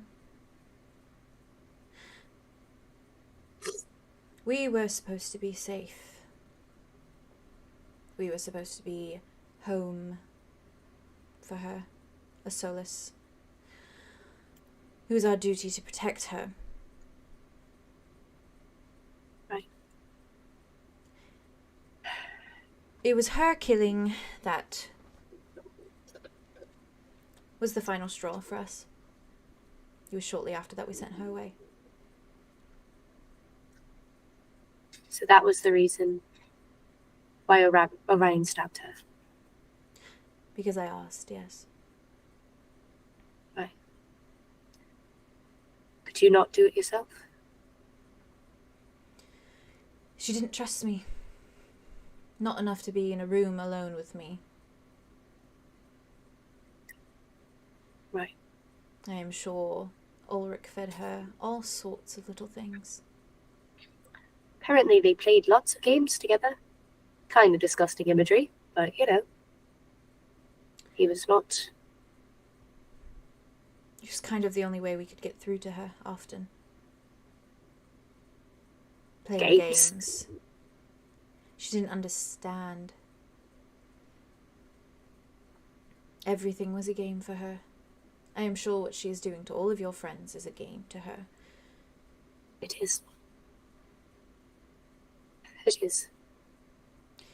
We were supposed to be safe. We were supposed to be home for her, a solace. It was our duty to protect her. Right. It was her killing that was the final straw for us. It was shortly after that we sent her away. So that was the reason why Orion stabbed her. Because I asked, yes. Right. Could you not do it yourself? She didn't trust me. Not enough to be in a room alone with me. Right. I am sure Ulrich fed her all sorts of little things. Apparently they played lots of games together. Kind of disgusting imagery, but you know. He was not... It was kind of the only way we could get through to her often. Playing games. She didn't understand. Everything was a game for her. I am sure what she is doing to all of your friends is a game to her. It is. It is.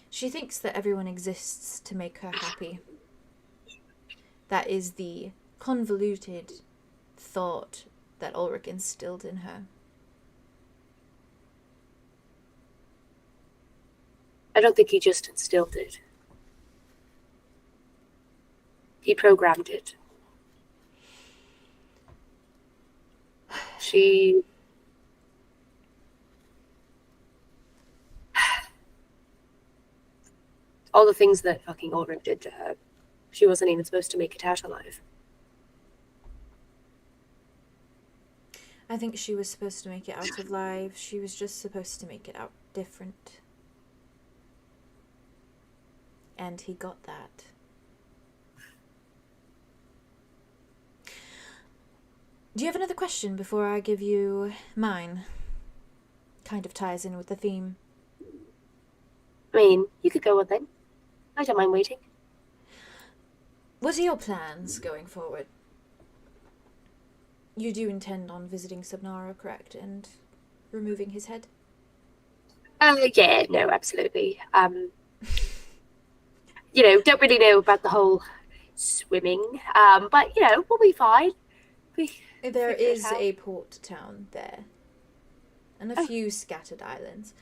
She thinks that everyone exists to make her happy. That is the convoluted thought that Ulrich instilled in her. I don't think he just instilled it. He programmed it. She... all the things that fucking Ulrich did to her, she wasn't even supposed to make it out alive. I think she was supposed to make it out alive. She was just supposed to make it out different. And he got that. Do you have another question before I give you mine? Kind of ties in with the theme. I mean, you could go on then. I don't mind waiting. What are your plans going forward? You do intend on visiting Subnara, correct? And removing his head? Yeah, no, absolutely. You know, don't really know about the whole swimming. But, you know, we'll be fine. There is a port town there. And a few scattered islands.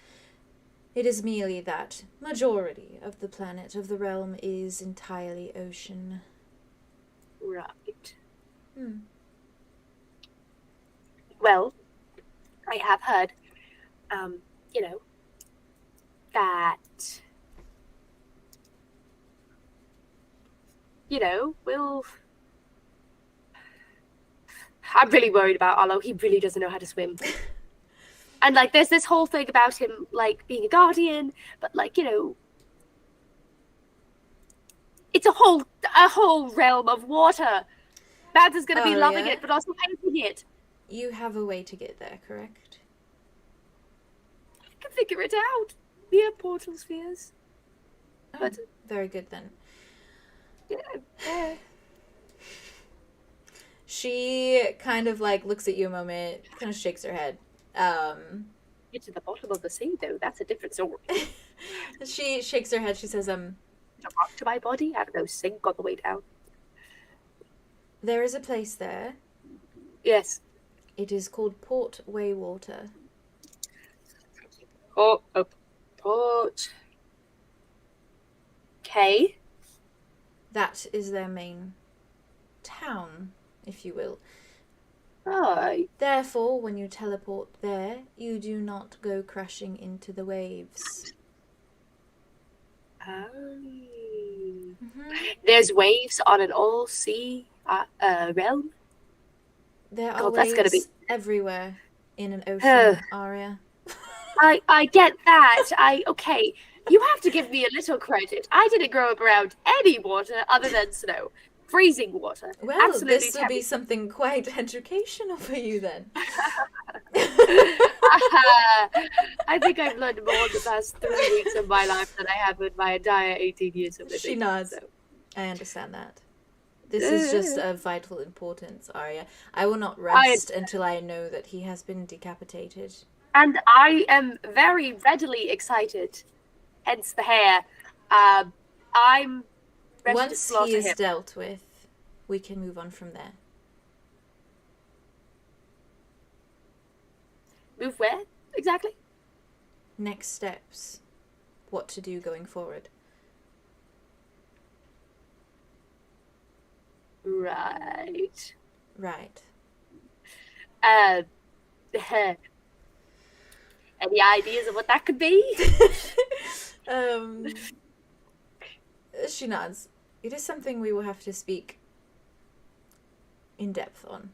It is merely that majority of the planet of the realm is entirely ocean. Right. Hmm. Well, I have heard, you know, that, you know, I'm really worried about Arlow. He really doesn't know how to swim. And, like, there's this whole thing about him, like, being a guardian, but, like, you know, it's a whole realm of water. Mads is going to be loving it, but also hating it. You have a way to get there, correct? I can figure it out via portal spheres. Oh, But very good then. Yeah. She kind of like looks at you a moment, kind of shakes her head. Get to the bottom of the sea, though. That's a different story. She shakes her head. She says, To rock to my body, I don't know, sink on the way down. there is a place there. Yes. It is called Port Waywater. Oh, port. Okay. That is their main town, if you will. Right. Therefore, when you teleport there, you do not go crashing into the waves. There's waves on an all-sea realm. There are God, that's waves gonna be... everywhere in an ocean, Aria. I get that. Okay. You have to give me a little credit. I didn't grow up around any water other than snow. Freezing water. Well, Absolutely this will be something quite educational for you then. I think I've learned more in the past 3 weeks of my life than I have in my entire 18 years of living. She nods. So. I understand that. This is just of vital importance, Aria. I will not rest until I know that he has been decapitated. And I am very readily excited. Hence the hair. I'm ready to Once slaughter he is him. dealt with, we can move on from there. Move where exactly? Next steps. What to do going forward. Right. Right. Any ideas of what that could be? She nods. It is something we will have to speak in depth on.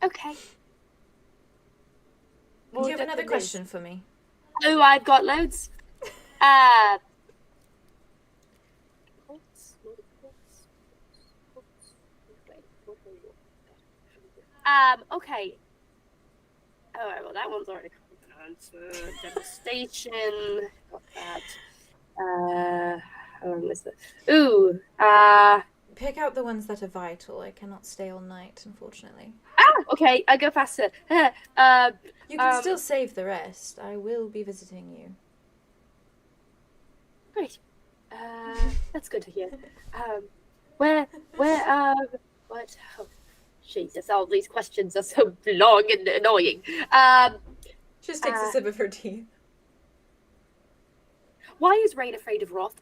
Okay. Do you have another question for me? Oh, I've got loads. Okay. All right. Well, that one's already answered. Devastation. Got that. How long is it? Ooh. Pick out the ones that are vital. I cannot stay all night, unfortunately. Okay. I go faster. You can still save the rest. I will be visiting you. Great. That's good to hear. What? Oh, Jesus, all these questions are so long and annoying. Just takes a sip of her tea. Why is Rain afraid of Roth?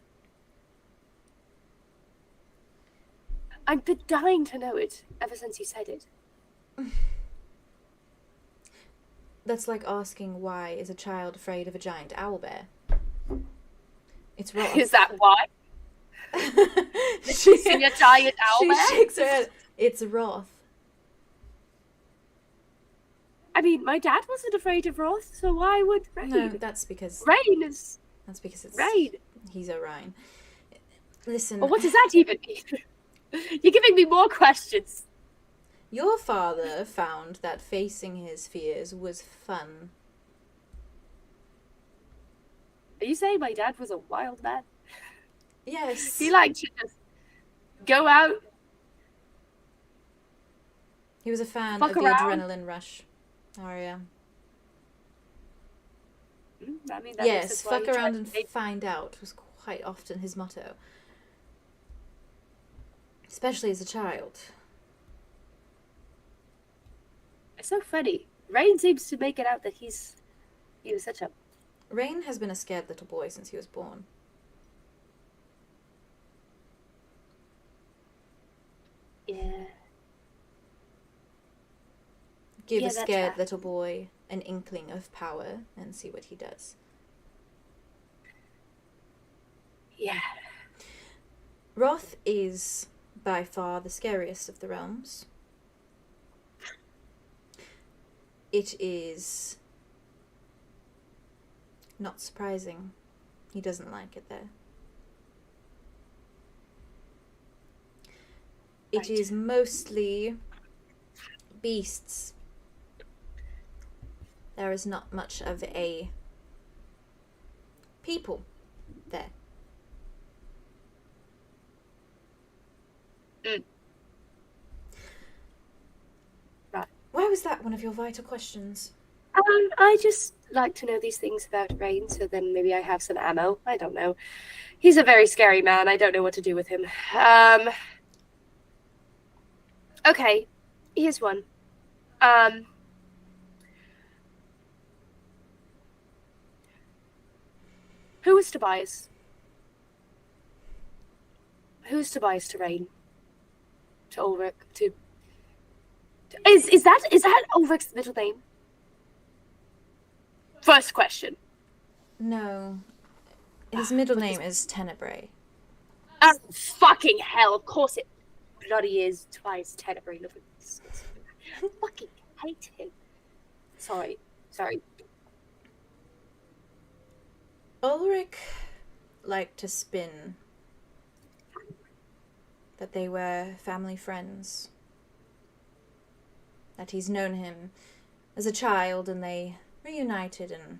I've been dying to know it ever since you said it. That's like asking why is a child afraid of a giant owlbear? It's Roth. Is that why? She's a giant owlbear? She shakes her head. It's Roth. I mean, my dad wasn't afraid of Roth, so why would Rain? No, that's because it's Rain. He's Orion. Listen. Well, what does that even mean? You're giving me more questions. Your father found that facing his fears was fun. Are you saying my dad was a wild man? Yes. He liked to just go out. He was a fan Fuck of the around. adrenaline rush. Aria. I mean, that Yes, makes sense why fuck he around tried and to make- find out was quite often his motto. Especially as a child. It's so funny. Rain seems to make it out that he was such a... Rain has been a scared little boy since he was born. Yeah. Give Yeah, a that's scared right. little boy an inkling of power and see what he does. Yeah. Roth is by far the scariest of the realms. It is not surprising. He doesn't like it there. It Right. is mostly beasts. There is not much of a people there. Right. Why was that one of your vital questions? I just like to know these things about Rain, so then maybe I have some ammo. I don't know. He's a very scary man. I don't know what to do with him. Okay, here's one. Who is Tobias? Who's Tobias to Rain? To Ulrich? To is that Ulrich's middle name? First question. No. His middle name is 𝙘𝐵𝐺. Oh, fucking hell, of course it bloody is. Twice 𝙘𝐵𝐺. I fucking hate him. Sorry. Ulrich liked to spin that they were family friends. That he's known him as a child and they reunited and...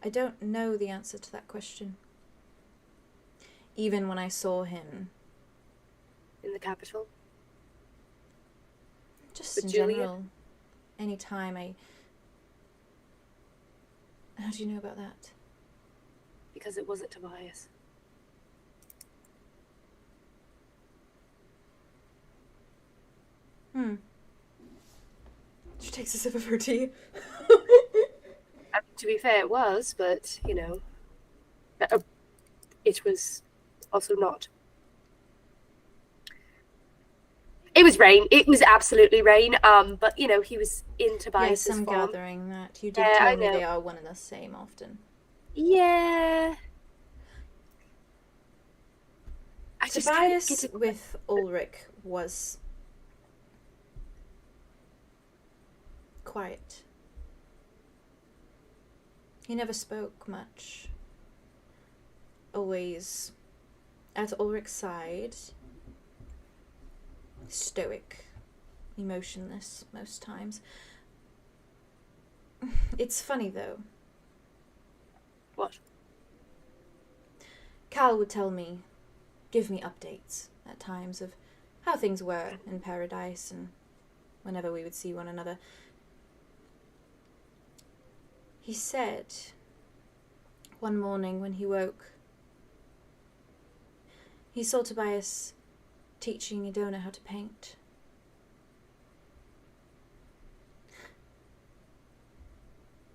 I don't know the answer to that question. Even when I saw him. In the capital? Just With in Julia? general. Any time I... How do you know about that? Because it wasn't Tobias. She takes a sip of her tea. To be fair, it was, but, you know, it was also not. It was Rain. It was absolutely Rain. But, you know, he was in Tobias's Yes, I'm form. gathering that. You did Yeah, I tell me know. they are one and the same often. Yeah. I just can't get Tobias it. with Ulrich was quiet. He never spoke much. Always at Ulrich's side, stoic, emotionless most times. It's funny though. What? Cal would give me updates at times of how things were in paradise and whenever we would see one another. He said one morning when he woke, he saw Tobias teaching Idona how to paint.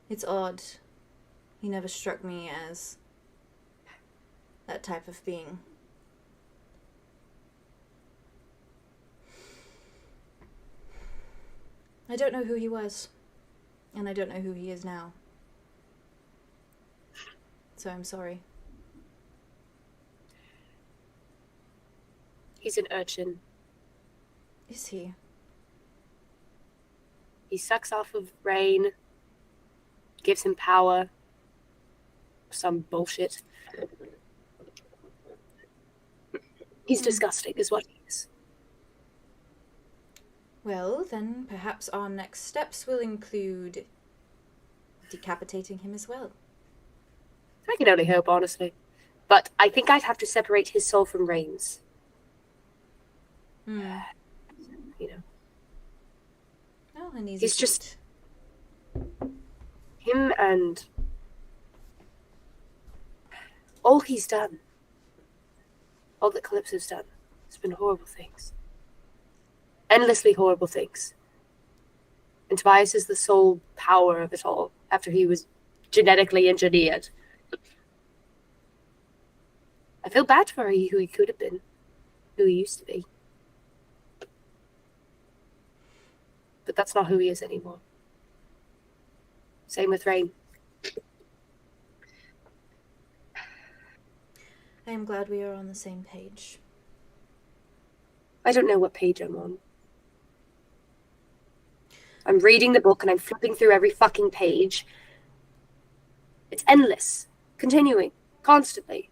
It's odd. He never struck me as that type of being. I don't know who he was, and I don't know who he is now. So I'm sorry. He's an urchin. Is he? He sucks off of rain, gives him power. Some bullshit. He's disgusting, is what he is. Well, then perhaps our next steps will include decapitating him as well. I can only hope, honestly. But I think I'd have to separate his soul from Rain's. Hmm. You know. Well, an easy He's feat. just him, and all he's done, all that Calypso's done, has been horrible things. Endlessly horrible things. And Tobias is the sole power of it all, after he was genetically engineered. I feel bad for who he could have been, who he used to be. But that's not who he is anymore. Same with Rain. I am glad we are on the same page. I don't know what page I'm on. I'm reading the book and I'm flipping through every fucking page. It's endless. Continuing. Constantly.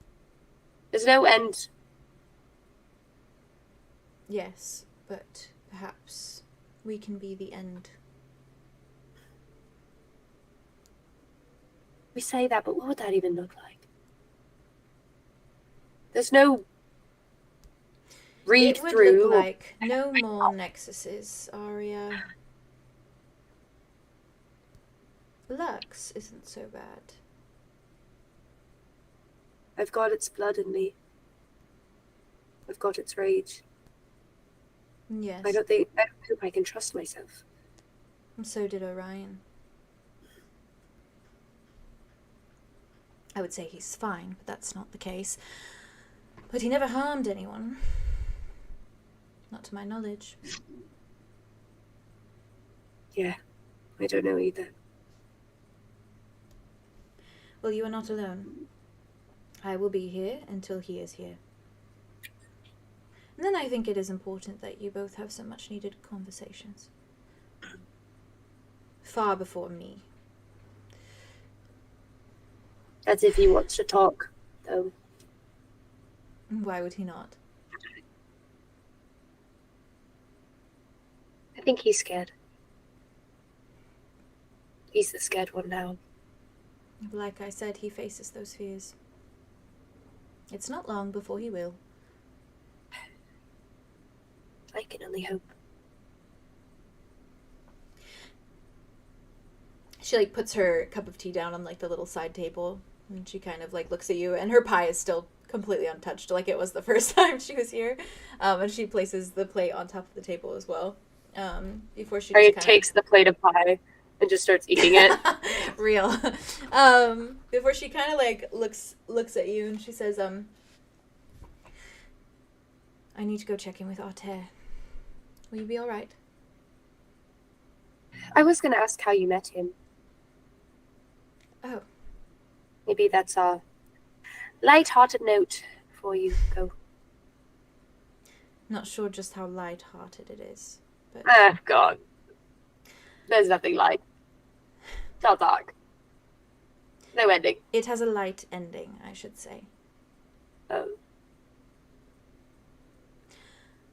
There's no end. Yes, but perhaps we can be the end. We say that, but what would that even look like? There's no read It would through. look like no more nexuses, Aria. Lux isn't so bad. I've got its blood in me. I've got its rage. Yes, I hope I can trust myself. and so did Orion. I would say he's fine, but that's not the case. But he never harmed anyone. Not to my knowledge. Yeah, I don't know either. Well, you are not alone. I will be here until he is here. And then I think it is important that you both have some much needed conversations. Far before me. As if he wants to talk, though. Why would he not? I think he's scared. He's the scared one now. Like I said, he faces those fears. It's not long before he will. I can only hope. She puts her cup of tea down on the little side table, and she kind of looks at you, and her pie is still completely untouched, like it was the first time she was here. And she places the plate on top of the table as well. Before she Arya just takes the plate of pie and just starts eating it. Real. Before she kind of looks at you, and she says, I need to go check in with 𝙬𝙘. Will you be all right? I was going to ask how you met him. Oh. Maybe that's a light-hearted note for you. Go. Not sure just how light-hearted it is, but Oh, God. There's nothing like. It's all dark. No ending. it has a light ending, I should say. Oh.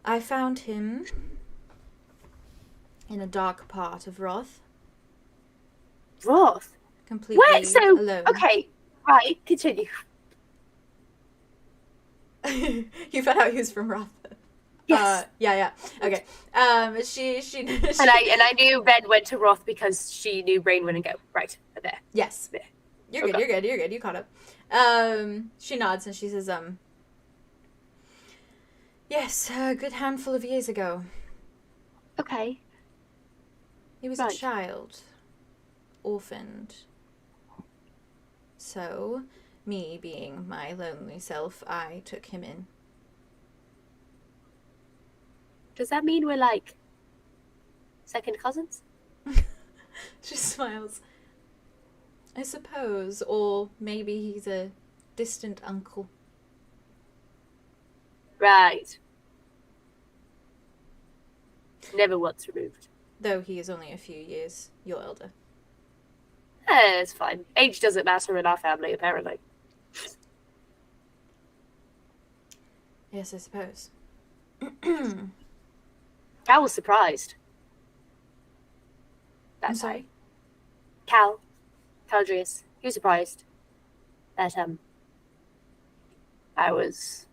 I found him in a dark part of Roth, Roth? completely Wait, so, alone. okay, right, continue. You found out he was from Roth. Yes. Yeah. Okay. She And I knew Ben went to Roth because she knew Rain wouldn't go. Right, there. Yes. There. You're good, Okay. you're good. You caught up. She nods and she says, yes, a good handful of years ago. Okay. He was Right. a child. Orphaned. So, me being my lonely self, I took him in. Does that mean we're like second cousins? She smiles. I suppose, or maybe he's a distant uncle. Right. Never once removed. Though he is only a few years your elder. It's fine. Age doesn't matter in our family, apparently. Yes, I suppose. Cal was surprised. I'm sorry? Caldrius, he was surprised that, I was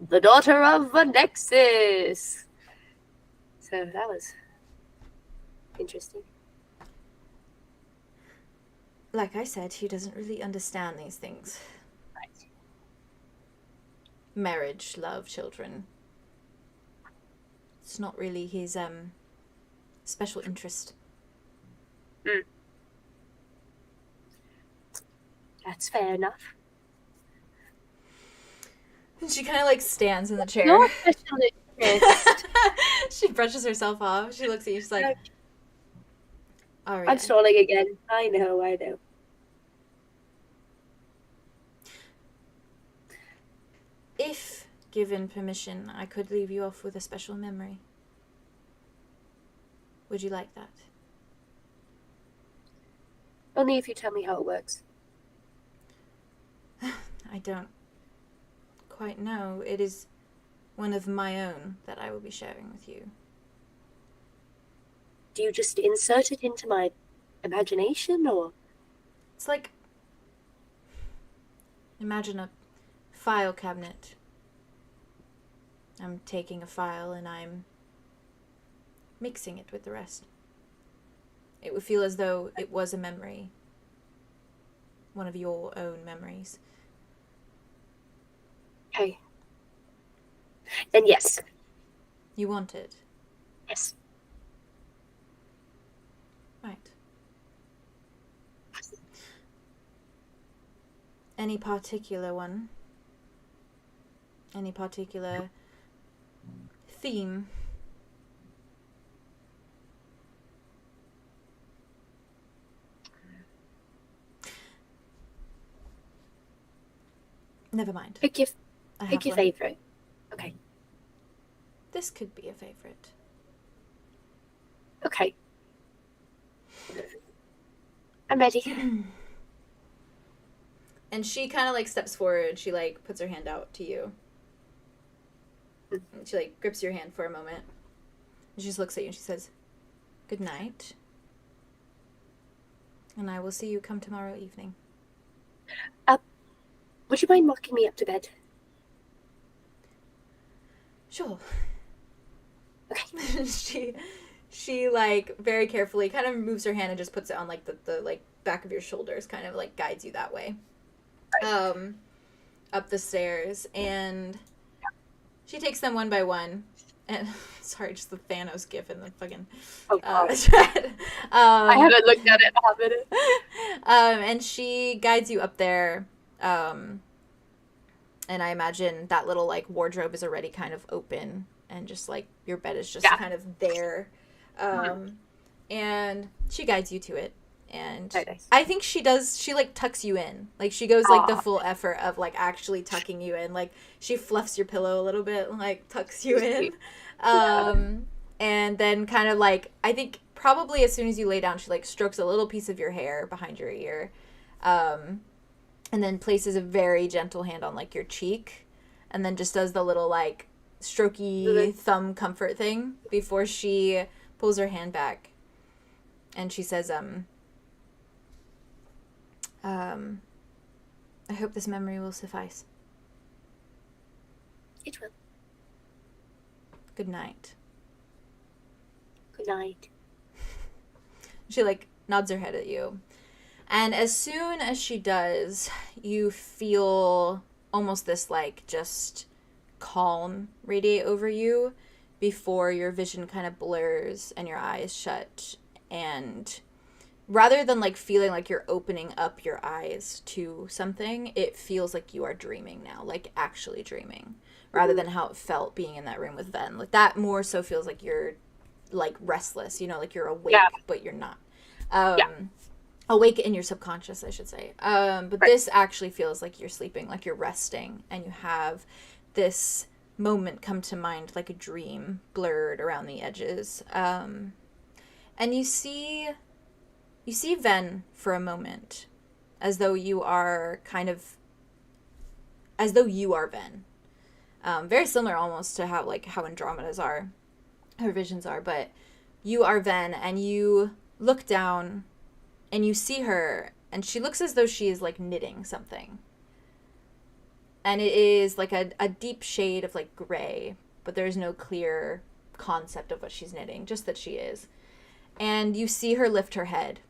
the daughter of a Nexus. So that was interesting. Like I said, he doesn't really understand these things. Right. Marriage, love, children. It's not really his, special interest. That's fair enough. And she kind of, like, stands in the chair. Your special interest. She brushes herself off. She looks at you, she's like, Aria. I'm stalling again. I know. If given permission, I could leave you off with a special memory. Would you like that? Only if you tell me how it works. I don't quite know. It is one of my own that I will be sharing with you. Do you just insert it into my imagination, or? It's like, imagine a file cabinet. I'm taking a file and I'm mixing it with the rest. It would feel as though it was a memory. One of your own memories. Okay. Then yes. You want it? Yes. Right. Any particular one? Any particular theme? Never mind. Pick your I have one. favorite. Okay. This could be a favorite. Okay. I'm ready. And she kind of like steps forward. She like puts her hand out to you. And she like grips your hand for a moment. And she just looks at you and she says, "Good night. And I will see you come tomorrow evening." Would you mind rocking me up to bed? Sure. Okay. she like very carefully kind of moves her hand and just puts it on like the like back of your shoulders, kind of like guides you that way. Up the stairs, and she takes them one by one. And sorry, just the Thanos gif in the fucking Oh, God. thread. I haven't looked at it in a hot minute. And she guides you up there. And I imagine that little like wardrobe is already kind of open, and just like your bed is just kind of there. And she guides you to it, And Very nice. I think she like tucks you in. Like she goes like the Aw. full effort of like actually tucking you in. Like she fluffs your pillow a little bit and like tucks you in. And then kind of like, I think probably as soon as you lay down, she like strokes a little piece of your hair behind your ear. And then places a very gentle hand on like your cheek. And then just does the little like strokey thumb comfort thing before she pulls her hand back. And she says, I hope this memory will suffice. It will. Good night. Good night. She like nods her head at you. And as soon as she does, you feel almost this like just calm radiate over you before your vision kind of blurs and your eyes shut. And rather than like feeling like you're opening up your eyes to something, it feels like you are dreaming now, like actually dreaming, rather than how it felt being in that room with Ven. Like that more so feels like you're like restless, you know, like you're awake, but you're not. Awake in your subconscious, I should say. But this actually feels like you're sleeping, like you're resting, and you have this moment come to mind like a dream, blurred around the edges. And you see Ven for a moment, as though you are Ven. Very similar almost to how Andromeda's are, her visions are, but you are Ven, and you look down and you see her, and she looks as though she is like knitting something. And it is like a deep shade of like gray, but there's no clear concept of what she's knitting, just that she is. And you see her lift her head,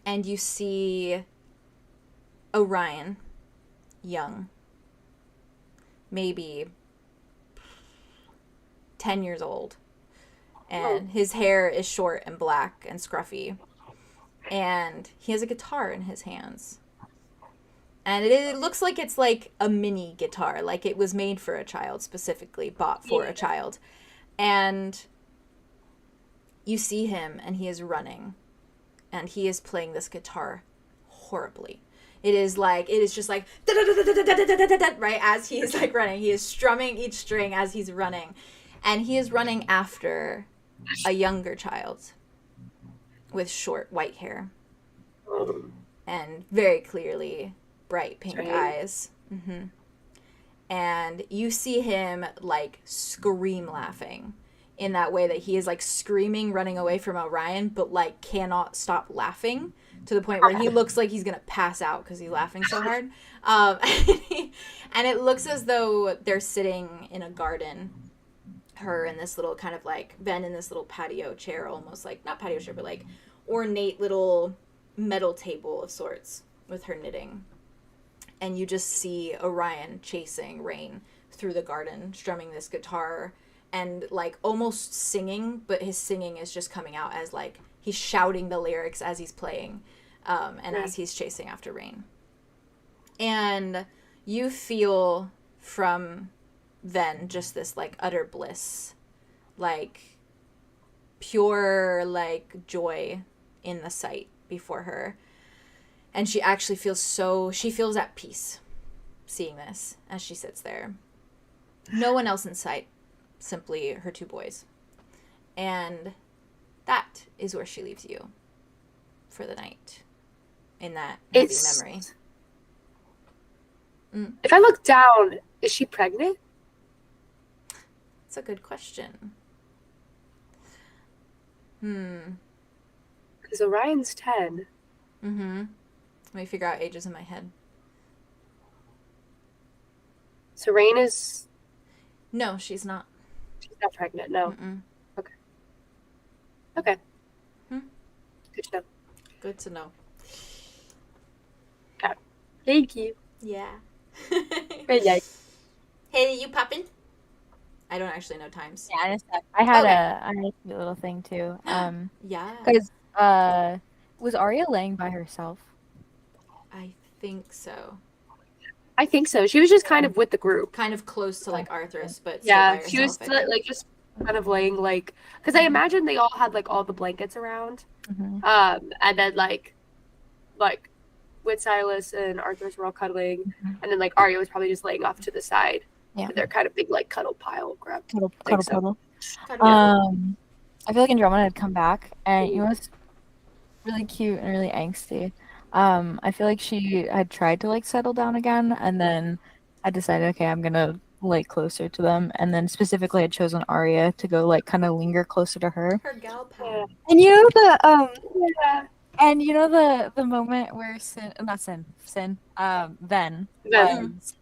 and you see Orion, young, maybe 10 years old, and his hair is short and black and scruffy, and he has a guitar in his hands. And it looks like it's like a mini guitar, like it was made for a child, specifically bought for a child. And you see him, and he is running, and he is playing this guitar horribly. It is just like right as he is like running. He is strumming each string as he's running, and he is running after a younger child with short white hair and very clearly bright pink eyes. And you see him like scream laughing in that way that he is like screaming, running away from Orion, but like cannot stop laughing to the point where he looks like he's gonna pass out because he's laughing so hard. And it looks as though they're sitting in a garden, her in this little kind of like Ven in this little patio chair, almost like not patio chair, but like ornate little metal table of sorts with her knitting. And you just see Orion chasing Rain through the garden, strumming this guitar and like almost singing, but his singing is just coming out as like he's shouting the lyrics as he's playing, and as he's chasing after Rain. And you feel from Ven just this like utter bliss, like pure like joy in the sight before her. And she actually she feels at peace seeing this as she sits there. No one else in sight, simply her two boys. And that is where she leaves you for the night, in that heavy memory. If I look down, is she pregnant? That's a good question. Because Orion's 10. Let me figure out ages in my head. So Rain is... No, she's not. She's not pregnant, no. Okay. Okay. Good to know. Good to know. Okay. Thank you. Yeah. Good night. Hey, you poppin'? I don't actually know times. Yeah, in a sec. I had a cute little thing too. Yeah. Because was Aria laying by herself? I think so. I think so. She was just kind of with the group. Kind of close to like Arthurus, but Yeah, still by she was herself, I think. like just kind of laying like, because I imagine they all had like all the blankets around, Mhm. and then like with Silas and Arthur's were all cuddling, Mhm. and then like Aria was probably just laying off to the side. Yeah. They're kind of big like cuddle pile grab. Cuddle, Think cuddle, so. cuddle. I feel like Andromeda had come back, and it was really cute and really angsty. I feel like she had tried to like settle down again, and then I decided, okay, I'm gonna lay closer to them, and then specifically had chosen Aria to go like kind of linger closer to her. Her gal pal. And you know the Yeah. and you know the moment where Ven Then. was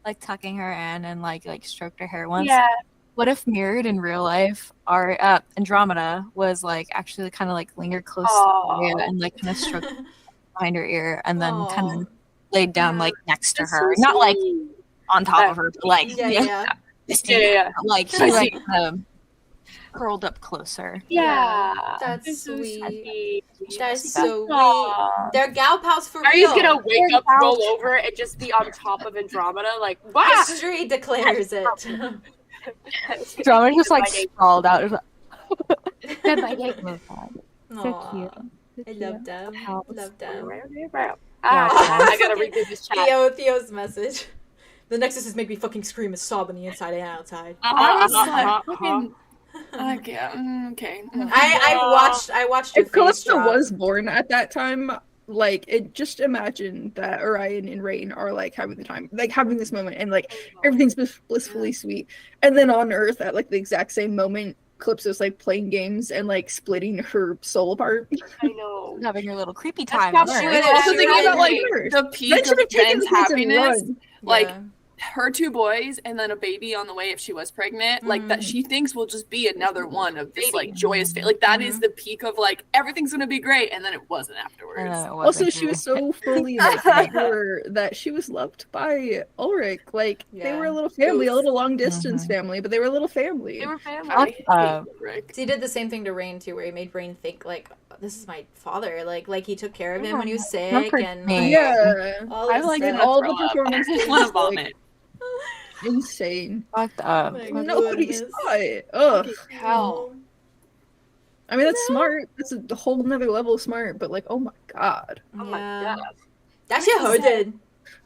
like tucking her in and like stroked her hair once. Yeah. What if mirrored in real life, our Andromeda was like actually kind of like lingered close to Aw. Aria and like kind of stroked behind her ear and then kind Aw. of laid down Yeah. like next to That's her, so not like sweet. on top of her, but like Yeah, yeah. Yeah. like she like curled up closer. Yeah. That's It's so sweet. sweet. That's so Aw. sweet. They're gal pals for Aria's real. gonna wake up, They're roll about- over, and just be on top of Andromeda, like, wow! History declares it. Andromeda just like Goodbye, sprawled out. It was like, Goodbye, Dave. So Aw. cute. I love them. House. Love them. I gotta read through this chat. Theo's message. The Nexus is make me fucking scream and sob on the inside and outside. I was Uh-huh. like, fucking. Okay. I watched her If face Calypso drop. was born at that time, like just imagine that Orion and Rain are like having the time, like having this moment, and like everything's blissfully sweet. And then on Earth, at like the exact same moment, Calypso's like playing games and like splitting her soul apart. I know. Having your little creepy That's time. not on true. Earth. Also She thinking really about like did. the Then peak she of would take Ben's the kids and happiness, run. like Yeah. her 2 boys and then a baby on the way if she was pregnant, like that she thinks will just be another one of this like joyous like that is the peak of like everything's gonna be great, and then it wasn't afterwards. It wasn't Also, she great. was so fully like sure that she was loved by Ulrich. Like they were a little family, a little long distance family, but they were a little family. They were family. I hate Rick. So he did the same thing to Rain too, where he made Rain think like, this is my father. Like he took care of him when he was sick, Comfort and me. Yeah, all I of like and stuff. all the Throw up. performances I just want to was, vomit. like, insane. Fucked up. Like, Nobody goodness. saw it. Ugh. Hell. I mean, that's smart. That's a whole nother level of smart. But like, oh my god. Oh my Yeah. god. That shit hurted.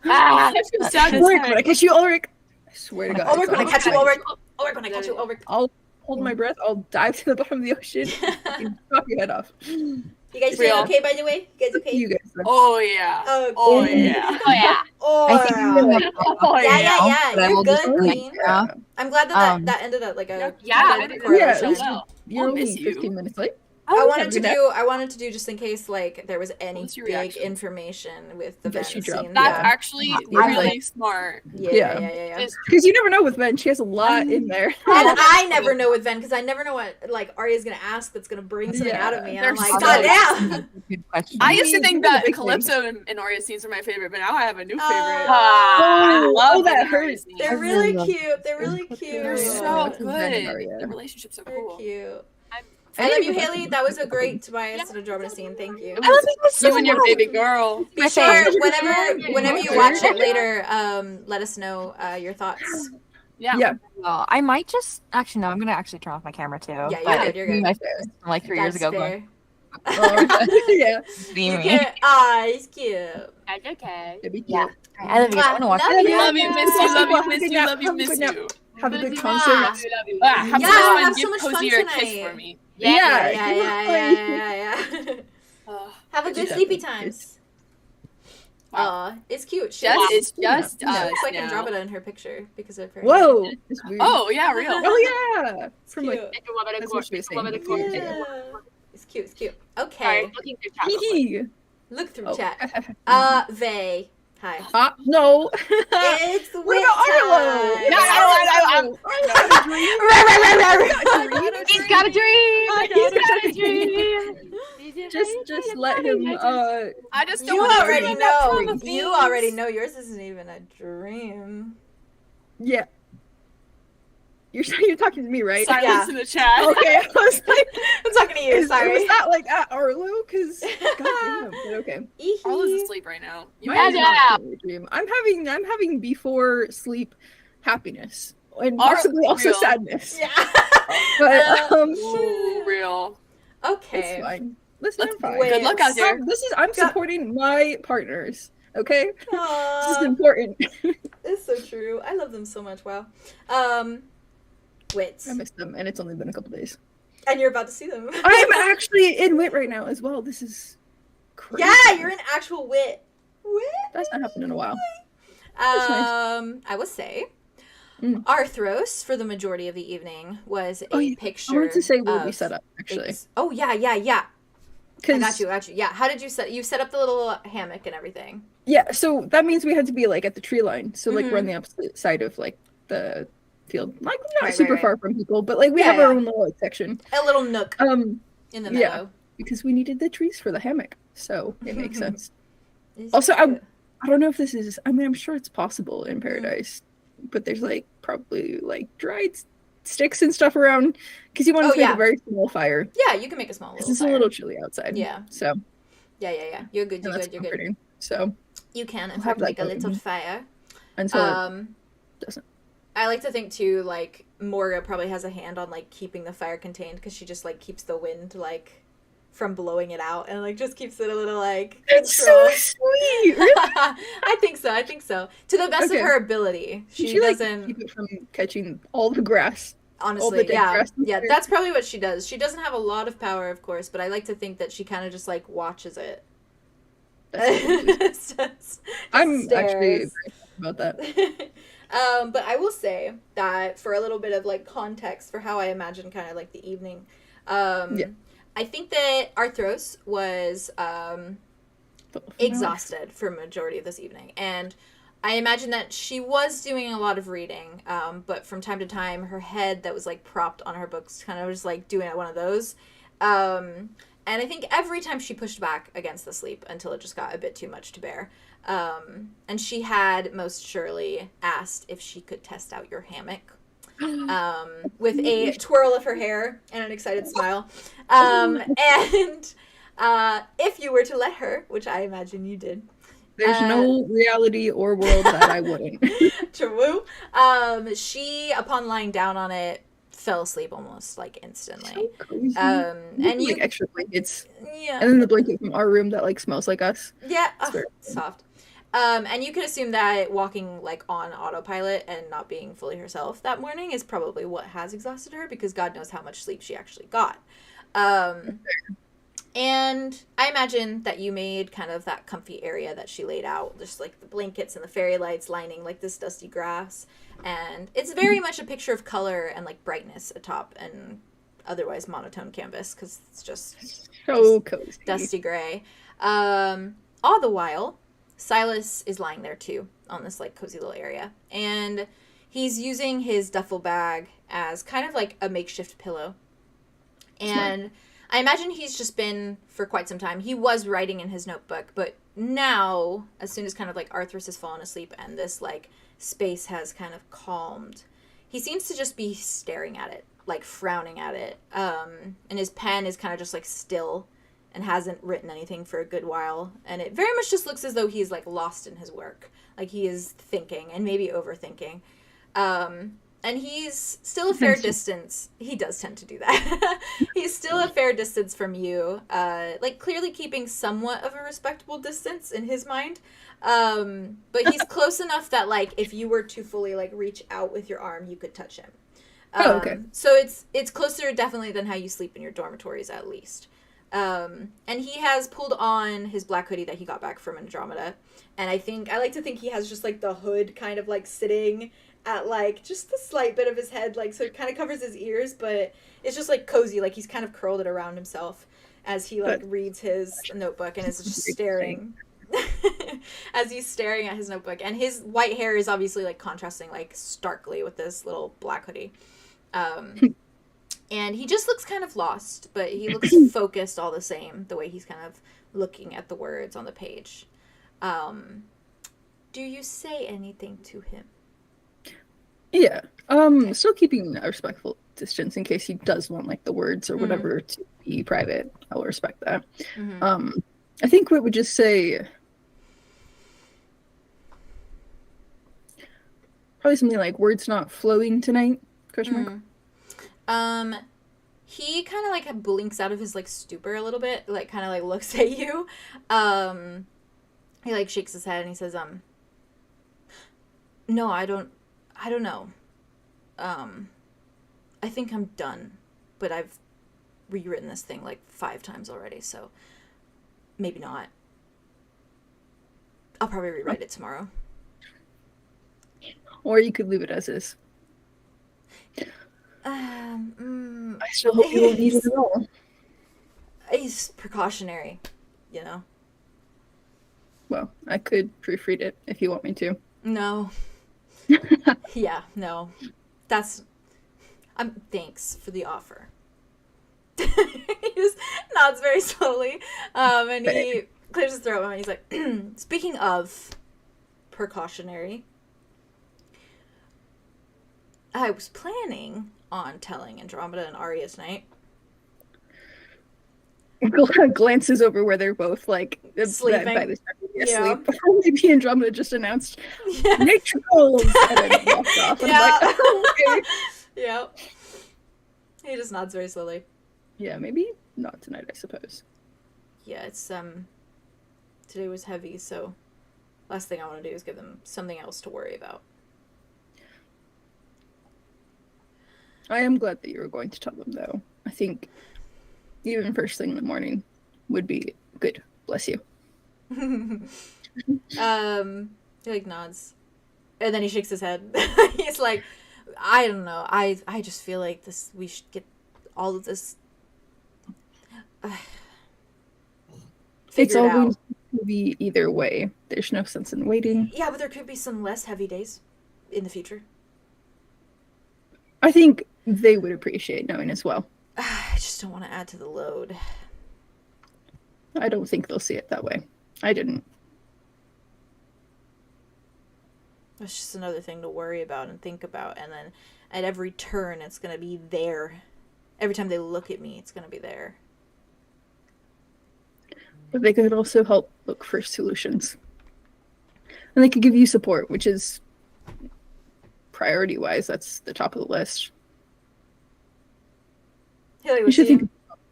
Ah, Ulrich, when I catch you, Ulrich. I swear to God. Ulrich, when I catch you, I'll- Ulrich. Ulrich, when I catch you, Ulrich. I'll hold my breath. I'll dive to the bottom of the ocean. And chop your head off. You guys doing Real. okay, by the way? You guys okay? You guys. Oh yeah. Okay. Oh yeah. oh yeah. Oh, I think I'm gonna yeah. but I You're will just good, like, Queen. Yeah. I'm glad that that ended up like a good correlation. Yeah. You're I'll only miss you. 15 minutes late. I wanted good to do just in case like there was any What's your big reaction? information with the That Ven she dropped. scene. That's Yeah. actually Yeah. really smart. Yeah. Because you never know with Ven. She has a lot in there. And I never know with Ven because I never know what like Arya's gonna ask that's gonna bring something out of me. And I'm They're like, so- God damn. Good question. I used to think that Big Calypso and Aria scenes were my favorite, but now I have a new favorite. Oh, I love that the Aria hurts. scenes. They're I really love cute. They're really cute. They're Yeah. so It's Ven and good. Aria. The relationship's so They're cool. cute. I I love think you, it's Haley. That was a great Tobias and Andromeda scene. Thank you. I love you guys so You and your much. baby girl. Be My sure favorite. whenever you watch it later, let us know your thoughts. Yeah. Yeah. Well, I might just actually no. I'm gonna actually turn off my camera too. you're but good, it's you're good. my favorite from like 3 years That's ago. fair. Yeah. Being You me. can. It's cute. That's okay. That'd be cute. Yeah. I love you guys. I want to watch Love it. you. Love you, miss you, love you, miss you, Have love you, a miss good nap. you. Have a good Mwah. concert. Love you. Have Yeah, someone have so give much fun Cozy a kiss tonight. for me. Yeah. Have a good Yeah. sleepy times. Wow. It's cute. She Just, looks it's just Yeah. us like now. Andromeda in her picture because of her. Whoa. It's weird. Oh yeah, real. Oh yeah. From like. Cute. That's what she was saying. Yeah. It's cute. It's cute. Sorry, Okay. looking through chat real quick. Hee. Look through Oh. chat. Vey. Hi. No. It's What wit about time. Arlo? He's got a dream. He's got a dream. Just let him. I just don't You want to already dream know. about You already know yours isn't even a dream. Yeah. You're talking to me, right? Silence Yeah. in the chat. Okay. I was like, I'm talking to you. Sorry. Was that like at Arlo? Because goddamn. But okay. Arlo's asleep right now. You Mine is Yeah. not a dream. I'm having before sleep happiness. and possibly also real. sadness. Yeah. But Ooh, real. Okay. it's fine. Listen, I'm fine. wait. Good luck out here. I'm supporting my partners. Okay, this is Aw, important. it's so true. I love them so much. Wow. Wits. I miss them, and it's only been a couple days. And you're about to see them. I'm actually in Wit right now as well. This is crazy. Yeah, you're an actual wit. Wit. That's not happened in a while. That's nice. I would say Mm. Arthros for the majority of the evening was a picture. I wanted to say what we of set up actually. Oh yeah. I 'Cause- got you. Yeah. How did you set? You set up the little hammock and everything. Yeah, so that means we had to be like at the tree line. So like we're on Mhm. the opposite side of like the field. Like not Right, super right. far from people, but like we Yeah, have our yeah. own little like, section. A little nook Um in the yeah. meadow. because we needed the trees for the hammock. So it makes sense. It's Also, cute. I don't know if this is I mean I'm sure it's possible in Mm-hmm. paradise, but there's like probably like dried sticks and stuff around because you want to make yeah. a very small fire. Yeah, you can make a small little. This is a fire. little chilly outside. Yeah. So Yeah. You're good. and You're that's good. You're good. comforting. So You can, in We'll fact, have that make a little going. fire. until Um, it doesn't. I like to think too, like Morga probably has a hand on like keeping the fire contained because she just like keeps the wind like from blowing it out and like just keeps it a little like. It's so controlled. sweet. Really? I think so. To the best Okay. of her ability, she like doesn't. keep it from catching all the grass. Honestly, dead yeah, grass in yeah. there. That's probably what she does. She doesn't have a lot of power, of course, but I like to think that she kind of just like watches it. I'm actually Stares. very happy about that. But I will say that for a little bit of like context for how I imagine kind of like the evening, Yeah. I think that Arthros was exhausted for a majority of this evening, and I imagine that she was doing a lot of reading, but from time to time her head that was like propped on her books kind of was like doing one of those. And I think every time she pushed back against the sleep until it just got a bit too much to bear. And she had most surely asked if she could test out your hammock. With a twirl of her hair and an excited smile. And if you were to let her, which I imagine you did. There's no reality or world that I wouldn't. True. She, upon lying down on it, fell asleep almost like instantly. So cozy. And you, like extra blankets, yeah, and then the blanket from our room that like smells like us. yeah, It's very soft. And you could assume that walking like on autopilot and not being fully herself that morning is probably what has exhausted her, because God knows how much sleep she actually got. And I imagine that you made kind of that comfy area that she laid out, just like the blankets and the fairy lights lining like this dusty grass. And it's very much a picture of color and like brightness atop and otherwise monotone canvas, because it's just So cozy. dusty gray. All the while, Silas is lying there too on this like cozy little area, and he's using his duffel bag as kind of like a makeshift pillow. And I imagine he's just been for quite some time. He was writing in his notebook, but now, as soon as kind of like Arthros has fallen asleep and this like space has kind of calmed, he seems to just be staring at it, like frowning at it. And his pen is kind of just like still and hasn't written anything for a good while. And it very much just looks as though he's like lost in his work. Like he is thinking and maybe overthinking. And he's still a fair distance. He does tend to do that. He's still a fair distance from you. Like clearly keeping somewhat of a respectable distance in his mind. But he's close enough that like if you were to fully like reach out with your arm, you could touch him. Oh, okay. So it's closer definitely than how you sleep in your dormitories at least. And he has pulled on his black hoodie that he got back from Andromeda. And I like to think he has just like the hood kind of like sitting at like just the slight bit of his head, like so it kind of covers his ears, but it's just like cozy, like he's kind of curled it around himself as he like reads his notebook and is just staring as he's staring at his notebook. And his white hair is obviously like contrasting like starkly with this little black hoodie. And he just looks kind of lost, but he looks focused all the same, the way he's kind of looking at the words on the page. Do you say anything to him? Yeah. Still keeping a respectful distance in case he does want like the words or whatever to be private. I'll respect that. I think what would just say Probably something like words not flowing tonight? Question mark. He kind of like blinks out of his like stupor a little bit, like kind of like looks at you. He like shakes his head and he says, no, I don't know. I think I'm done, but I've rewritten this thing like 5 times already, so maybe not. I'll probably rewrite it tomorrow. Or you could leave it as is. I still hope you won't need it at all. It's precautionary, you know? Well, I could proofread it if you want me to. No. Yeah, no. That's... thanks for the offer. He just nods very slowly, and he clears his throat, and he's like, speaking of precautionary, I was planning on telling Andromeda and Aria tonight. Glances over where they're both like Sleeping. By this time Yeah. asleep. Before maybe Andromeda just announced nature calls and then walked off. And Yeah. I'm like, oh, okay. Yeah. He just nods very slowly. Yeah, maybe not tonight, I suppose. Yeah, it's today was heavy, so last thing I want to do is give them something else to worry about. I am glad that you were going to tell them, though. I think even first thing in the morning would be good. Bless you. He like nods, and then he shakes his head. He's like, I don't know. I just feel like this. We should get all of this. It's all out. going to be either way. There's no sense in waiting. Yeah, but there could be some less heavy days in the future. I think they would appreciate knowing as well. I just don't want to add to the load. I don't think they'll see it that way. I didn't. It's just another thing to worry about and think about, and then at every turn, it's gonna be there. Every time they look at me, it's gonna be there. But they could also help look for solutions. And they could give you support, which is priority-wise, that's the top of the list. Haley You looks should at you. think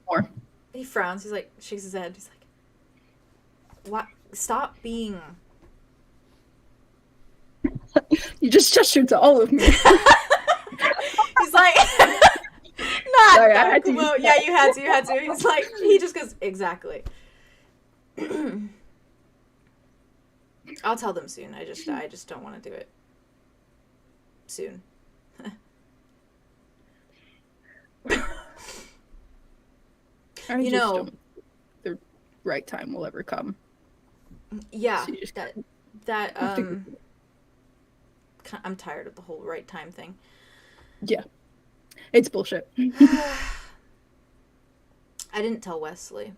more. He frowns. He's like, shakes his head. He's like, "What? Stop being." You just gestured to all of me. He's like, not. Sorry, I had to well, use yeah, that. you had to. He's like, he just goes, exactly. I'll tell them soon. I just don't want to do it soon. I You just know- don't think the right time will ever come. Yeah, So you just that have to- I'm tired of the whole right time thing. Yeah. It's bullshit. I didn't tell Wesley.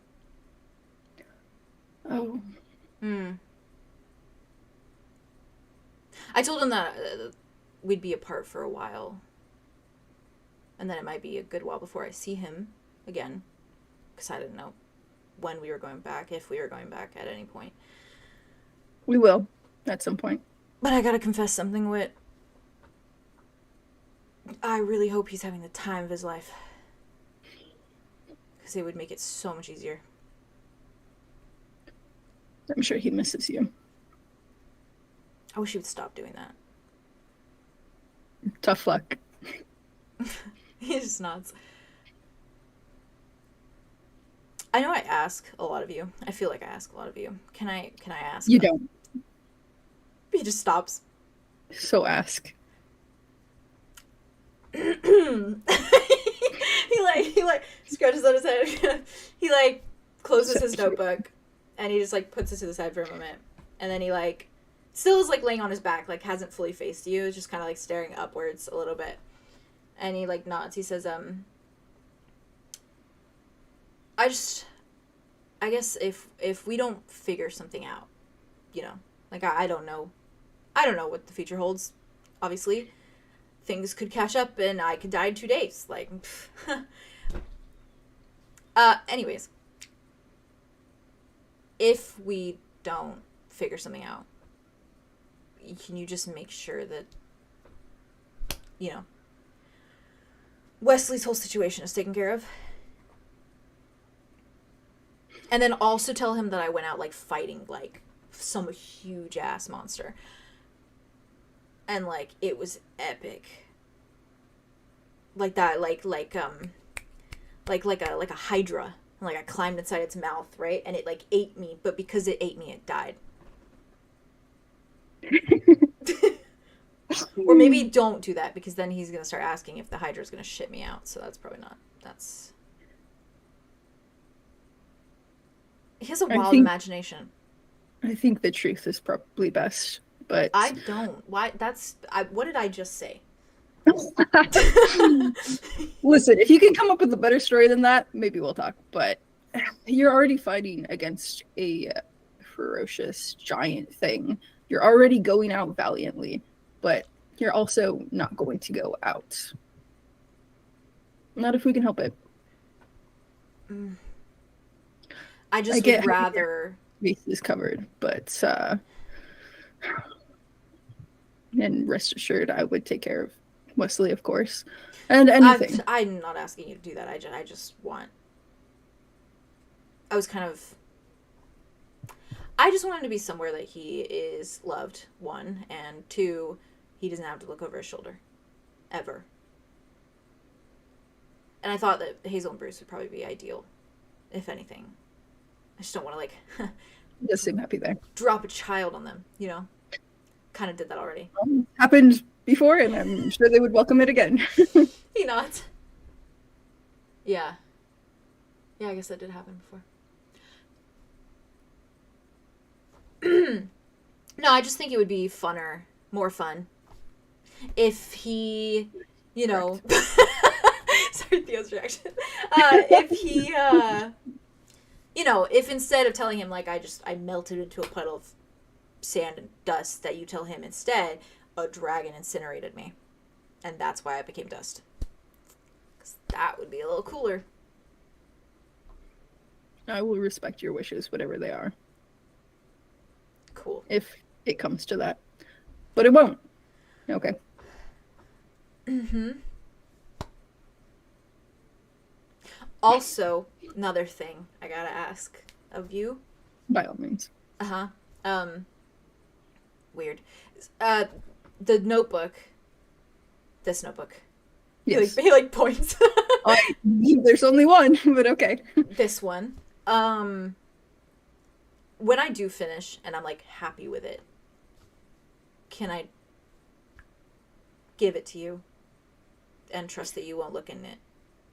Oh. I told him that we'd be apart for a while. And then it might be a good while before I see him again. Because I didn't know when we were going back, if we were going back at any point. We will, at some point. But I gotta confess something, Whit. I really hope he's having the time of his life. Because it would make it so much easier. I'm sure he misses you. I wish he would stop doing that. Tough luck. He just nods. I know I ask a lot of you. I feel like I ask a lot of you. Can I ask? You don't. He just stops. So ask. he scratches on his head. He like closes his notebook and he just like puts it to the side for a moment. And then he like still is like laying on his back, like hasn't fully faced you, is just kinda like staring upwards a little bit. And he like nods. He says, I guess if we don't figure something out, you know, like I don't know what the future holds. Obviously, things could catch up and I could die in 2 days. Like, anyways, if we don't figure something out, can you just make sure that you know, Wesley's whole situation is taken care of. And then also tell him that I went out, like, fighting, like, some huge ass monster. And, like, it was epic. Like that, like a hydra. Like, I climbed inside its mouth, right? And it, like, ate me, but because it ate me, it died. Or maybe don't do that, because then he's gonna start asking if the hydra's gonna shit me out, so that's probably not. That's... He has a wild imagination. I think the truth is probably best, but... I don't. Why? That's... what did I just say? Listen, if you can come up with a better story than that, maybe we'll talk. But you're already fighting against a ferocious giant thing. You're already going out valiantly, but you're also not going to go out. Not if we can help it. I just would rather... Base is covered, but and rest assured, I would take care of Wesley, of course, and anything. I'm not asking you to do that. I just want... I was kind of... I just want him to be somewhere that he is loved, 1, and 2, he doesn't have to look over his shoulder. Ever. And I thought that Hazel and Bruce would probably be ideal, if anything. I just don't want to, like... He does seem happy there. Drop a child on them, you know? Kind of did that already. Happened before, and I'm sure they would welcome it again. You not? Yeah. Yeah, I guess that did happen before. No, I just think it would be funner, more fun, if he, you know... Sorry, Theo's reaction. If he, you know, if instead of telling him, like, I melted into a puddle of sand and dust, that you tell him instead, a dragon incinerated me. And that's why I became dust. Because that would be a little cooler. I will respect your wishes, whatever they are. Cool. If it comes to that. But it won't. Okay. Mm-hmm. Also, another thing I gotta ask of you. By all means. Weird. The notebook. This notebook. Yes. He like points. There's only one, but okay. This one. When I do finish and I'm like happy with it, can I give it to you and trust that you won't look in it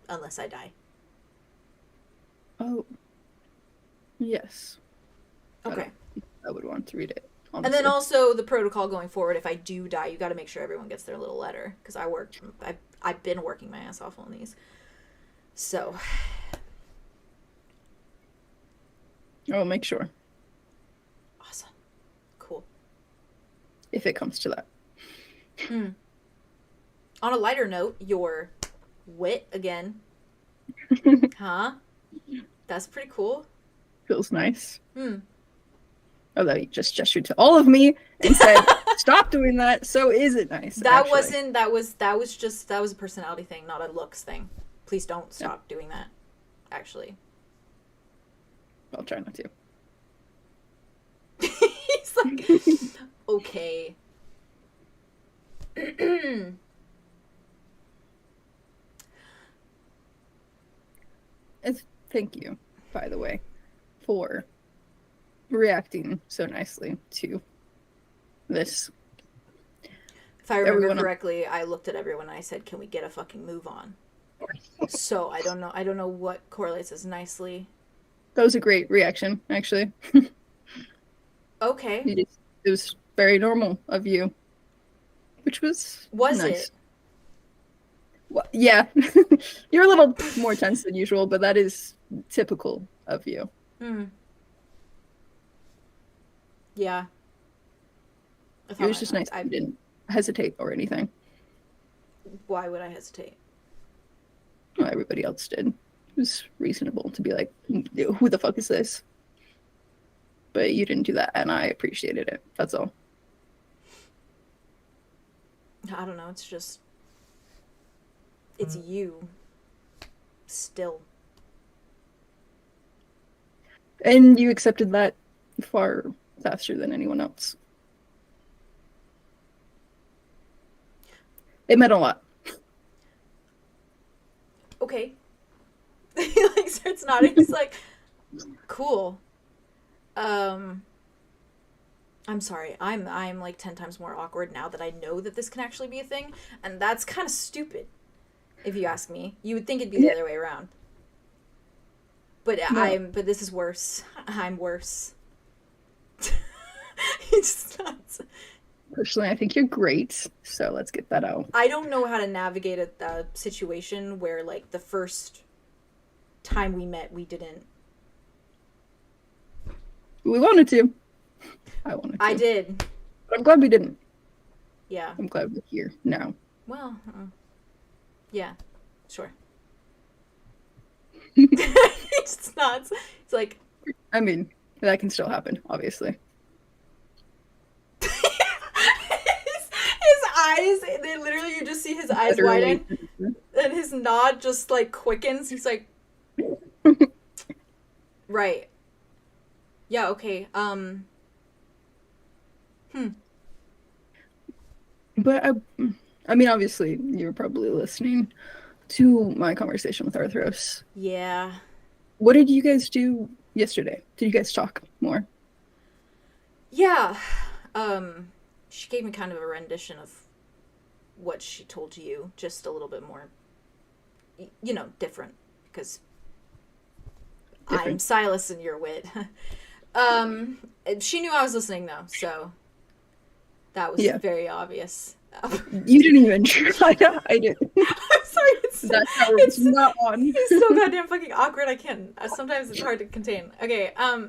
unless I die? Oh. Yes. Okay. I would want to read it. Honestly. And then also the protocol going forward, if I do die, you got to make sure everyone gets their little letter, because I've been working my ass off on these. So I'll make sure. Awesome. Cool. If it comes to that. On a lighter note, your wit again. Huh? That's pretty cool. Feels nice. Although you just gestured to all of me and said, "Stop doing that." So is it nice? That was a personality thing, not a looks thing. Please don't stop doing that. Actually, I'll try not to. He's like, okay. Thank you, by the way, for reacting so nicely to this. If I remember correctly, I looked at everyone and I said, "Can we get a fucking move on?" So I don't know what correlates as nicely. That was a great reaction, actually. Okay. It was very normal of you, which was nice. It? Well, yeah, you're a little more tense than usual, but that is typical of you. Yeah. It was just nice. I didn't hesitate or anything. Why would I hesitate? Well, everybody else did. It was reasonable to be like, "Who the fuck is this?" But you didn't do that, and I appreciated it. That's all. I don't know. It's just It's you. Still. And you accepted that far faster than anyone else. It meant a lot. Okay. He like starts nodding. He's like, cool. I'm sorry. I'm like 10 times more awkward now that I know that this can actually be a thing, and that's kind of stupid, if you ask me. You would think it'd be the other way around. But No. but this is worse. I'm worse. It's not. Personally, I think you're great, so let's get that out. I don't know how to navigate a situation where, like, the first time we met, we didn't. We wanted to. I wanted to. I did. But I'm glad we didn't. Yeah. I'm glad we're here now. Well, yeah, sure. It's not. It's like. I mean, that can still happen, obviously. his eyes, they literally, you just see his eyes Literally. widen, and his nod just, like, quickens. He's like, right. Yeah, okay, But I mean, obviously, you were probably listening to my conversation with Arthros. yeah. What did you guys do yesterday? Did you guys talk more? Yeah, she gave me kind of a rendition of what she told you, just a little bit more, you know, different, because I'm Different. Silas and you're Wit. She knew I was listening, though, so that was Yeah. very obvious. You didn't even try. I did. I'm sorry, That tower was not on. it's so goddamn fucking awkward, I can't, sometimes it's hard to contain. Okay, I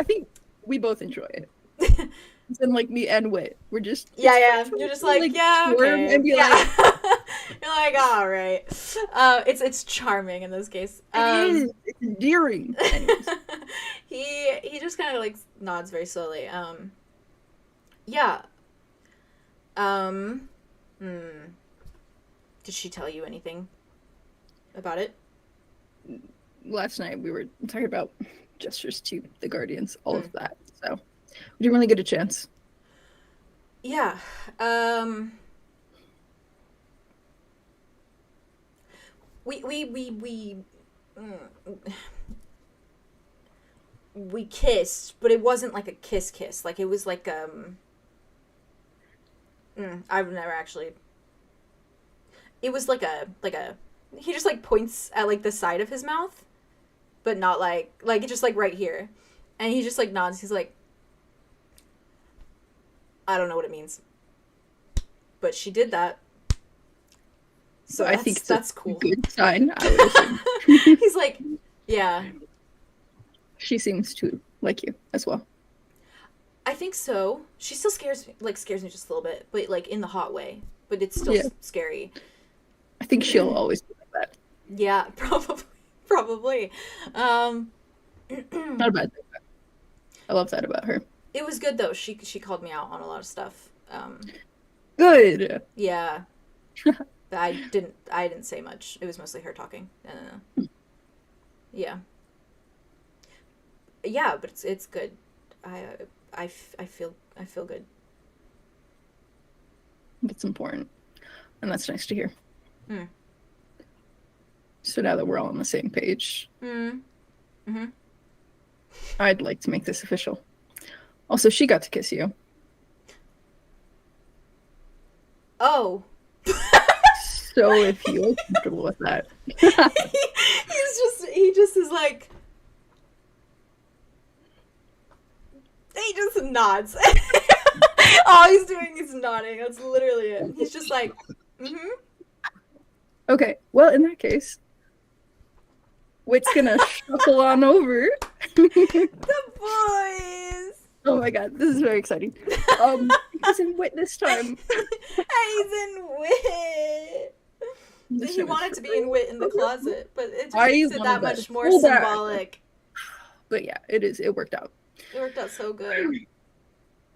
think we both enjoy it. And like me and Wit, we're just yeah, you're just like yeah, squirm okay. and be Yeah. like, You're like, all right. It's charming in this case. it is. It's endearing. Anyways. He just kind of like nods very slowly. Yeah. Did she tell you anything about it? Last night we were talking about gestures to the Guardians, all of that. So we didn't really get a chance. Yeah. We kissed, but it wasn't like a kiss. Like it was like I've never actually. It was like a he just like points at like the side of his mouth, but not like just like right here, and he just like nods. He's like, I don't know what it means, but she did that. So I think it's that's a cool. good sign. I would assume. He's like, yeah, She seems to like you as well. I think so. She still scares me just a little bit, but like in the hot way. But it's still scary. I think she'll always be like that. Yeah, probably. Not a bad thing. I love that about her. It was good though. She called me out on a lot of stuff. Good. Yeah. I didn't say much. It was mostly her talking. Yeah. Yeah, but it's good. I feel good. That's important. And that's nice to hear. Mm. So now that we're all on the same page, I'd like to make this official. Also, she got to kiss you. Oh. So if you're comfortable with that. he just is like, he just nods. All he's doing is nodding. That's literally it. He's just like, Okay, well, in that case, Wit's gonna shuffle on over. The boys. Oh my god, this is very exciting. He's in Wit this time. He's in Wit. He wanted to be in Wit in the closet, but it just makes it that much more symbolic. But yeah, it worked out. It worked out so good.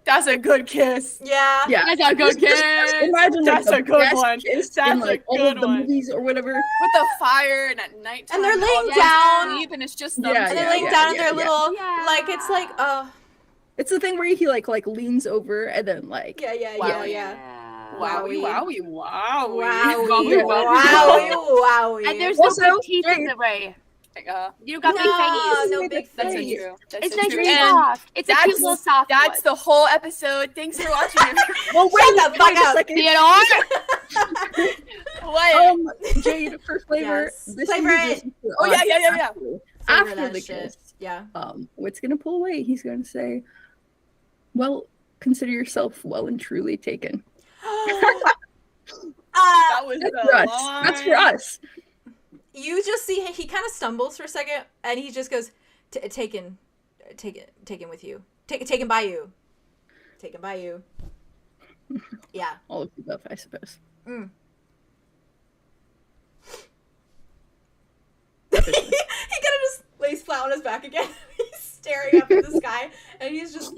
That's a good kiss. Yeah. Yeah. That's a good kiss. Imagine like, That's the a good best one. kiss That's in like a all good of the one. movies or whatever. With the fire and at nighttime. And they're laying all down. asleep, and it's just them Yeah, And two. they're laying yeah, down in yeah, their yeah. little, Yeah. like, it's like, It's the thing where he like leans over and then like yeah. Wowie, wowie, wowie. Wowie, wowie. wowie. And there's Also, no big teeth in Jade- the way. Uh, You got big face. No big that's so face. true. That's It's so nice true. and And soft. It's a cute little soft that's one. the whole episode. Thanks for watching. well wait, Shut the fuck wait a up. second. What? Jade for flavor. Yes. This Flavor is it. just Oh, yeah, yeah, yeah, yeah. Flavor After that the shit. kiss, Yeah. what's gonna pull away? He's gonna say, "Well, consider yourself well and truly taken." That was That's the for us. line. That's for us. You just see he kind of stumbles for a second, and he just goes, taken with you. Taken by you. Taken by you. Yeah. All of the above, I suppose. He kind of just lays flat on his back again. He's staring up at the sky, and he's just...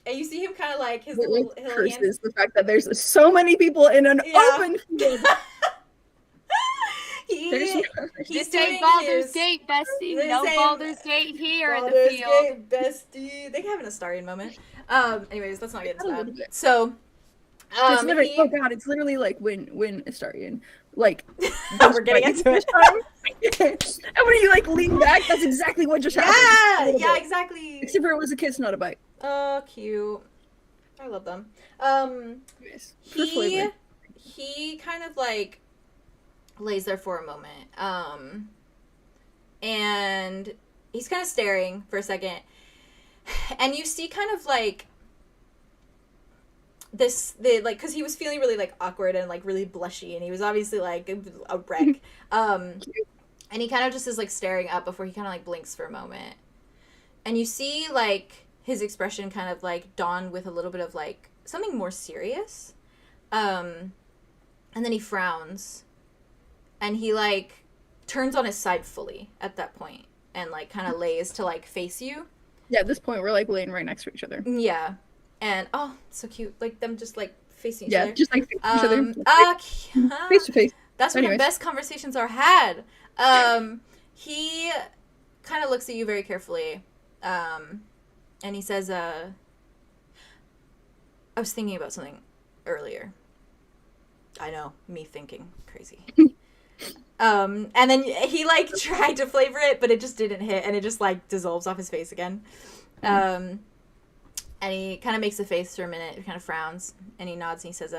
And you see him kind of like, his It little like hands... curses the fact that there's so many people in an Yeah. open field. There's He's This ain't doing Baldur's his... Gate, bestie. This No ain't Baldur's Gate here in the Baldur's field. Gate, bestie. They having a Starian moment. Anyways, let's not get into A little that. bit. So, it's literally, he- oh god, it's literally like when Astarion, like we're getting into it. and when you like lean back, that's exactly what just Yeah, happened. A little yeah, bit. exactly. Except for it was a kiss, not a bite. Oh, cute. I love them. Anyways, for flavor. He kind of like lays there for a moment, and he's kind of staring for a second, and you see kind of like because he was feeling really like awkward and like really blushy, and he was obviously like a wreck, and he kind of just is like staring up before he kind of like blinks for a moment, and you see like his expression kind of like dawn with a little bit of like something more serious, and then he frowns, and he like turns on his side fully at that point and like kind of lays to like face you. Yeah, at this point we're like laying right next to each other. Yeah. And oh, so cute, like them just like facing each Yeah, other. just like face each other. Face to face. That's when the Anyways. best conversations are had. He kind of looks at you very carefully, and he says, I was thinking about something earlier. I know, me thinking crazy. And then he like tried to flavor it, but it just didn't hit, and it just like dissolves off his face again. And he kind of makes a face for a minute, he kind of frowns, and he nods and he says,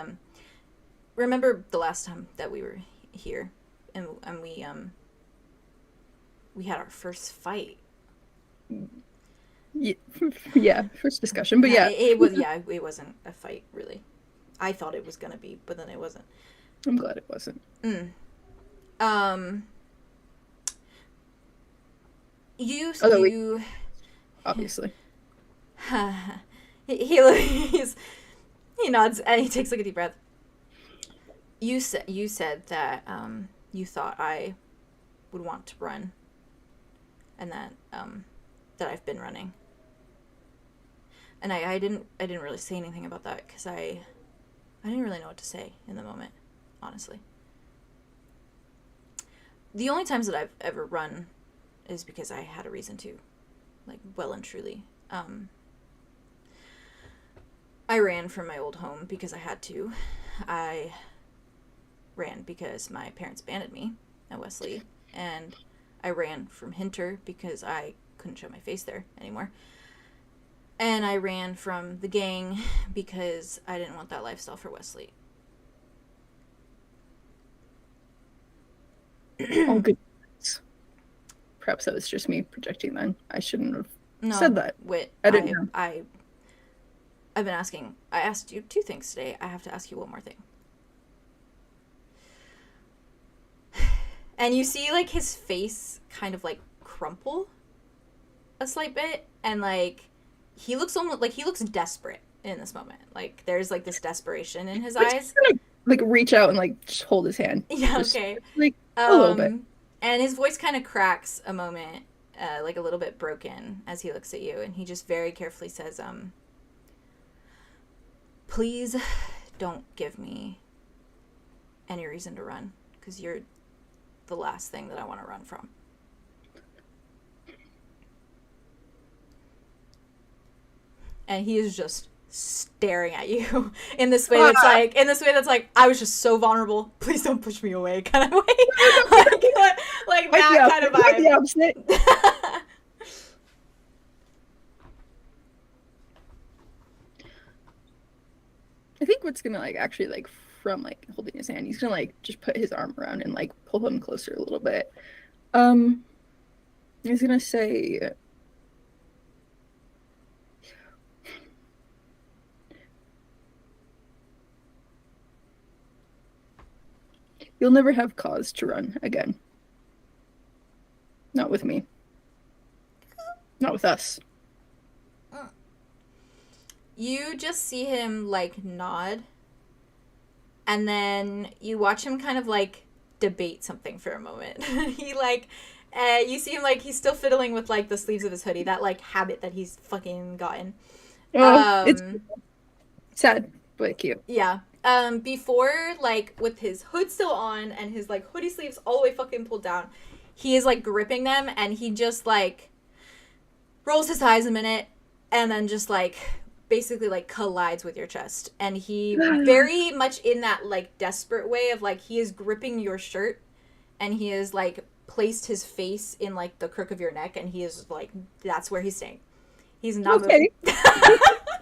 remember the last time that we were here, and we had our first fight. Yeah, first discussion, but yeah. It wasn't a fight, really. I thought it was gonna be, but then it wasn't. I'm glad it wasn't. You Obviously. he nods and he takes like a deep breath. You said that you thought I would want to run, and that I've been running. And I didn't really say anything about that because I didn't really know what to say in the moment, honestly. The only times that I've ever run is because I had a reason to, like, well and truly. I ran from my old home because I had to. I ran because my parents abandoned me at Wesley, and I ran from Hinter because I couldn't show my face there anymore. And I ran from the gang because I didn't want that lifestyle for Wesley. Oh, good. Perhaps that was just me projecting then. I shouldn't have said that. Wit, I didn't know. I've been asking. I asked you 2 things today. I have to ask you one more thing. And you see, like, his face kind of, like, crumple a slight bit. And, like, he looks almost, like, he looks desperate in this moment. Like, there's, like, this desperation in his eyes. Just gonna, like, reach out and, like, just hold his hand. Yeah, Just, okay. like, a little bit. And his voice kind of cracks a moment, like, a little bit broken as he looks at you. And he just very carefully says, please don't give me any reason to run, because you're the last thing that I want to run from. And he is just staring at you in this way that's like, I was just so vulnerable. Please don't push me away, kind of way. like that kind of vibe. The opposite. I think what's gonna like actually like from like holding his hand, he's gonna like just put his arm around and like pull him closer a little bit. He's gonna say, "You'll never have cause to run again. Not with me. Not with us." You just see him like nod, and then you watch him kind of like debate something for a moment. He like, you see him like he's still fiddling with like the sleeves of his hoodie, that like habit that he's fucking gotten. It's sad but cute. Yeah. Before, like with his hood still on and his like hoodie sleeves all the way fucking pulled down, he is like gripping them, and he just like rolls his eyes a minute and then just like basically like collides with your chest, and he very much in that like desperate way of like he is gripping your shirt, and he is like placed his face in like the crook of your neck, and he is like, that's where he's staying. He's not moving.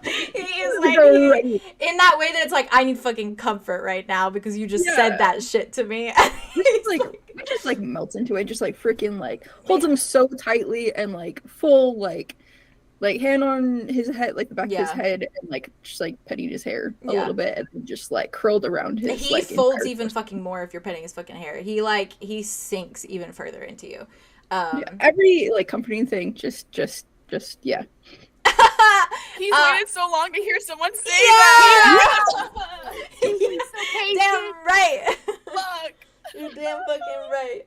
He is like in that way that it's like, I need fucking comfort right now because you just said that shit to me. He just like melts into it, just like freaking like holds him so tightly, and like full like hand on his head, like the back of his head, and like just like petting his hair a little bit, and then just like curled around his. He folds even fucking more if you're petting his fucking hair. He sinks even further into you. Every like comforting thing, just yeah. He's waited so long to hear someone say that. He's so patient. Damn right. Fuck. You're damn fucking right.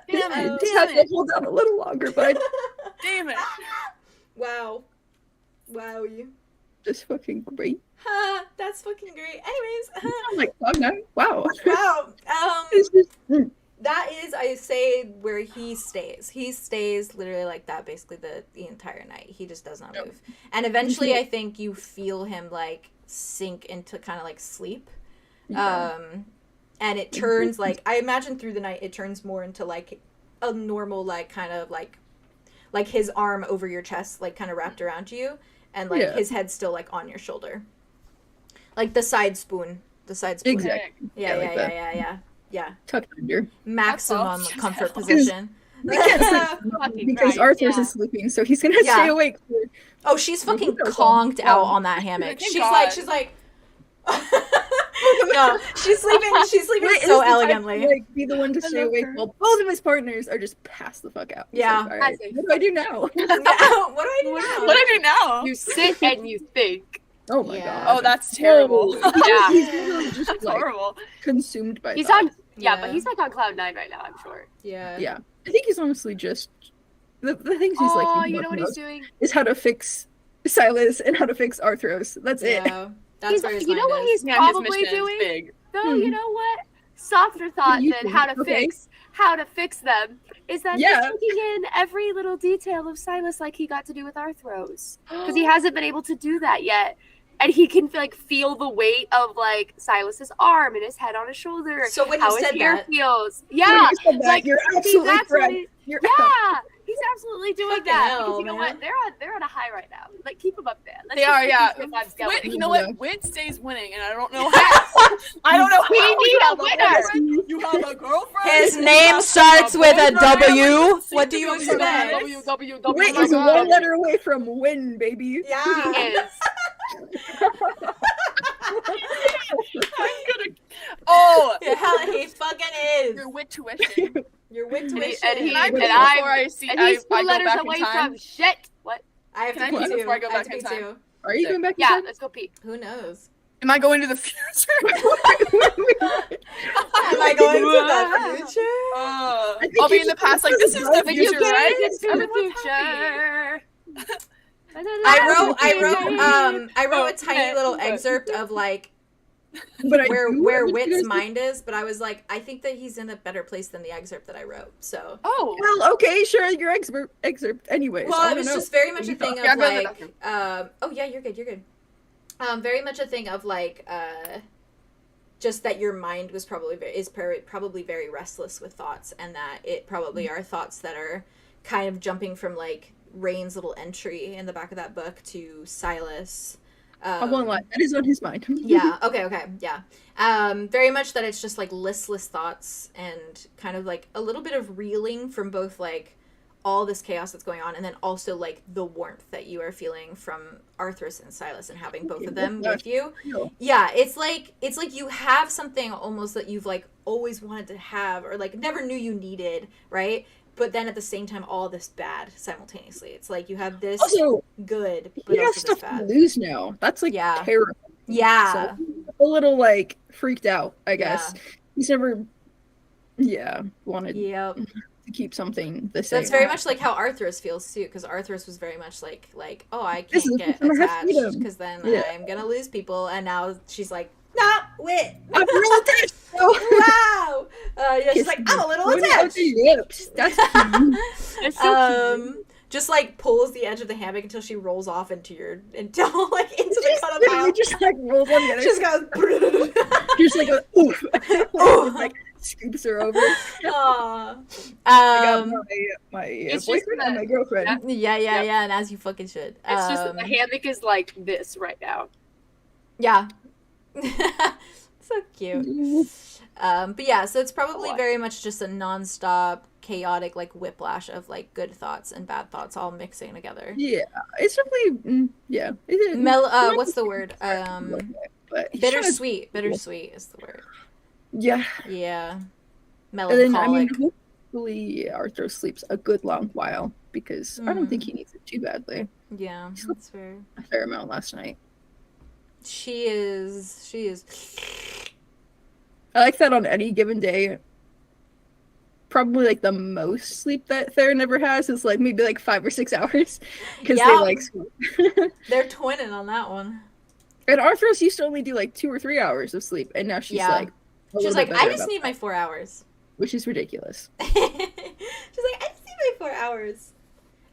Damn it. Just have to hold on a little longer, bud. Damn it. Wow. You. Just fucking great. That's fucking great. Anyways. I'm like, oh no. Wow. Wow. It's just, that is, I say, where he stays. He stays literally like that basically the entire night. He just does not move. And eventually I think you feel him like sink into kind of like sleep. And it turns like, I imagine through the night it turns more into like a normal like kind of like his arm over your chest, like kind of wrapped around you, and like his head still like on your shoulder. Like the side spoon. exactly. Yeah. Tucked under. Maximum comfort position. Because Arthur's is sleeping, so he's gonna stay awake. Oh, she's fucking conked out on that hammock. She's like no, she's sleeping so elegantly. Like, be the one to stay awake while both of his partners are just passed the fuck out. Yeah. Like, all right, what do I do now? What do I do now? You sit and you think. Oh my god. Oh, that's terrible. Yeah. He's literally just That's like horrible. consumed by He's that. on. Yeah, but he's like on cloud 9 right now, I'm sure. Yeah. Yeah. I think he's honestly just the things he's like. Oh, you know what he's doing? Is how to fix Silas and how to fix Arthros. That's it. That's where his you know mind what is. he's probably doing? Big. No, you know what? Softer thought than how to fix them is that he's taking in every little detail of Silas, like he got to do with Arthros, because he hasn't been able to do that yet, and he can like feel the weight of like Silas's arm and his head on his shoulder. So when how you his said hair that, feels, When you said that, like you're absolutely correct. he's absolutely doing Fucking that. hell, Because you know man. what? They're on a high right now. Like keep them up there. Let's They just are, keep yeah. these vibes going. You know what? Win stays winning, and I don't know how. I don't know We how. need You a have winner. You have a girlfriend. his you name have starts with a boyfriend. W. What do you expect? Wait is one letter away from win, baby. Yeah. He is. I'm gonna. Oh, Yeah, hell, he fucking is. your wit tuition. Your wit tuition. And he- Can I and pee I- before I see? And I he's two go letters back away in time. from shit. What? I have to Can I pee pee too. before I go I have back to in pee time? too. Are you going back? Yeah, let's go pee. Who knows? Am I going to the future? Am I going to the future? think I'll be you in the should past. Like this is the But you future, get right? it to the Everyone's happy. future. I wrote a tiny little excerpt of like But where Wit's mind is, but I was like, I think that he's in a better place than the excerpt that I wrote. So well, okay, sure, your excerpt anyways. well, it was just very much a thing of like oh yeah, you're good. Very much a thing of like just that your mind was probably very restless with thoughts, and that it probably are thoughts that are kind of jumping from like Rain's little entry in the back of that book to Silas. I won't lie, that is on his mind. Yeah, okay, yeah. Very much that it's just like listless thoughts and kind of like a little bit of reeling from both like all this chaos that's going on, and then also like the warmth that you are feeling from Arthros and Silas and having both of them with you. Yeah, it's like you have something almost that you've like always wanted to have or like never knew you needed, right? But then at the same time, all this bad simultaneously. It's like you have this also, good, but he has also stuff this bad. to lose now. That's like terrible. Yeah. So, a little like freaked out, I guess. He's never wanted to keep something the same. That's very much like how Arthros feels too, because Arthros was very much like oh, I can't get attached because then I'm gonna lose people, and now she's like, not Wit. I'm real attached. Wow. Yeah, she's like, I'm a little attached. That's just like pulls the edge of the hammock until she rolls off into the cuddle pile. Just like rolls on the other. Just goes. Just like a oof. Like scoops her over. Aww. I got my boyfriend and my girlfriend. Yeah, and as you fucking should. It's just that the hammock is like this right now. Yeah. So cute. But yeah, so it's probably very much just a non-stop chaotic like whiplash of like good thoughts and bad thoughts all mixing together. Yeah, it's definitely what's the word? Bittersweet. Bittersweet is the word. Yeah. Melancholic. And then, I mean, hopefully Arthur sleeps a good long while, because I don't think he needs it too badly. Yeah, that's fair. A fair amount last night. She is. I like that on any given day. Probably like the most sleep that Theron ever has is like maybe like 5 or 6 hours, because they like sleep. They're twinning on that one. And Arthros used to only do like 2 or 3 hours of sleep, and now she's like, I just need my 4 hours, which is ridiculous. She's like, I just need my 4 hours.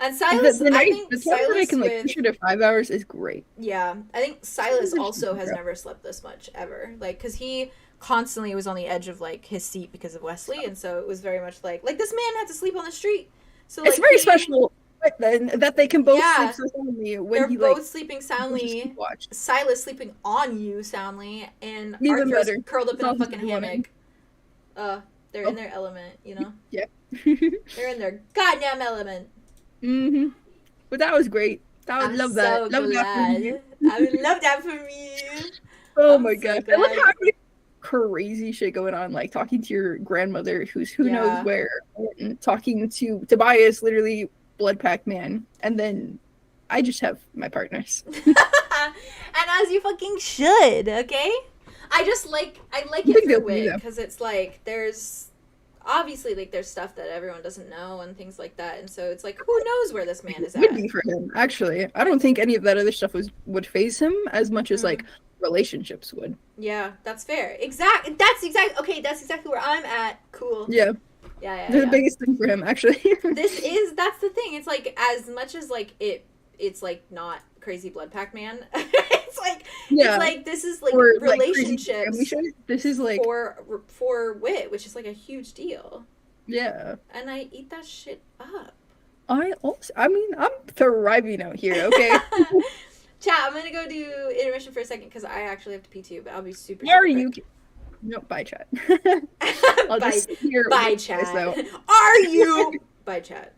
And Silas, I think Silas I can like push her to 5 hours is great. Yeah, I think Silas also has never slept this much ever, like because he constantly was on the edge of like his seat because of Wesley, and so it was very much like this man had to sleep on the street. So like, it's very special that they can both sleep so soundly when they're both sleeping soundly. Silas sleeping on you soundly, and Arthur's curled up in a fucking hammock. They're in their element, you know. Yeah, they're in their goddamn element. Mm-hmm. But that was great. I would love that. So glad. I would love that for me. Oh my god! I love how many crazy shit going on, like talking to your grandmother, who's who knows where, and talking to Tobias, literally blood pack man, and then I just have my partners. And as you fucking should, okay? I like it for Wit, because it's like there's obviously like there's stuff that everyone doesn't know and things like that, and so it's like who knows where this man is at. It would be for him, actually. I don't think any of that other stuff would phase him as much as like relationships would. Yeah, that's fair. That's exactly where I'm at. Cool. Yeah. They're the biggest thing for him, actually. That's the thing. It's like as much as like it's like not crazy blood pack man. It's like this is like or, relationships. Like, this is like for Wit, which is like a huge deal. Yeah. And I eat that shit up. I'm thriving out here, okay? Chat, I'm gonna go do intermission for a second because I actually have to pee too, but I'll be super. Are you? No, bye, chat. I'll bye, just hear bye, chat. Are you? Bye, chat.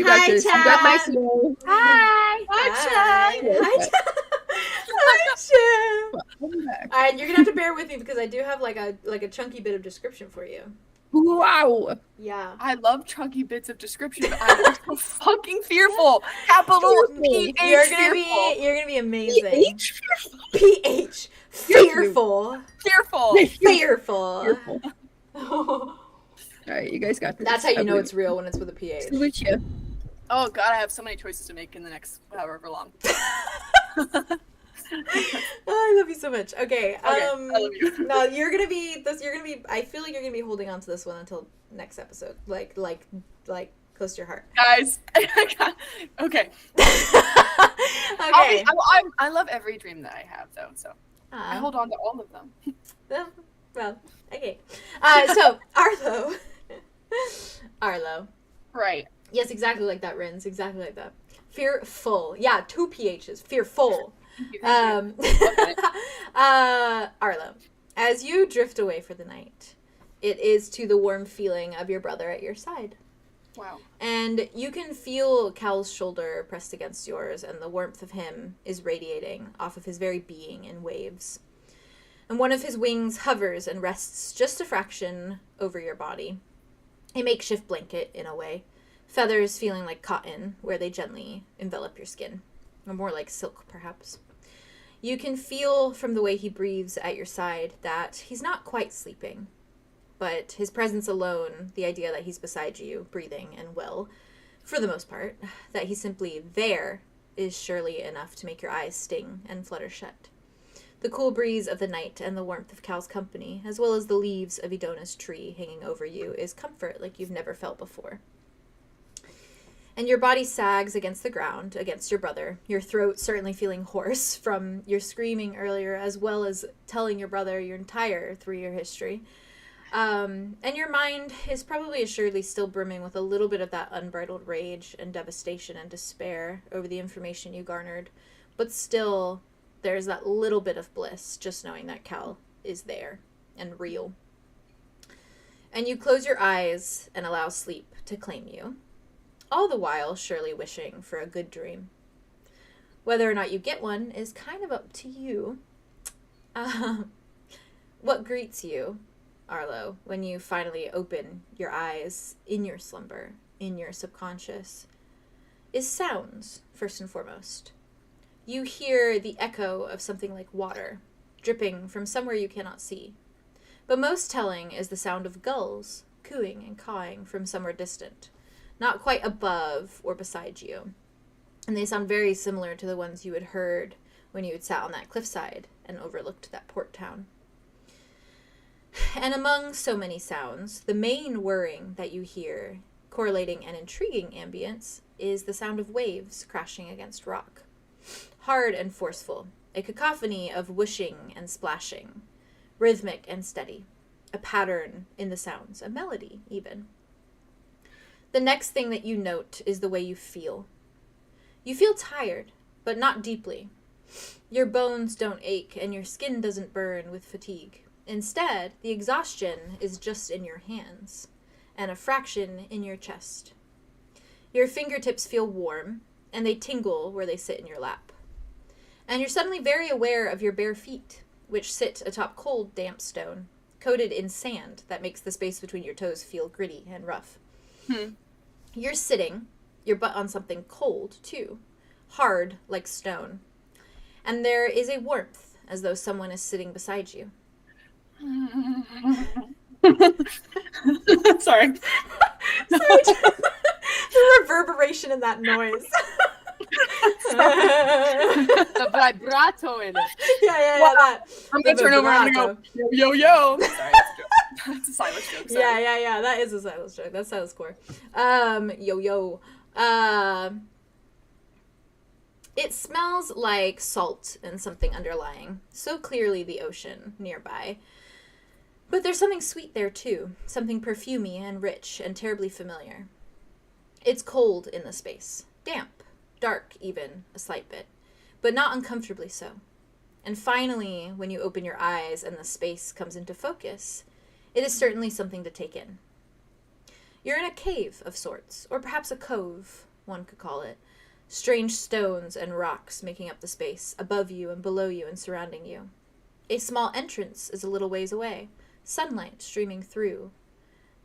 You got Hi, this. You got chat. my soul. Hi. Hi. Hi, Chip. Welcome back. All right, you're gonna have to bear with me because I do have like a chunky bit of description for you. Wow. Yeah. I love chunky bits of description, but I'm also fucking fearful. Capital PH You're gonna fearful. be amazing. PH? PH. Fearful. Fearful. Fearful. Fearful. Alright, you guys got this. That's how you I know believe it's real when it's with a PH. you. Lucia. Oh god, I have so many choices to make in the next however long. Oh, I love you so much. Okay. I love you. No, you're gonna be. I feel like you're gonna be holding on to this one until next episode. Like close to your heart. Guys, okay. Okay. I love every dream that I have though, so I hold on to all of them. Well, okay. So Arlow. Arlow. Right. Yes, exactly like that, Rins. Exactly like that. Fearful. Yeah, 2 PHs. Fearful. Thank you. Arlow, as you drift away for the night, it is to the warm feeling of your brother at your side. Wow. And you can feel Cal's shoulder pressed against yours, and the warmth of him is radiating off of his very being in waves. And one of his wings hovers and rests just a fraction over your body. A makeshift blanket, in a way. Feathers feeling like cotton, where they gently envelop your skin. Or more like silk, perhaps. You can feel from the way he breathes at your side that he's not quite sleeping. But his presence alone, the idea that he's beside you, breathing and well, for the most part, that he's simply there, is surely enough to make your eyes sting and flutter shut. The cool breeze of the night and the warmth of Cal's company, as well as the leaves of Idona's tree hanging over you, is comfort like you've never felt before. And your body sags against the ground, against your brother, your throat certainly feeling hoarse from your screaming earlier, as well as telling your brother your entire 3-year history. And your mind is probably assuredly still brimming with a little bit of that unbridled rage and devastation and despair over the information you garnered. But still, there's that little bit of bliss just knowing that Cal is there and real. And you close your eyes and allow sleep to claim you, all the while surely wishing for a good dream. Whether or not you get one is kind of up to you. What greets you, Arlow, when you finally open your eyes in your slumber, in your subconscious, is sounds, first and foremost. You hear the echo of something like water, dripping from somewhere you cannot see. But most telling is the sound of gulls cooing and cawing from somewhere distant, not quite above or beside you. And they sound very similar to the ones you had heard when you had sat on that cliffside and overlooked that port town. And among so many sounds, the main whirring that you hear, correlating an intriguing ambience, is the sound of waves crashing against rock. Hard and forceful, a cacophony of whooshing and splashing, rhythmic and steady, a pattern in the sounds, a melody even. The next thing that you note is the way you feel. You feel tired, but not deeply. Your bones don't ache and your skin doesn't burn with fatigue. Instead, the exhaustion is just in your hands, and a fraction in your chest. Your fingertips feel warm, and they tingle where they sit in your lap. And you're suddenly very aware of your bare feet, which sit atop cold, damp stone, coated in sand that makes the space between your toes feel gritty and rough. You're sitting, your butt on something cold, too, hard like stone. And there is a warmth, as though someone is sitting beside you. Sorry. The reverberation in that noise. The vibrato in it. Yeah, Wow. that. I'm gonna turn over and go, yo, yo, yo. Sorry, that's a Silas joke. Sorry. Yeah, that is a Silas joke. That's Silas core. Yo. It smells like salt and something underlying. So clearly the ocean nearby. But there's something sweet there too. Something perfumey and rich and terribly familiar. It's cold in the space. Damp. Dark even, a slight bit. But not uncomfortably so. And finally, when you open your eyes and the space comes into focus, it is certainly something to take in. You're in a cave of sorts, or perhaps a cove, one could call it. Strange stones and rocks making up the space, above you and below you and surrounding you. A small entrance is a little ways away, sunlight streaming through.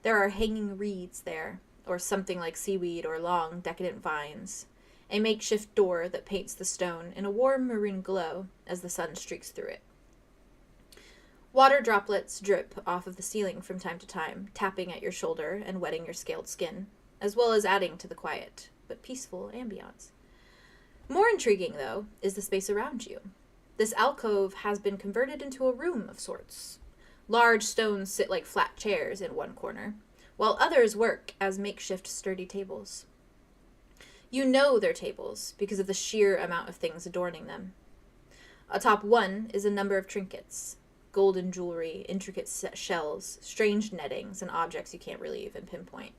There are hanging reeds there, or something like seaweed or long, decadent vines. A makeshift door that paints the stone in a warm maroon glow as the sun streaks through it. Water droplets drip off of the ceiling from time to time, tapping at your shoulder and wetting your scaled skin, as well as adding to the quiet, but peaceful ambiance. More intriguing, though, is the space around you. This alcove has been converted into a room of sorts. Large stones sit like flat chairs in one corner, while others work as makeshift sturdy tables. You know they're tables because of the sheer amount of things adorning them. Atop one is a number of trinkets, golden jewelry, intricate shells, strange nettings, and objects you can't really even pinpoint.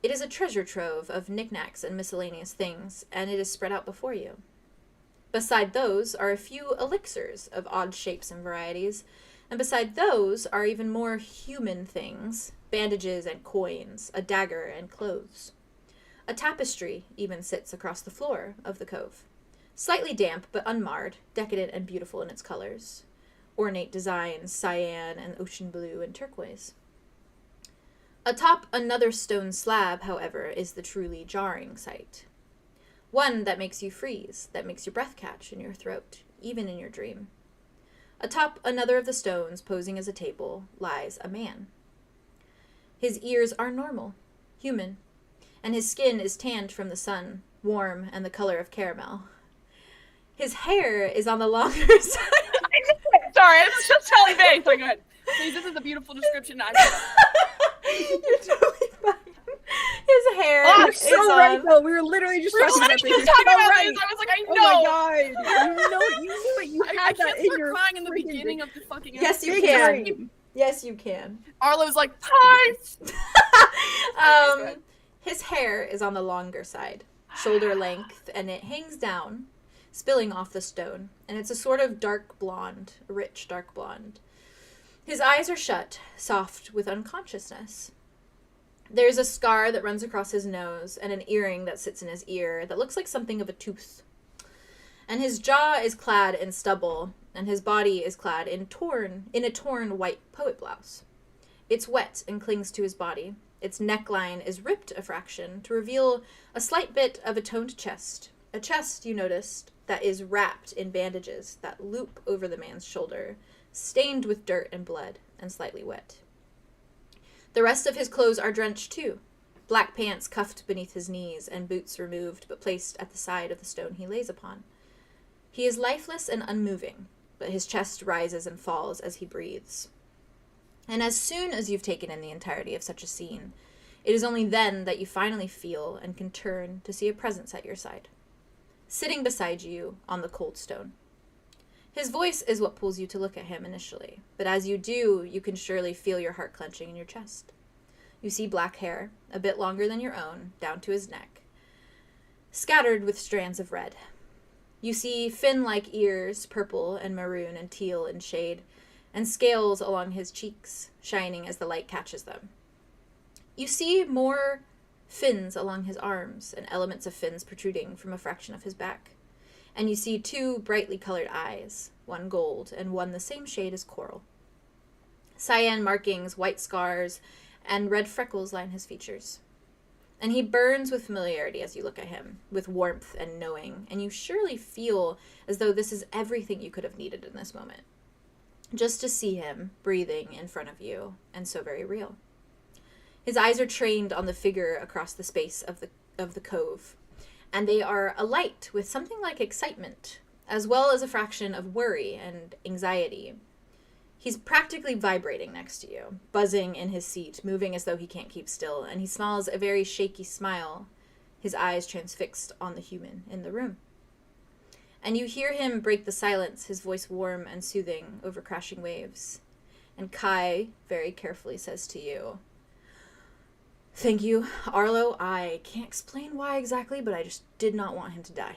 It is a treasure trove of knickknacks and miscellaneous things, and it is spread out before you. Beside those are a few elixirs of odd shapes and varieties, and beside those are even more human things, bandages and coins, a dagger and clothes. A tapestry even sits across the floor of the cove, slightly damp but unmarred, decadent and beautiful in its colors. Ornate designs, cyan and ocean blue and turquoise. Atop another stone slab, however, is the truly jarring sight. One that makes you freeze, that makes your breath catch in your throat, even in your dream. Atop another of the stones, posing as a table, lies a man. His ears are normal, human, and his skin is tanned from the sun, warm and the color of caramel. His hair is on the longer side. Sorry, I was just telling Faye. Sorry, go ahead. Please, this is a beautiful description. You're totally fine. His hair You're is so right, though. We were literally just talking about this. You're so right. I was like, I Oh know. my god. You knew it. You I had that can't in start your crying in the freaking beginning of the fucking Yes, you big can. dream. Yes, you can. Arlow's like, hi. His hair is on the longer side, shoulder length, and it hangs down, spilling off the stone, and it's a sort of dark blonde, rich dark blonde. His eyes are shut, soft with unconsciousness. There's a scar that runs across his nose, and an earring that sits in his ear that looks like something of a tooth. And his jaw is clad in stubble, and his body is clad in a torn white poet blouse. It's wet and clings to his body. Its neckline is ripped a fraction to reveal a slight bit of a toned chest. A chest, you noticed, that is wrapped in bandages that loop over the man's shoulder, stained with dirt and blood, and slightly wet. The rest of his clothes are drenched too. Black pants cuffed beneath his knees, and boots removed but placed at the side of the stone he lays upon. He is lifeless and unmoving, but his chest rises and falls as he breathes. And as soon as you've taken in the entirety of such a scene, it is only then that you finally feel and can turn to see a presence at your side, sitting beside you on the cold stone. His voice is what pulls you to look at him initially, but as you do, you can surely feel your heart clenching in your chest. You see black hair, a bit longer than your own, down to his neck, scattered with strands of red. You see fin-like ears, purple and maroon and teal in shade, and scales along his cheeks, shining as the light catches them. You see more fins along his arms, and elements of fins protruding from a fraction of his back. And you see two brightly colored eyes, one gold and one the same shade as coral. Cyan markings, white scars, and red freckles line his features. And he burns with familiarity as you look at him, with warmth and knowing, and you surely feel as though this is everything you could have needed in this moment. Just to see him breathing in front of you, and so very real. His eyes are trained on the figure across the space of the cove, and they are alight with something like excitement, as well as a fraction of worry and anxiety. He's practically vibrating next to you, buzzing in his seat, moving as though he can't keep still, and he smiles a very shaky smile, his eyes transfixed on the human in the room. And you hear him break the silence, his voice warm and soothing over crashing waves. And Kai very carefully says to you, "Thank you, Arlow. I can't explain why exactly, but I just did not want him to die."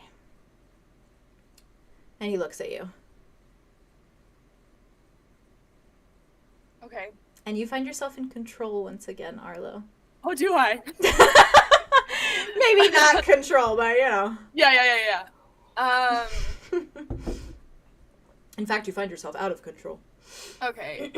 And he looks at you. Okay. And you find yourself in control once again, Arlow. Oh, do I? Maybe not control, but you know. Yeah. In fact, you find yourself out of control. Okay.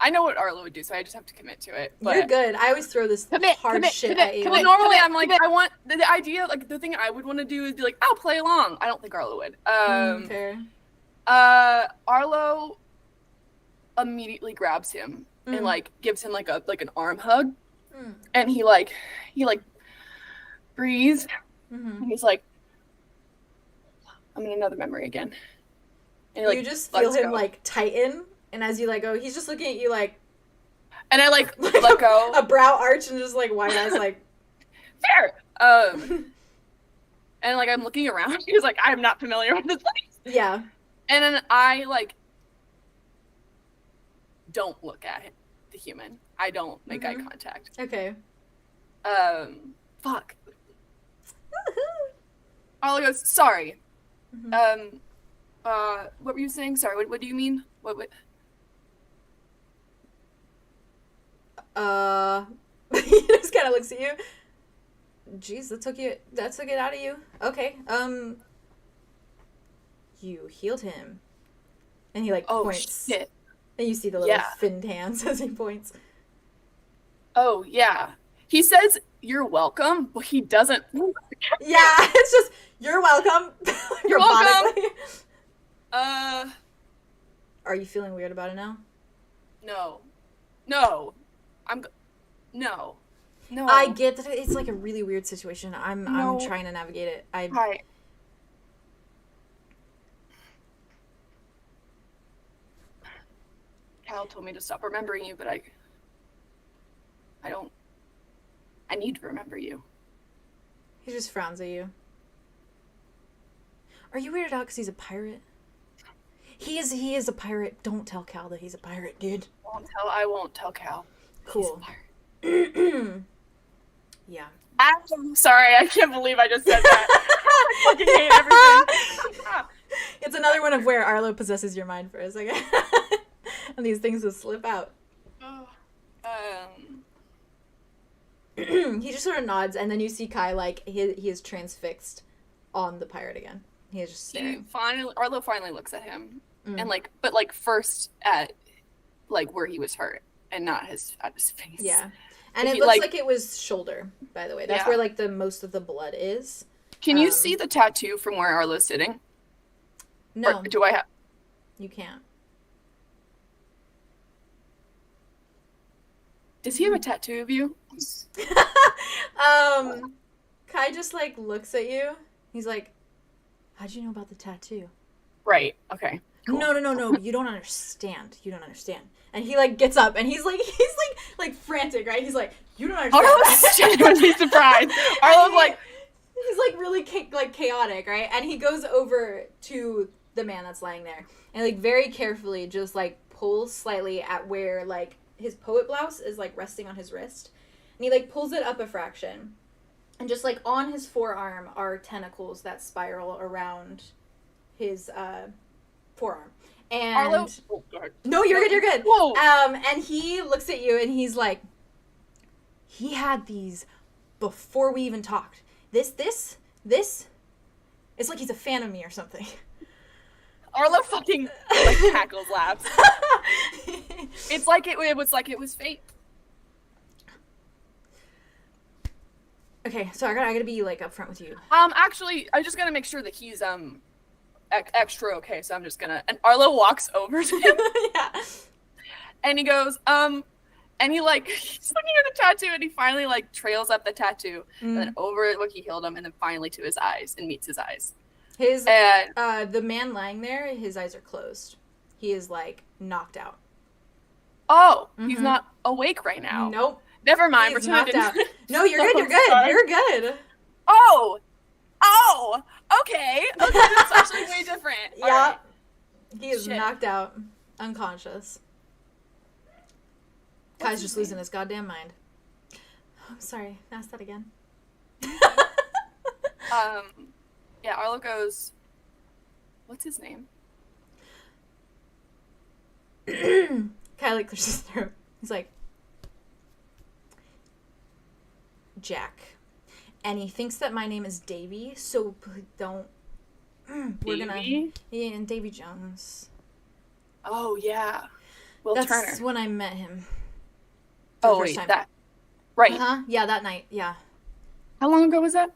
I know what Arlo would do, so I just have to commit to it. But You're good. I always throw this hard shit at you. Well, normally I'm like, I want the idea, like the thing I would want to do is be like, I'll play along. I don't think Arlo would. Fair. Arlo immediately grabs him and like gives him like an arm hug, and he breathes. And he's like, I'm in another memory again. And he, you just feel him like tighten, and as you let go, he's just looking at you like. And I like let go. A brow arch and just like wide eyes like. Fair. And like I'm looking around. He's like, I am not familiar with this place. Yeah. And then I like don't look at him, the human. I don't make eye contact. Okay. Fuck. Arlo goes, sorry. What were you saying? Sorry, what do you mean? What he just kind of looks at you. Jeez, that took it out of you. Okay. You healed him. And he like points. Shit. And you see the little finned hands as he points. Oh, yeah. He says, you're welcome, but he doesn't. Yeah, it's just, you're welcome. You're welcome. Are you feeling weird about it now? No. No. I get that it's like a really weird situation. I'm trying to navigate it. Hi. Cal told me to stop remembering you, but I need to remember you. He just frowns at you. Are you weirded out because he's a pirate? He is a pirate. Don't tell Cal that he's a pirate, dude. I won't tell Cal. Cool. He's a pirate. Yeah. I'm sorry, I can't believe I just said that. I fucking hate everything. It's another one of where Arlo possesses your mind for a second. And these things will slip out. He just sort of nods, and then you see Kai, like, he is transfixed on the pirate again. He is just staring. Arlo finally looks at him, and but first at, like, where he was hurt, and not at his face. Yeah. And it looks like it was shoulder, by the way. That's where, like, the most of the blood is. Can you see the tattoo from where Arlo's sitting? No. Or do I have? You can't. Does he have a tattoo of you? Kai just, like, looks at you. He's like, how'd you know about the tattoo? Right. Okay. Cool. No. You don't understand. And he, like, gets up, and he's frantic, right? He's like, you don't understand. Arlo's genuinely surprised. Arlo's like... He's, like, really, chaotic, right? And he goes over to the man that's lying there. And, like, very carefully just, like, pulls slightly at where, like, his poet blouse is, like, resting on his wrist. And he, like, pulls it up a fraction. And just, like, on his forearm are tentacles that spiral around his, forearm. And... Arlo... Oh, go ahead. No, you're good. Whoa. And he looks at you and he's like, he had these before we even talked. This, it's like he's a fan of me or something. Arlo fucking, like, cackles, laughs. It's like it was fate. Okay, so I gotta be, like, upfront with you. Actually, I just gotta make sure that he's, extra okay, so I'm just gonna... And Arlo walks over to him. Yeah. And he goes, and he, like, he's looking at the tattoo, and he finally, like, trails up the tattoo, and then over at what he healed him, and then finally to his eyes, and meets his eyes. The man lying there, his eyes are closed. He is, like, knocked out. Oh, he's not awake right now. Nope. Never mind. He's knocked out. No, you're good. You're good. Oh, okay. That's actually way different. Yeah. Right. He is Shit. knocked out, unconscious. Kai's just losing his goddamn mind. I'm sorry. Ask that again. Yeah, Arlo goes, what's his name? Kai, like, clears his throat. He's like, Jack. And he thinks that my name is Davy, so don't. We're gonna. Davy? Yeah, and Davy Jones. Oh yeah. Will That's Turner. when I met him. Oh first wait, time. that. Right. Uh-huh. Yeah, that night. Yeah. How long ago was that?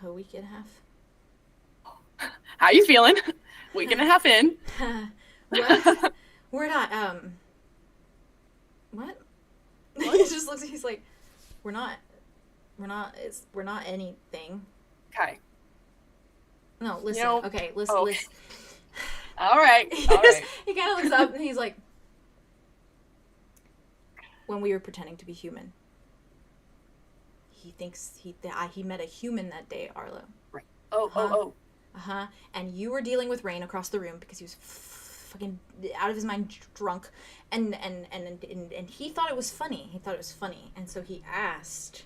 A week and a half. How you feeling? Week and a half in. What? We're not. What? He just looks. He's like, we're not anything. Okay. No, listen. You know- Okay, listen. oh, Listen. All right. All right. He kind of looks up and he's like, when we were pretending to be human, he thinks he met a human that day, Arlow. Right. Oh. Uh-huh. And you were dealing with Rain across the room because he was fucking out of his mind drunk. And he thought it was funny. He thought it was funny. And so he asked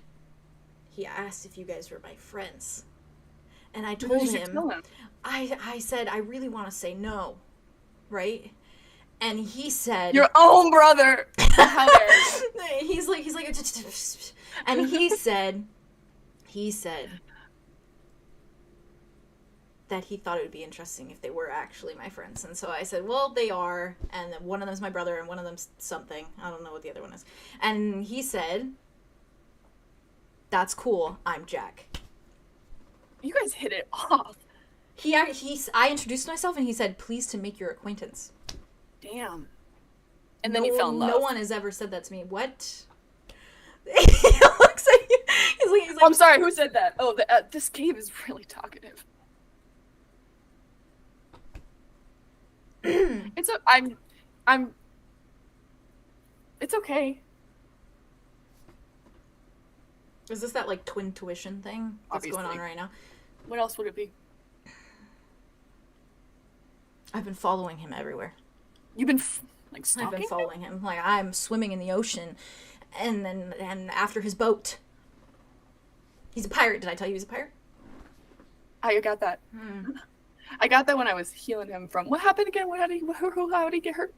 if you guys were my friends. And I told him, I said, I really want to say no. Right? And he said, Your own brother. How dare you. he's like, and he said that he thought it would be interesting if they were actually my friends. And so I said, well, they are, and one of them's my brother and one of them's something. I don't know what the other one is. And he said, that's cool, I'm Jack. You guys hit it off. I introduced myself and he said, pleased to make your acquaintance. Damn. And then you fell in love. No one has ever said that to me. What? He looks at you. He's like, Oh, I'm sorry, who said that? Oh, this cave is really talkative. It's okay. is this that like twin tuition thing that's going on Obviously. right now? What else would it be? I've been following him everywhere. You've been I've stalking been following him. Like, I'm swimming in the ocean and after his boat. He's a pirate. Did I tell you he's a pirate? I got that. I got that when I was healing him from. What happened again? How did he get hurt?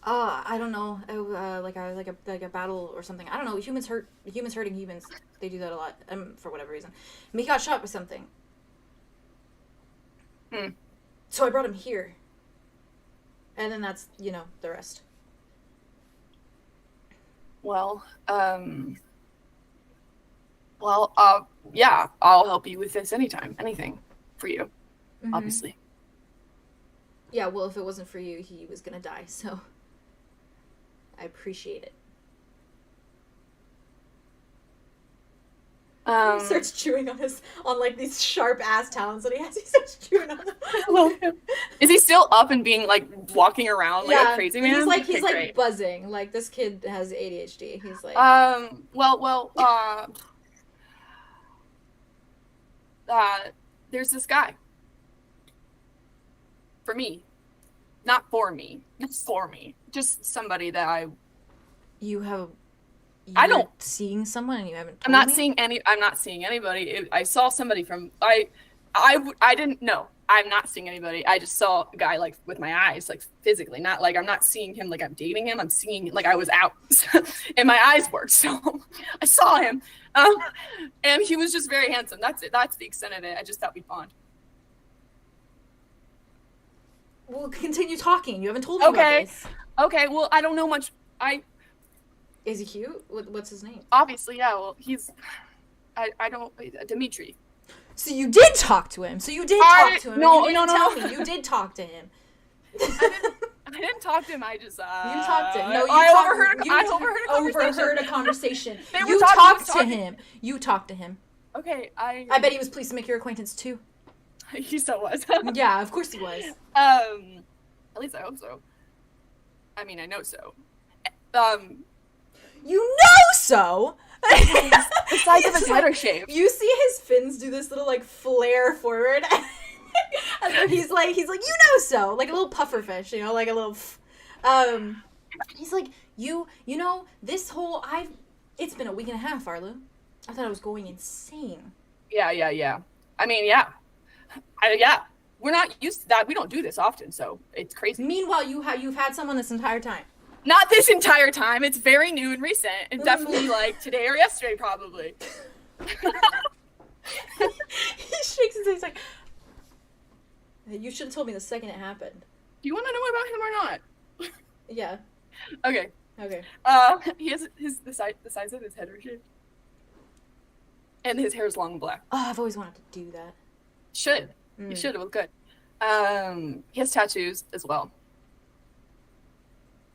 I don't know. Like a battle or something. I don't know. Humans hurting humans. They do that a lot. For whatever reason. And he got shot with something. So I brought him here. And then that's, the rest. Well, yeah, I'll help you with this anytime. Anything for you, obviously. Yeah, well, if it wasn't for you, he was gonna die, so I appreciate it. He starts chewing on like these sharp ass talons that he has. He starts chewing on them. Is he still up and being like walking around like a crazy man? He's like buzzing. Like, this kid has ADHD. He's like there's this guy. For me. Not for me. It's for me. Just somebody that I don't seeing someone and you haven't told I'm not me? seeing anybody. I saw somebody from I didn't know. I'm not seeing anybody. I just saw a guy like with my eyes, like physically, not like I'm not seeing him like I'm dating him. I'm seeing like I was out and my eyes worked. So I saw him. And he was just very handsome. That's it. That's the extent of it. I just thought we'd bond. We'll continue talking. You haven't told me about this. Okay, well, I don't know much. Is he cute? What's his name? Obviously, yeah, well, I don't, Dimitri. So you did talk to him. No, you didn't tell me. You did talk to him. I didn't talk to him. I just You talked to him. No, I overheard a conversation. You talked to him. You talked to him. Okay, I bet he was pleased to make your acquaintance too. He so was. Yeah, of course he was. At least I hope so. I mean, I know so. You know so. The size of his letter shape. You see his fins do this little like flare forward. And then he's like, you know so, like a little puffer fish, like a little. He's like, you know, this whole it's been a week and a half, Arlow. I thought I was going insane. Yeah. I mean, yeah. We're not used to that. We don't do this often, so it's crazy. Meanwhile, you've had someone this entire time. Not this entire time. It's very new and recent, and definitely like today or yesterday, probably. He shakes his head. He's like, "You should have told me the second it happened." Do you want to know about him or not? Yeah. Okay. Okay. He has the size of his head are shaved, and his hair is long and black. Oh, I've always wanted to do that. You should. It was good. He has tattoos as well,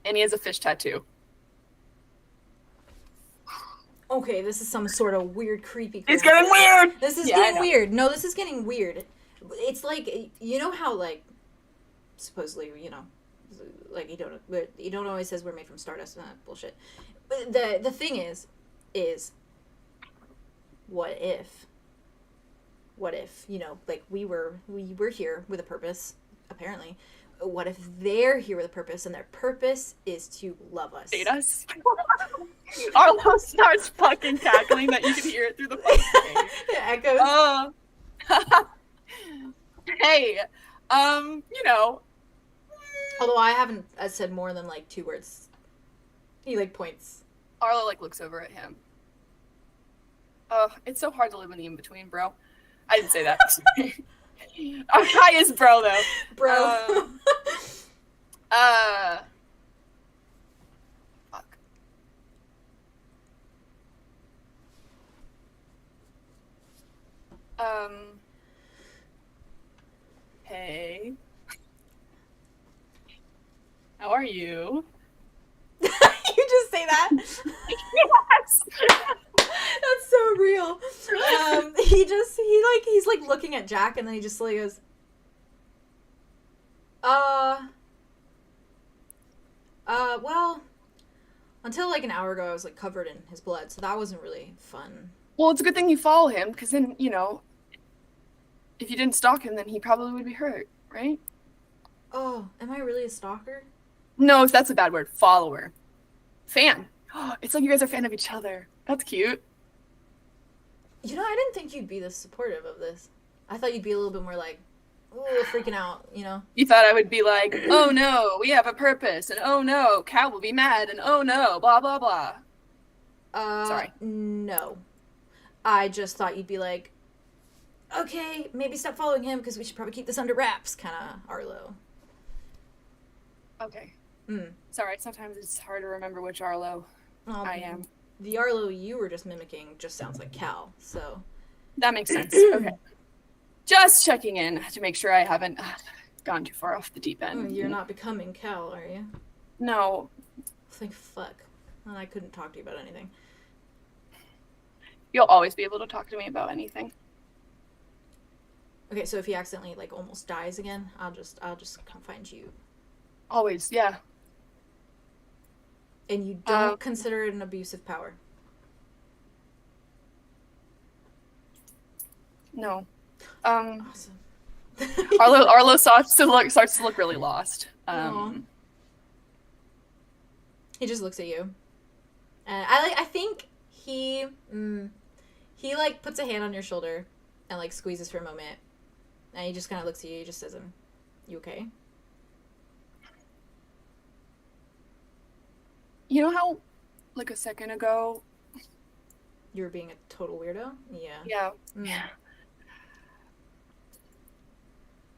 and he has a fish tattoo. Okay, this is some sort of weird, creepy. It's getting weird. This is getting weird. No, this is getting weird. It's like, you know how like supposedly, you know, like you don't always says we're made from stardust and that bullshit. But the thing is what if, you know, like we were here with a purpose, apparently. What if they're here with a purpose, and their purpose is to love us? Date us? Arlow starts fucking cackling that you can hear it through the fucking cave. It echoes. Hey, you know. Although I haven't said more than like 2 words. He like points. Arlow like looks over at him. It's so hard to live in the in-between, bro. I didn't say that. Our guy is bro, though. Bro. Fuck. Hey. How are you? You just say that? Yes! That's so real. He's like looking at Jack, and then he just like goes, well, until like an hour ago I was like covered in his blood, so that wasn't really fun. Well, it's a good thing you follow him, because then, you know, if you didn't stalk him, then he probably would be hurt, right? Oh, am I really a stalker? No, if that's a bad word. Follower. Fan. It's like you guys are a fan of each other. That's cute. You know, I didn't think you'd be this supportive of this. I thought you'd be a little bit more like, ooh, freaking out, you know? You thought I would be like, oh no, we have a purpose, and oh no, Cal will be mad, and oh no, blah, blah, blah. Sorry. No. I just thought you'd be like, okay, maybe stop following him, because we should probably keep this under wraps, kind of Arlow. Okay. Sorry, sometimes it's hard to remember which Arlow I am. The Arlow you were just mimicking just sounds like Cal, so... That makes sense. Okay. Just checking in to make sure I haven't gone too far off the deep end. You're not becoming Cal, are you? No. Thank fuck. Well, I couldn't talk to you about anything. You'll always be able to talk to me about anything. Okay, so if he accidentally, like, almost dies again, I'll just come find you. Always, yeah. And you don't consider it an abuse of power? No. Awesome. Arlow starts to look really lost. He just looks at you. And I think he like puts a hand on your shoulder and like squeezes for a moment. And he just kind of looks at you. He just says, "You okay?" You know how, like a second ago... You were being a total weirdo? Yeah. Yeah. Yeah.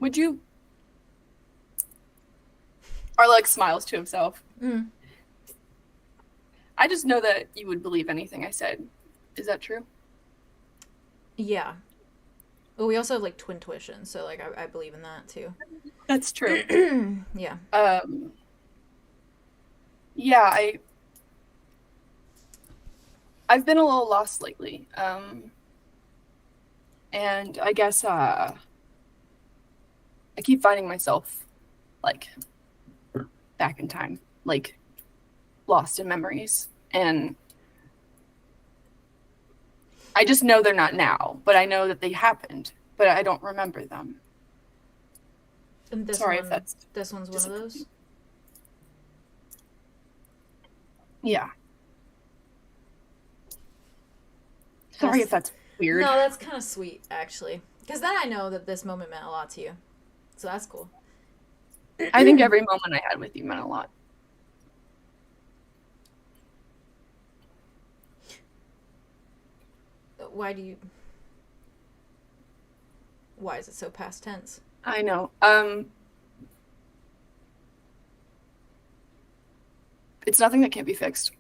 Would you... Arlow smiles to himself. I just know that you would believe anything I said. Is that true? Yeah. Well, we also have like twin tuition, so like I believe in that too. That's true. Yeah. Yeah, I've been a little lost lately. And I guess I keep finding myself like back in time, like lost in memories. And I just know they're not now, but I know that they happened, but I don't remember them. And this Sorry one, if that's... This one's one of those? Yeah. Sorry if that's weird. No, that's kind of sweet, actually. Because then I know that this moment meant a lot to you. So that's cool. I think every moment I had with you meant a lot. Why do you? Why is it so past tense? I know. It's nothing that can't be fixed.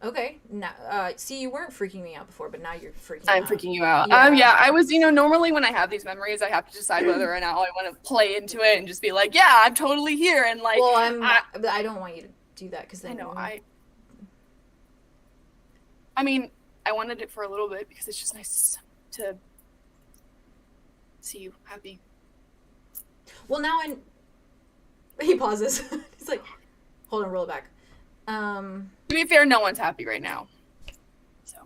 Okay. Now, see, you weren't freaking me out before, but now you're freaking. I'm out. freaking you out. Yeah. Yeah, I was, normally when I have these memories, I have to decide whether or not I want to play into it and just be like, yeah, I'm totally here, and like. Well, but I don't want you to do that because then. I know. I mean, I wanted it for a little bit because it's just nice to see you happy. Well, now he pauses. He's like, hold on, roll it back. To be fair, no one's happy right now. So.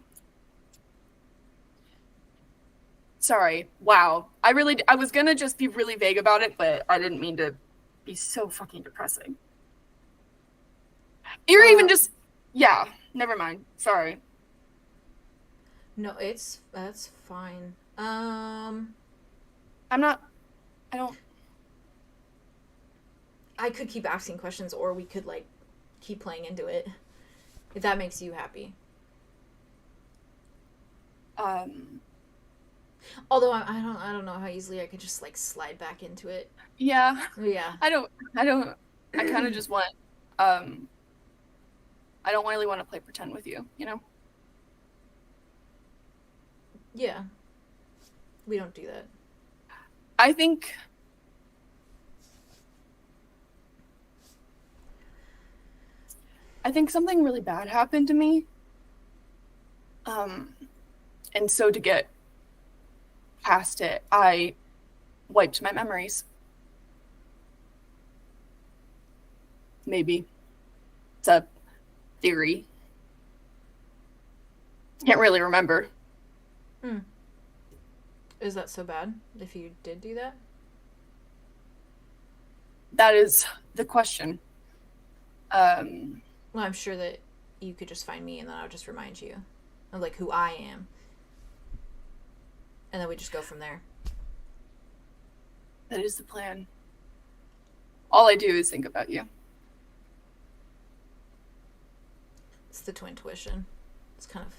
Sorry. Wow. I was gonna just be really vague about it, but I didn't mean to be so fucking depressing. You're even just, yeah, never mind. Sorry. No, that's fine. I could keep asking questions, or we could like keep playing into it, if that makes you happy. Although I don't know how easily I could just like slide back into it. Yeah. Yeah. I kind of just want, I don't really want to play pretend with you, Yeah. We don't do that. I think something really bad happened to me. And so to get past it, I wiped my memories. Maybe. It's a theory. Can't really remember. Is that so bad if you did do that? That is the question. Well, I'm sure that you could just find me and then I'll just remind you of like who I am. And then we just go from there. That is the plan. All I do is think about you. It's the twin tuition. It's kind of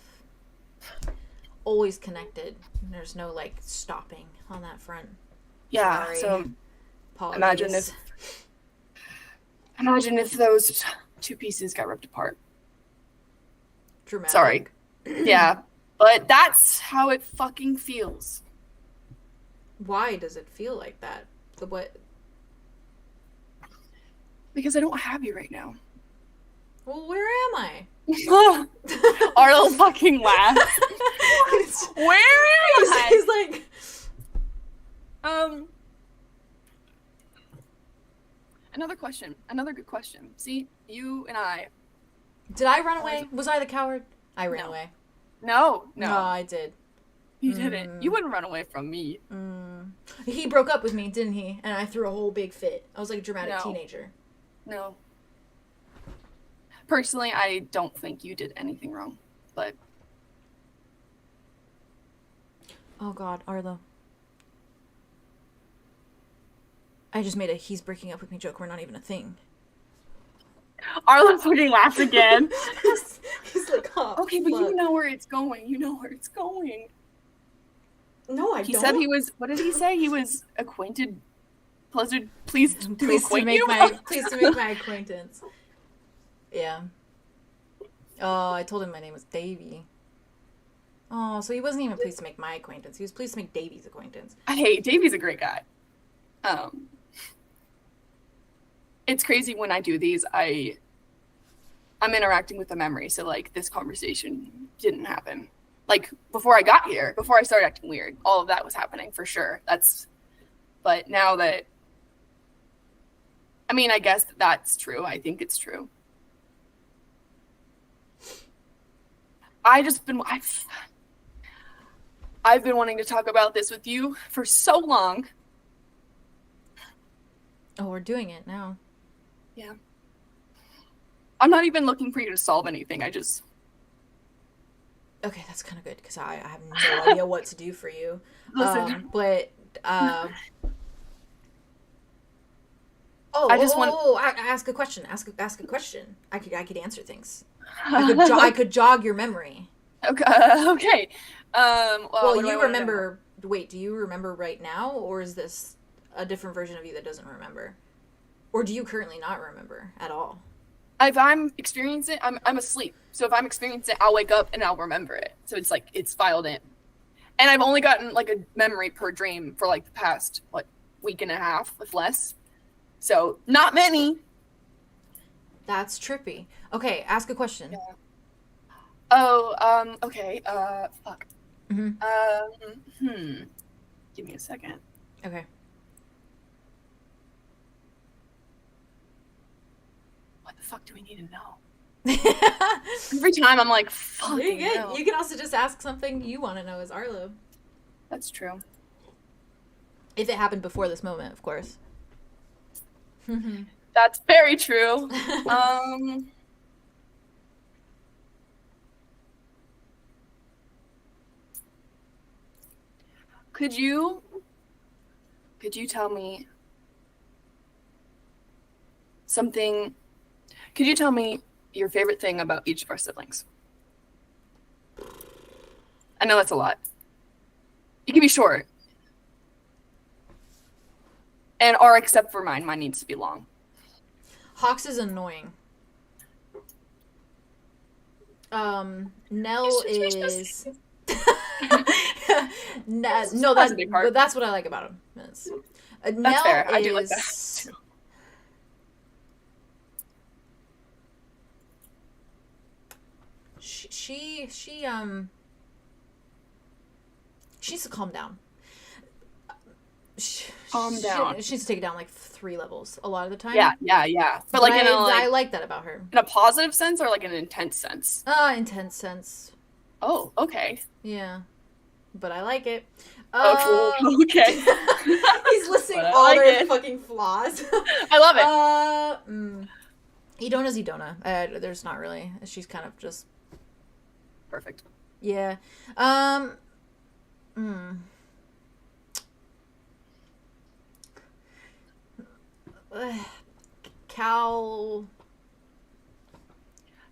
always connected. There's no like stopping on that front. Yeah. Sorry. So Apologies. imagine if those two pieces got ripped apart. Dramatic. Sorry. Yeah. But that's how it fucking feels. Why does it feel like that? What? Because I don't have you right now. Well, where am I? Arlow fucking laughs. Where am I? He's like, Another question. Another good question. See, you and I. did I run away? Was I the coward? I ran No. away. No. I did. You didn't. You wouldn't run away from me. He broke up with me, didn't he? And I threw a whole big fit. I was like a dramatic No. teenager. No. Personally, I don't think you did anything wrong, but Oh God, Arlo. I just made a he's breaking up with me joke. We're not even a thing. Arlo fucking laughs again. He's like, oh, Okay, but fuck. you know where it's going. You know where it's going. No, I He don't. said he was. What did he say? He was acquainted. Pleased to pleased to acquaint make you. my acquaintance. Yeah. Oh, I told him my name was Davy. Oh, so he wasn't even pleased to make my acquaintance. He was pleased to make Davy's acquaintance. Hey, Davey's a great guy. It's crazy when I do these. I'm interacting with the memory, so like this conversation didn't happen. Like before I got here, before I started acting weird, all of that was happening for sure. But now that, I mean, I guess that's true. I think it's true. I've been wanting to talk about this with you for so long. Oh, we're doing it now. Yeah. I'm not even looking for you to solve anything. I just... Okay, that's kind of good, because I have no idea what to do for you. Listen. Ask a question. Ask a question. I could answer things. I could jog your memory. Okay. Okay. Well, what do I you wanna remember. Wait, do you remember right now, or is this a different version of you that doesn't remember, or do you currently not remember at all? If I'm experiencing it, I'm asleep. So if I'm experiencing it, I'll wake up and I'll remember it. So it's like it's filed in. And I've only gotten like a memory per dream for like the past week and a half, if less. So not many. That's trippy. Okay, ask a question. Yeah. Oh, okay. Fuck. Mm-hmm. Give me a second. Okay. What the fuck do we need to know? Every time I'm like, fuck. You're good. You can also just ask something you want to know as Arlow. That's true. If it happened before this moment, of course. That's very true. Could you tell me something? Could you tell me your favorite thing about each of our siblings? I know that's a lot. You can be short. Or except for mine needs to be long. Hawks is annoying. Nell is. No, that's a big part. But that's what I like about him. That's Nell fair. is. I do like that too. She needs to calm down. Calm down. She needs to take it down like 3 levels a lot of the time. Yeah. But like I like that about her. in a positive sense or like an intense sense? Intense sense. Oh, okay. Yeah. But I like it. Okay. He's listing But I all like their it. fucking flaws. I love it. Idona's Idona. There's not really. She's kind of just Perfect. yeah. Cal.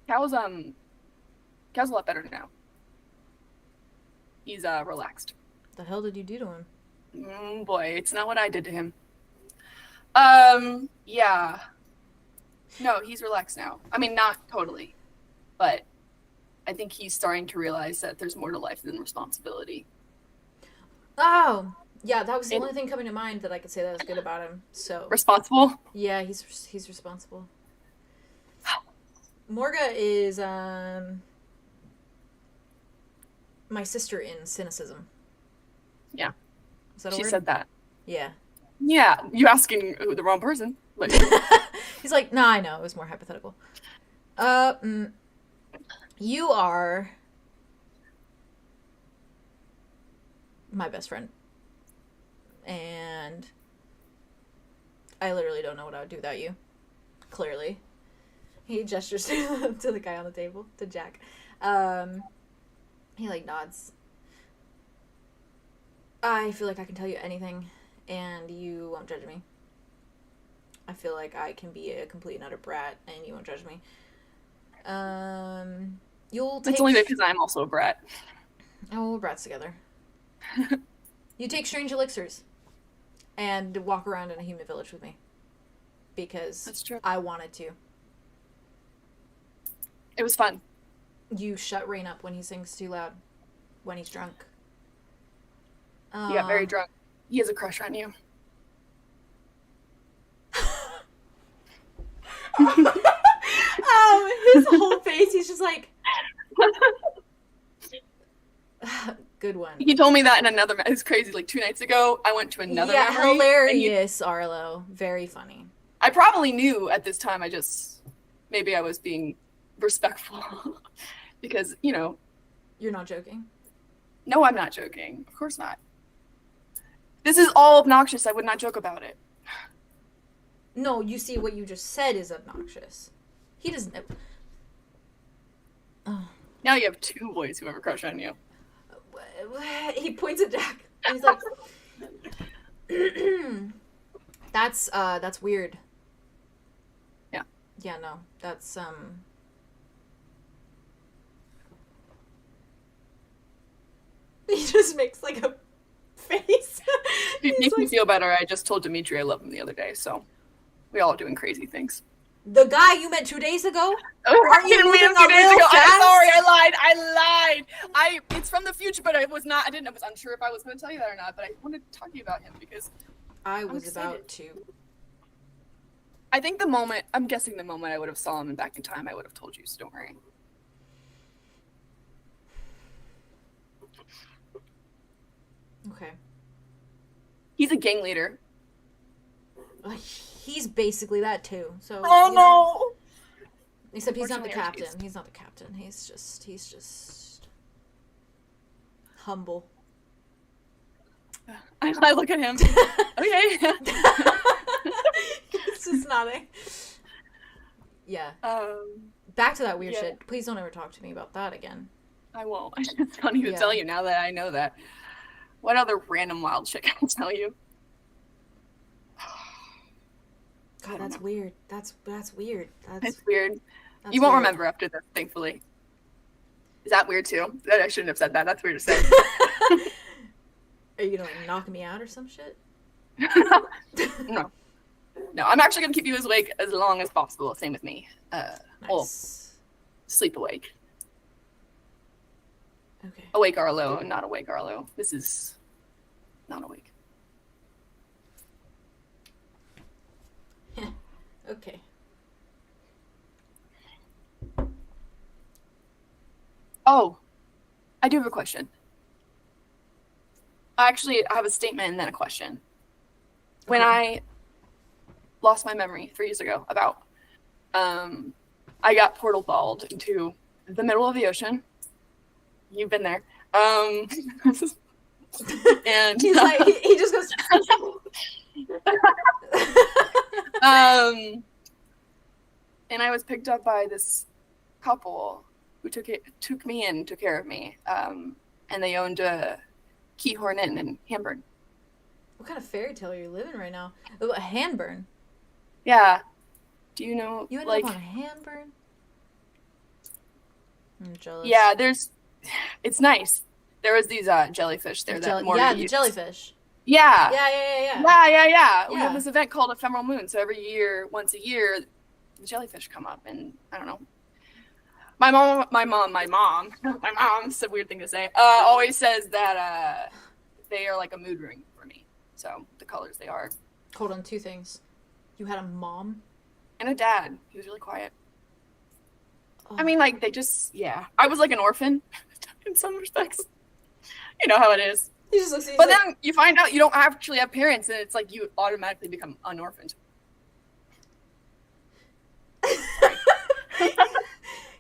Cal's a lot better now. He's relaxed. The hell did you do to him? Boy, it's not what I did to him. Yeah. No, he's relaxed now. I mean, not totally, but I think he's starting to realize that there's more to life than responsibility. Oh, yeah, that was the only thing coming to mind that I could say that was good about him. So Responsible? yeah, he's responsible. Morga is my sister in cynicism. Yeah. Is that a She word? said that. Yeah. Yeah, you asking the wrong person. Like, He's like, nah, I know, it was more hypothetical. You are my best friend. And I literally don't know what I would do without you. Clearly. He gestures to the guy on the table, to Jack. He like nods. I feel like I can tell you anything and you won't judge me. I feel like I can be a complete and utter brat and you won't judge me. You'll take... it's only because I'm also a brat. Oh, we're brats together. You take strange elixirs and walk around in a human village with me. Because That's true. I wanted to. It was fun. You shut Rain up when he sings too loud. When he's drunk. He got very drunk. He has a crush on you. His whole face, he's just like... Good one. He told me that in another... It's crazy. Like 2 nights ago, I went to another yeah, memory. hilarious, Arlow. Very funny. I probably knew at this time. Maybe I was being respectful. Because, you know... You're not joking? No, I'm not joking. Of course not. This is all obnoxious. I would not joke about it. No, you see, what you just said is obnoxious. He doesn't... Oh. Now you have 2 boys who have a crush on you. He points at Jack. And he's like... That's weird. Yeah. Yeah, no. That's, He just makes like a face. It makes me like, feel better. I just told Dimitri I love him the other day, so we all doing crazy things. the guy you met 2 days ago? I you didn't meet him moving 2 days real ago. fast? I'm sorry, I lied. It's from the future, but I was unsure if I was going to tell you that or not, but I wanted to talk to you about him because I was excited. about to. I think I'm guessing the moment I would have saw him back in time, I would have told you, so don't worry. Okay. He's a gang leader. He's basically that too. So. Oh you know, no! except he's not the Unfortunately, captain. He's not the captain. He's just humble. I look at him. Okay. He's just nodding. Yeah. Back to that weird shit. Please don't ever talk to me about that again. I won't. It's funny to tell you now that I know that. What other random wild shit can I tell you? God, that's weird. That's weird. It's weird. That's You won't weird. remember after this, thankfully. Is that weird too? I shouldn't have said that. That's weird to say. Are you gonna like knock me out or some shit? No. No, I'm actually gonna keep you awake as long as possible. Same with me. Well, Nice. sleep awake. Okay. Awake Arlow, not awake Arlow. This is not awake. Okay. Oh, I do have a question. Actually, I have a statement and then a question. When I lost my memory 3 years ago about, I got portal balled into the middle of the ocean. You've been there. And He's like he just goes. And I was picked up by this couple who took me in, took care of me. And they owned a 𝙍𝙬𝙬𝙬𝙬 Inn in Hamburg. What kind of fairy tale are you living right now? Oh, a handburn. Yeah. Do you know? You ended like, up on a handburn. I'm jealous. yeah, it's nice. There was these jellyfish there that Morgan yeah, the used. jellyfish. Yeah. Yeah. We have this event called Ephemeral Moon. So every year, once a year, the jellyfish come up, and I don't know. My mom, it's a weird thing to say, always says that they are like a mood ring for me. So the colors they are. Hold on, two things. You had a mom? And a dad. He was really quiet. Oh. I mean, like, they just, yeah. I was like an orphan in some respects. You know how it is. He just looks. But then you find out you don't actually have parents, and it's like you automatically become unorphaned.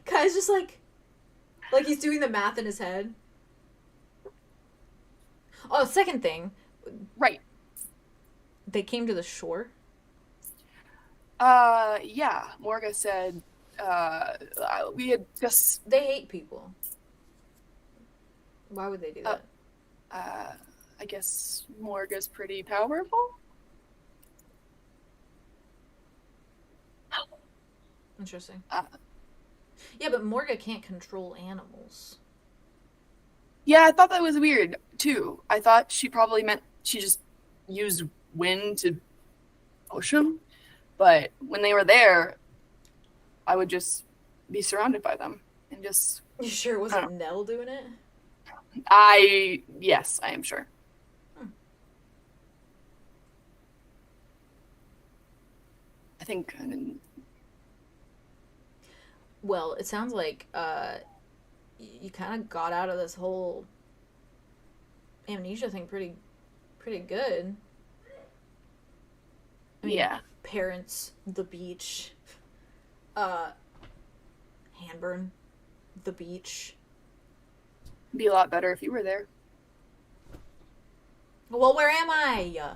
Kai's just like he's doing the math in his head. Oh, second thing. Right. They came to the shore. Yeah. Morga said, we had just, They hate people. Why would they do that? I guess Morga's pretty powerful. Interesting. Yeah, but Morga can't control animals. Yeah, I thought that was weird, too. I thought she probably meant she just used wind to push them. But when they were there, I would just be surrounded by them. And just... You sure it wasn't Nell doing it? Yes, I am sure. I think... Well, it sounds like you kind of got out of this whole amnesia thing pretty good. I mean, yeah. Parents, the beach, handburn, the beach. It'd be a lot better if you were there. Well, where am I?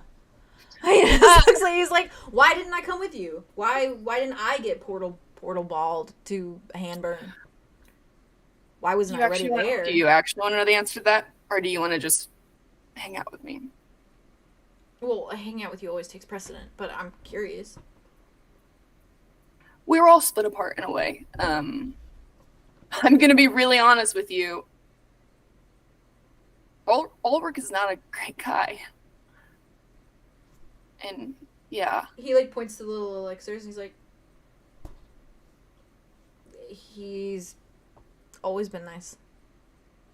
He's like, why didn't I come with you? Why didn't I get portal balled to handburn? Why wasn't I already there? Do you actually want to know the answer to that? Or do you want to just hang out with me? Well, hanging out with you always takes precedent, but I'm curious. We were all split apart in a way. I'm going to be really honest with you. Ulrich is not a great guy. And yeah. He like points to the little elixirs and he's like, he's always been nice.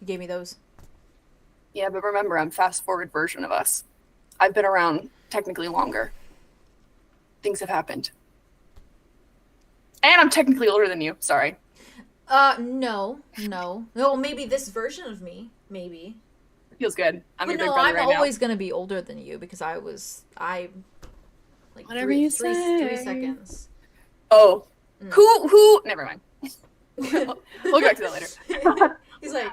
He gave me those. Yeah, but remember, I'm fast forward version of us. I've been around technically longer. Things have happened. And I'm technically older than you. Sorry. No. No, maybe this version of me. Maybe. Feels good. I'm your big brother I'm right now. always gonna be older than you because I like Whatever you three say. seconds. Oh. Who? Never mind. We'll get back to that later. He's like,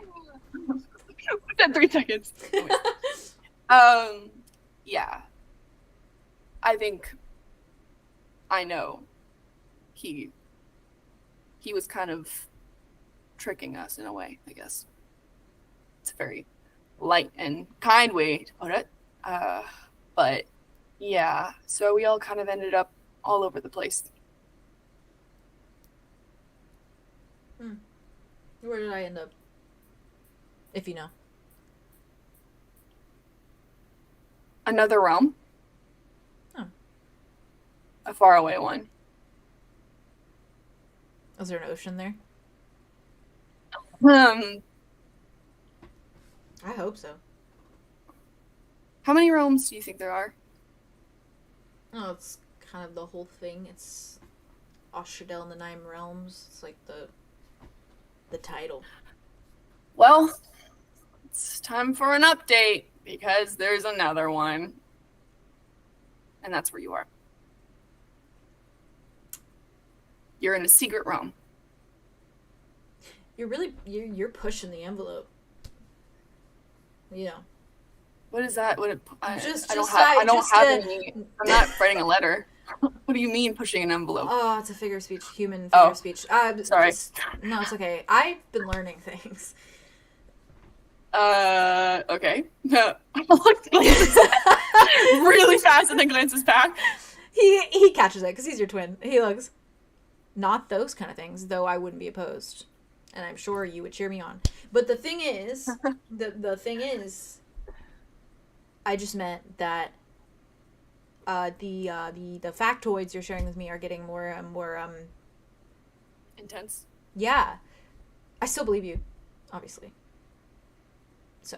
Within 3 seconds. Yeah. I think I know he was kind of tricking us in a way, I guess. It's a very light and kind way to put it. But yeah, so we all kind of ended up all over the place. where did I end up? If you know. Another realm. Oh. A faraway one. Is there an ocean there? Um, I hope so. how many realms do you think there are? Oh, it's kind of the whole thing. It's 𝙍𝙘𝙬𝙬𝙬 and the 9 realms. It's like the title. Well, it's time for an update because there's another one. And that's where you are. You're in a secret realm. You're pushing the envelope. You know. What is that? I don't have any. I'm not writing a letter. What do you mean pushing an envelope? Oh, it's a figure of speech. Human figure of speech. Sorry. No, it's okay. I've been learning things. Okay. I looked really fast and then glances back. He catches it because he's your twin. He looks, not those kind of things, though I wouldn't be opposed. And I'm sure you would cheer me on. But the thing is, the thing is, I just meant that the factoids you're sharing with me are getting more intense. Yeah. I still believe you, obviously. So,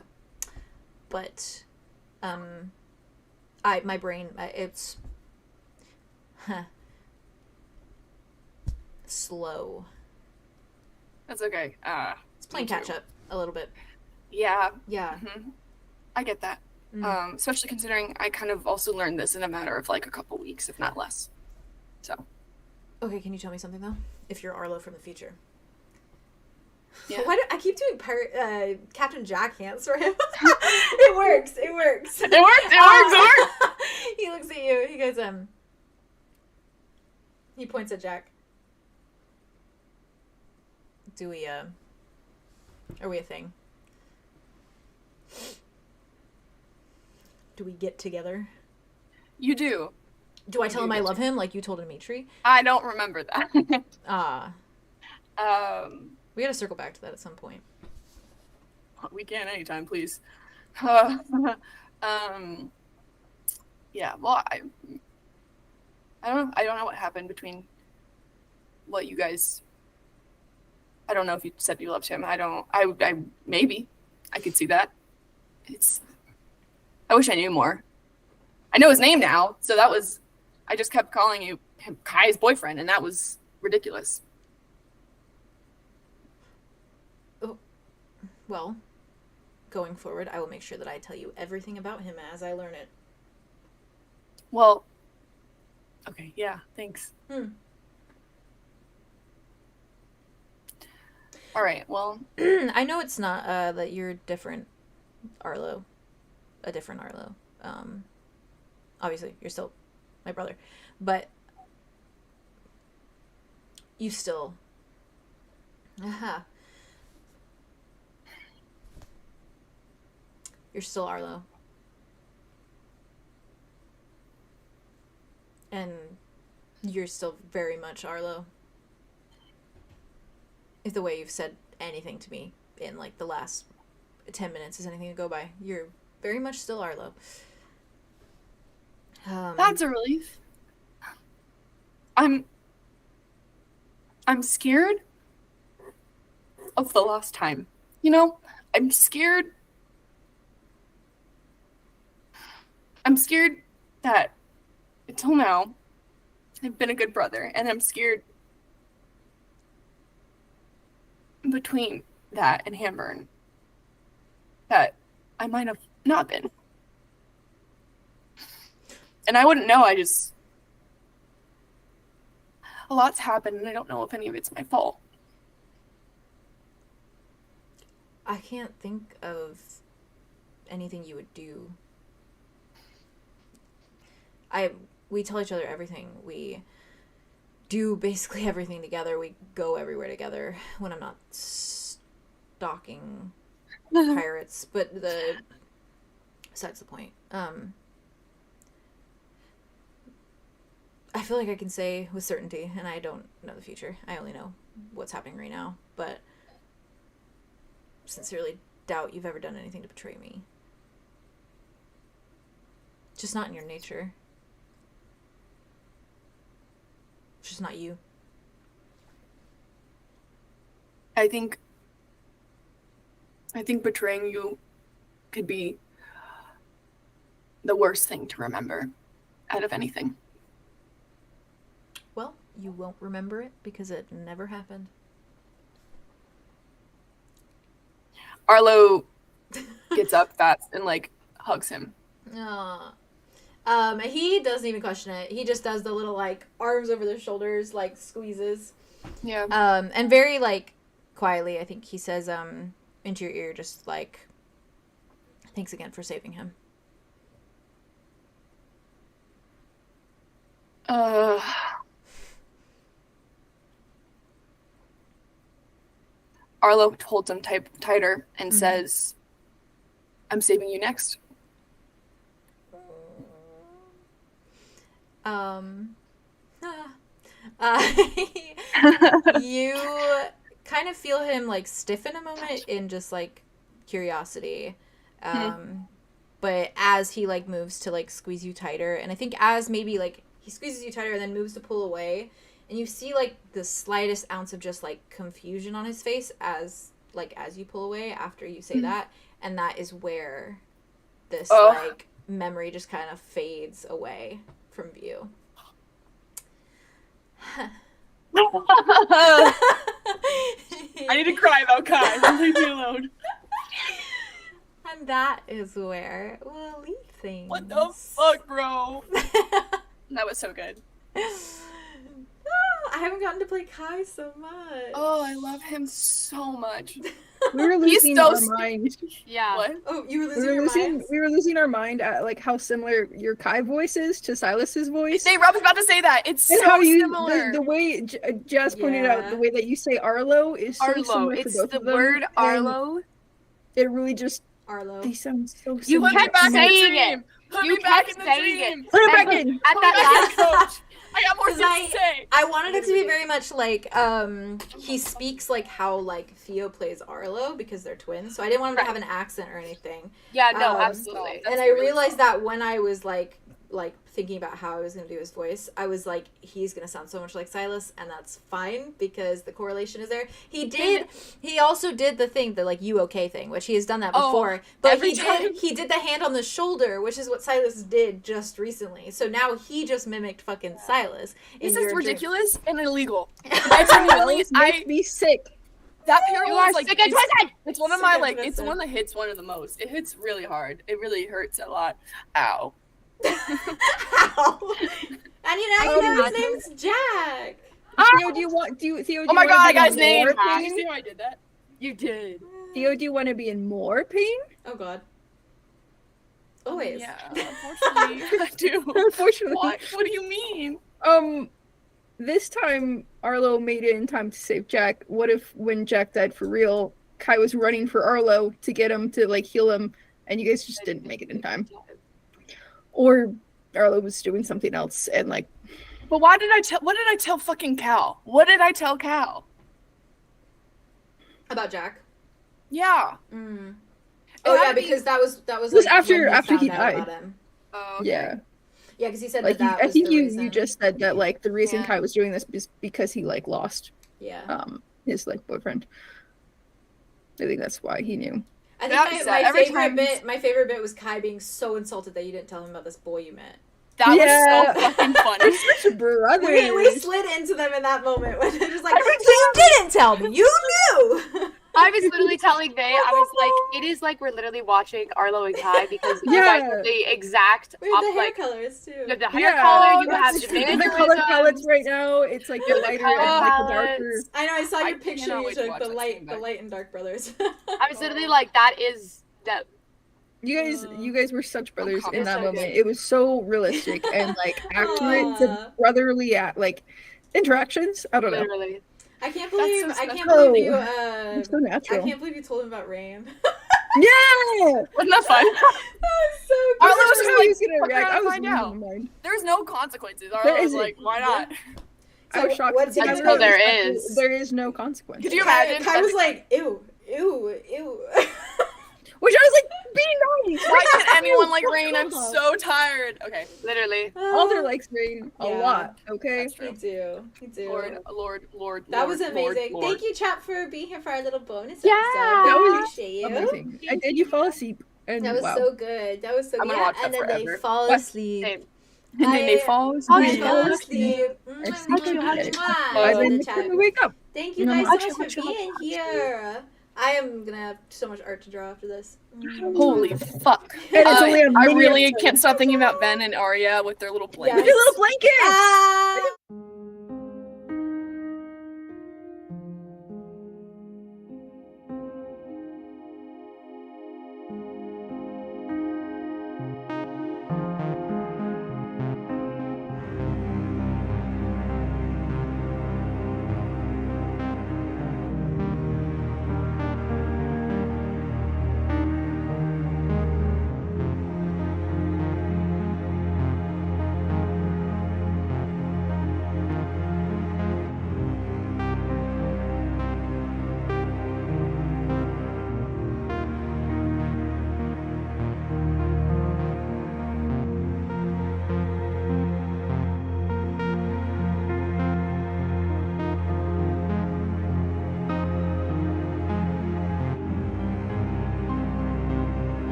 but my brain, it's slow. That's okay. It's playing catch up a little bit. Yeah. Yeah. Mm-hmm. I get that. Especially considering I kind of also learned this in a matter of like a couple weeks, if not less. So. Okay, can you tell me something though? If you're Arlow from the future. Yeah. Why do I keep doing Captain Jack hands for him? It works. It works. It works. He looks at you. He goes, he points at Jack. Are we a thing? Do we get together? You do. Do I tell him I love him like you told Dimitri? I don't remember that. We gotta circle back to that at some point. We can anytime, please. Yeah, well, I don't know. I don't know what happened between what you guys. I don't know if you said you loved him. I maybe I could see that. I wish I knew more. I know his name now, so that was. I just kept calling you him Kai's boyfriend, and that was ridiculous. Well, going forward, I will make sure that I tell you everything about him as I learn it. Well, okay, yeah, thanks. All right, well. I know it's not that you're different, Arlow. A different Arlow. Obviously, you're still my brother. But you still... You're still Arlow. And you're still very much Arlow. If the way you've said anything to me in, like, the last 10 minutes is anything to go by. You're very much still Arlow. That's a relief. I'm scared of the lost time. You know, I'm scared that until now I've been a good brother, and I'm scared between that and Hamburn that I might have not been. And I wouldn't know, a lot's happened, and I don't know if any of it's my fault. I can't think of anything you would do. We tell each other everything. We do basically everything together. We go everywhere together when I'm not stalking pirates. But besides the point. I feel like I can say with certainty, and I don't know the future. I only know what's happening right now. But sincerely doubt you've ever done anything to betray me. Just not in your nature. It's just not you. I think betraying you could be the worst thing to remember out of anything. Well, you won't remember it because it never happened. Arlow gets up fast and hugs him. Aww. He doesn't even question it. He just does the little arms over their shoulders, squeezes. Yeah. And very quietly, I think he says into your ear, just thanks again for saving him. Arlow holds him tighter and says, I'm saving you next. You kind of feel him stiffen a moment in just curiosity. But as he moves to squeeze you tighter, and I think as maybe he squeezes you tighter and then moves to pull away, and you see the slightest ounce of just confusion on his face as you pull away after you say that, and that is where this memory just kind of fades away from view. I need to cry about Kai. Leave me alone. And that is where we'll leave things. What the fuck, bro? That was so good. I haven't gotten to play Kai so much. Oh, I love him so much. We were losing our mind. Yeah. What? Oh, you were losing your mind? We were losing our mind at how similar your Kai voice is to Silas's voice. Hey, Rob was about to say that. It's And so how you, similar. the way Jazz pointed out, the way that you say Arlo is so Arlo. similar to It's both the of them, word and Arlo. It really just, Arlo. they sound so You similar. kept back in the saying dream. it. Put You me back kept in the saying dream. it. Put it And back in! At that last Coach. I got more 'Cause things to say. I wanted it to be very much he speaks how Theo plays Arlo because they're twins, so I didn't want him to have an accent or anything. Yeah, no, Um, absolutely. And I realized that when I was thinking about how I was going to do his voice, I was he's going to sound so much like Silas, and that's fine because the correlation is there. He also did the thing, the you okay thing, which he has done that before, but every time. he did the hand on the shoulder, which is what Silas did just recently. So now he just mimicked fucking Silas. This in is your dream. ridiculous and illegal. I genuinely, Those make me sick. that parallel You are is sick and twisted! it's one of Sick my and it's the twisted. one that hits one of the most. It hits really hard. It really hurts a lot. Ow. Ow. And you know his name's Jack. Theo, do you want Oh my god, I got his to be in name. more You pain? see how I did that? You did. Theo, do you want to be in more pain? Oh god. Always. Yeah, unfortunately, I do. Unfortunately. What? What do you mean? This time Arlo made it in time to save Jack. What if when Jack died for real, Kai was running for Arlo to get him to heal him, and you guys just didn't make it in time? Or Arlo was doing something else and But what did I tell fucking Cal? What did I tell Cal? About Jack. Yeah. Oh yeah, That'd be- because that was It was like after when he found out died. about him. Oh, okay. Yeah. Yeah, because he said Like that I was think the you reason. just said that like the reason Yeah. Kai was doing this is because he like lost Yeah. his like boyfriend. I think that's why he knew. I That think was my sad. Every favorite time- bit. My favorite bit was Kai being so insulted that you didn't tell him about this boy you met. That Yeah. was so fucking funny. Such brothers. We slid into them in that moment when it was like, so you didn't tell me, you knew. I was literally telling May, I was like, it is like we're literally watching Arlo and Kai because you guys Yeah. have the exact We have the hair like colors too. you have the hair Yeah. color, you That's have the the color mannerisms. palettes right now. It's like the The lighter color and like the palettes. darker. I know. I saw I your picture cannot you wait to took, watch the that light, scene the back. light and dark brothers. I was literally like, that is that. You guys were such brothers in It's that so moment. good. It was so realistic and like accurate Aw. to brotherly like interactions. I don't know. Literally. I can't That's believe so I can't special. believe you. It's so I natural. can't believe you told him about Rain. Yeah. Wasn't that fun? that was so good. I Arlo was was just like, how he's gonna "We're react. gonna I was find losing out." my mind. There's no consequences. There Arlo was isn't. like, why not? I was So, shocked. what's he because gonna I do? There realized is. There is no consequence. Could you Kai, imagine? Kai was like, ew, ew, ew. Which I was like, be nice. Why can't anyone like Rain? I'm so tired. Okay, Literally. Alder likes Rain a Yeah. lot. Okay. that's Me true. too. Me too. Lord. That was Lord, amazing. Lord. Thank you, chat, for being here for our little bonus Yeah. episode. That We was appreciate you. Amazing. And then you fall asleep. And That was wow. so good. That was so I'm good. gonna watch And that then they forever. fall What? asleep. Same. And then they I- fall I asleep. fell asleep. I sleep in bed. Mwah. And then The the chat. time wake up. Thank you No, guys actually, so much for being here. I am gonna have so much art to draw after this. Holy fuck! And it's only a I mini really episode. can't stop thinking about Ben and Arya with their little Yeah. blankets. Your little blanket. Ah!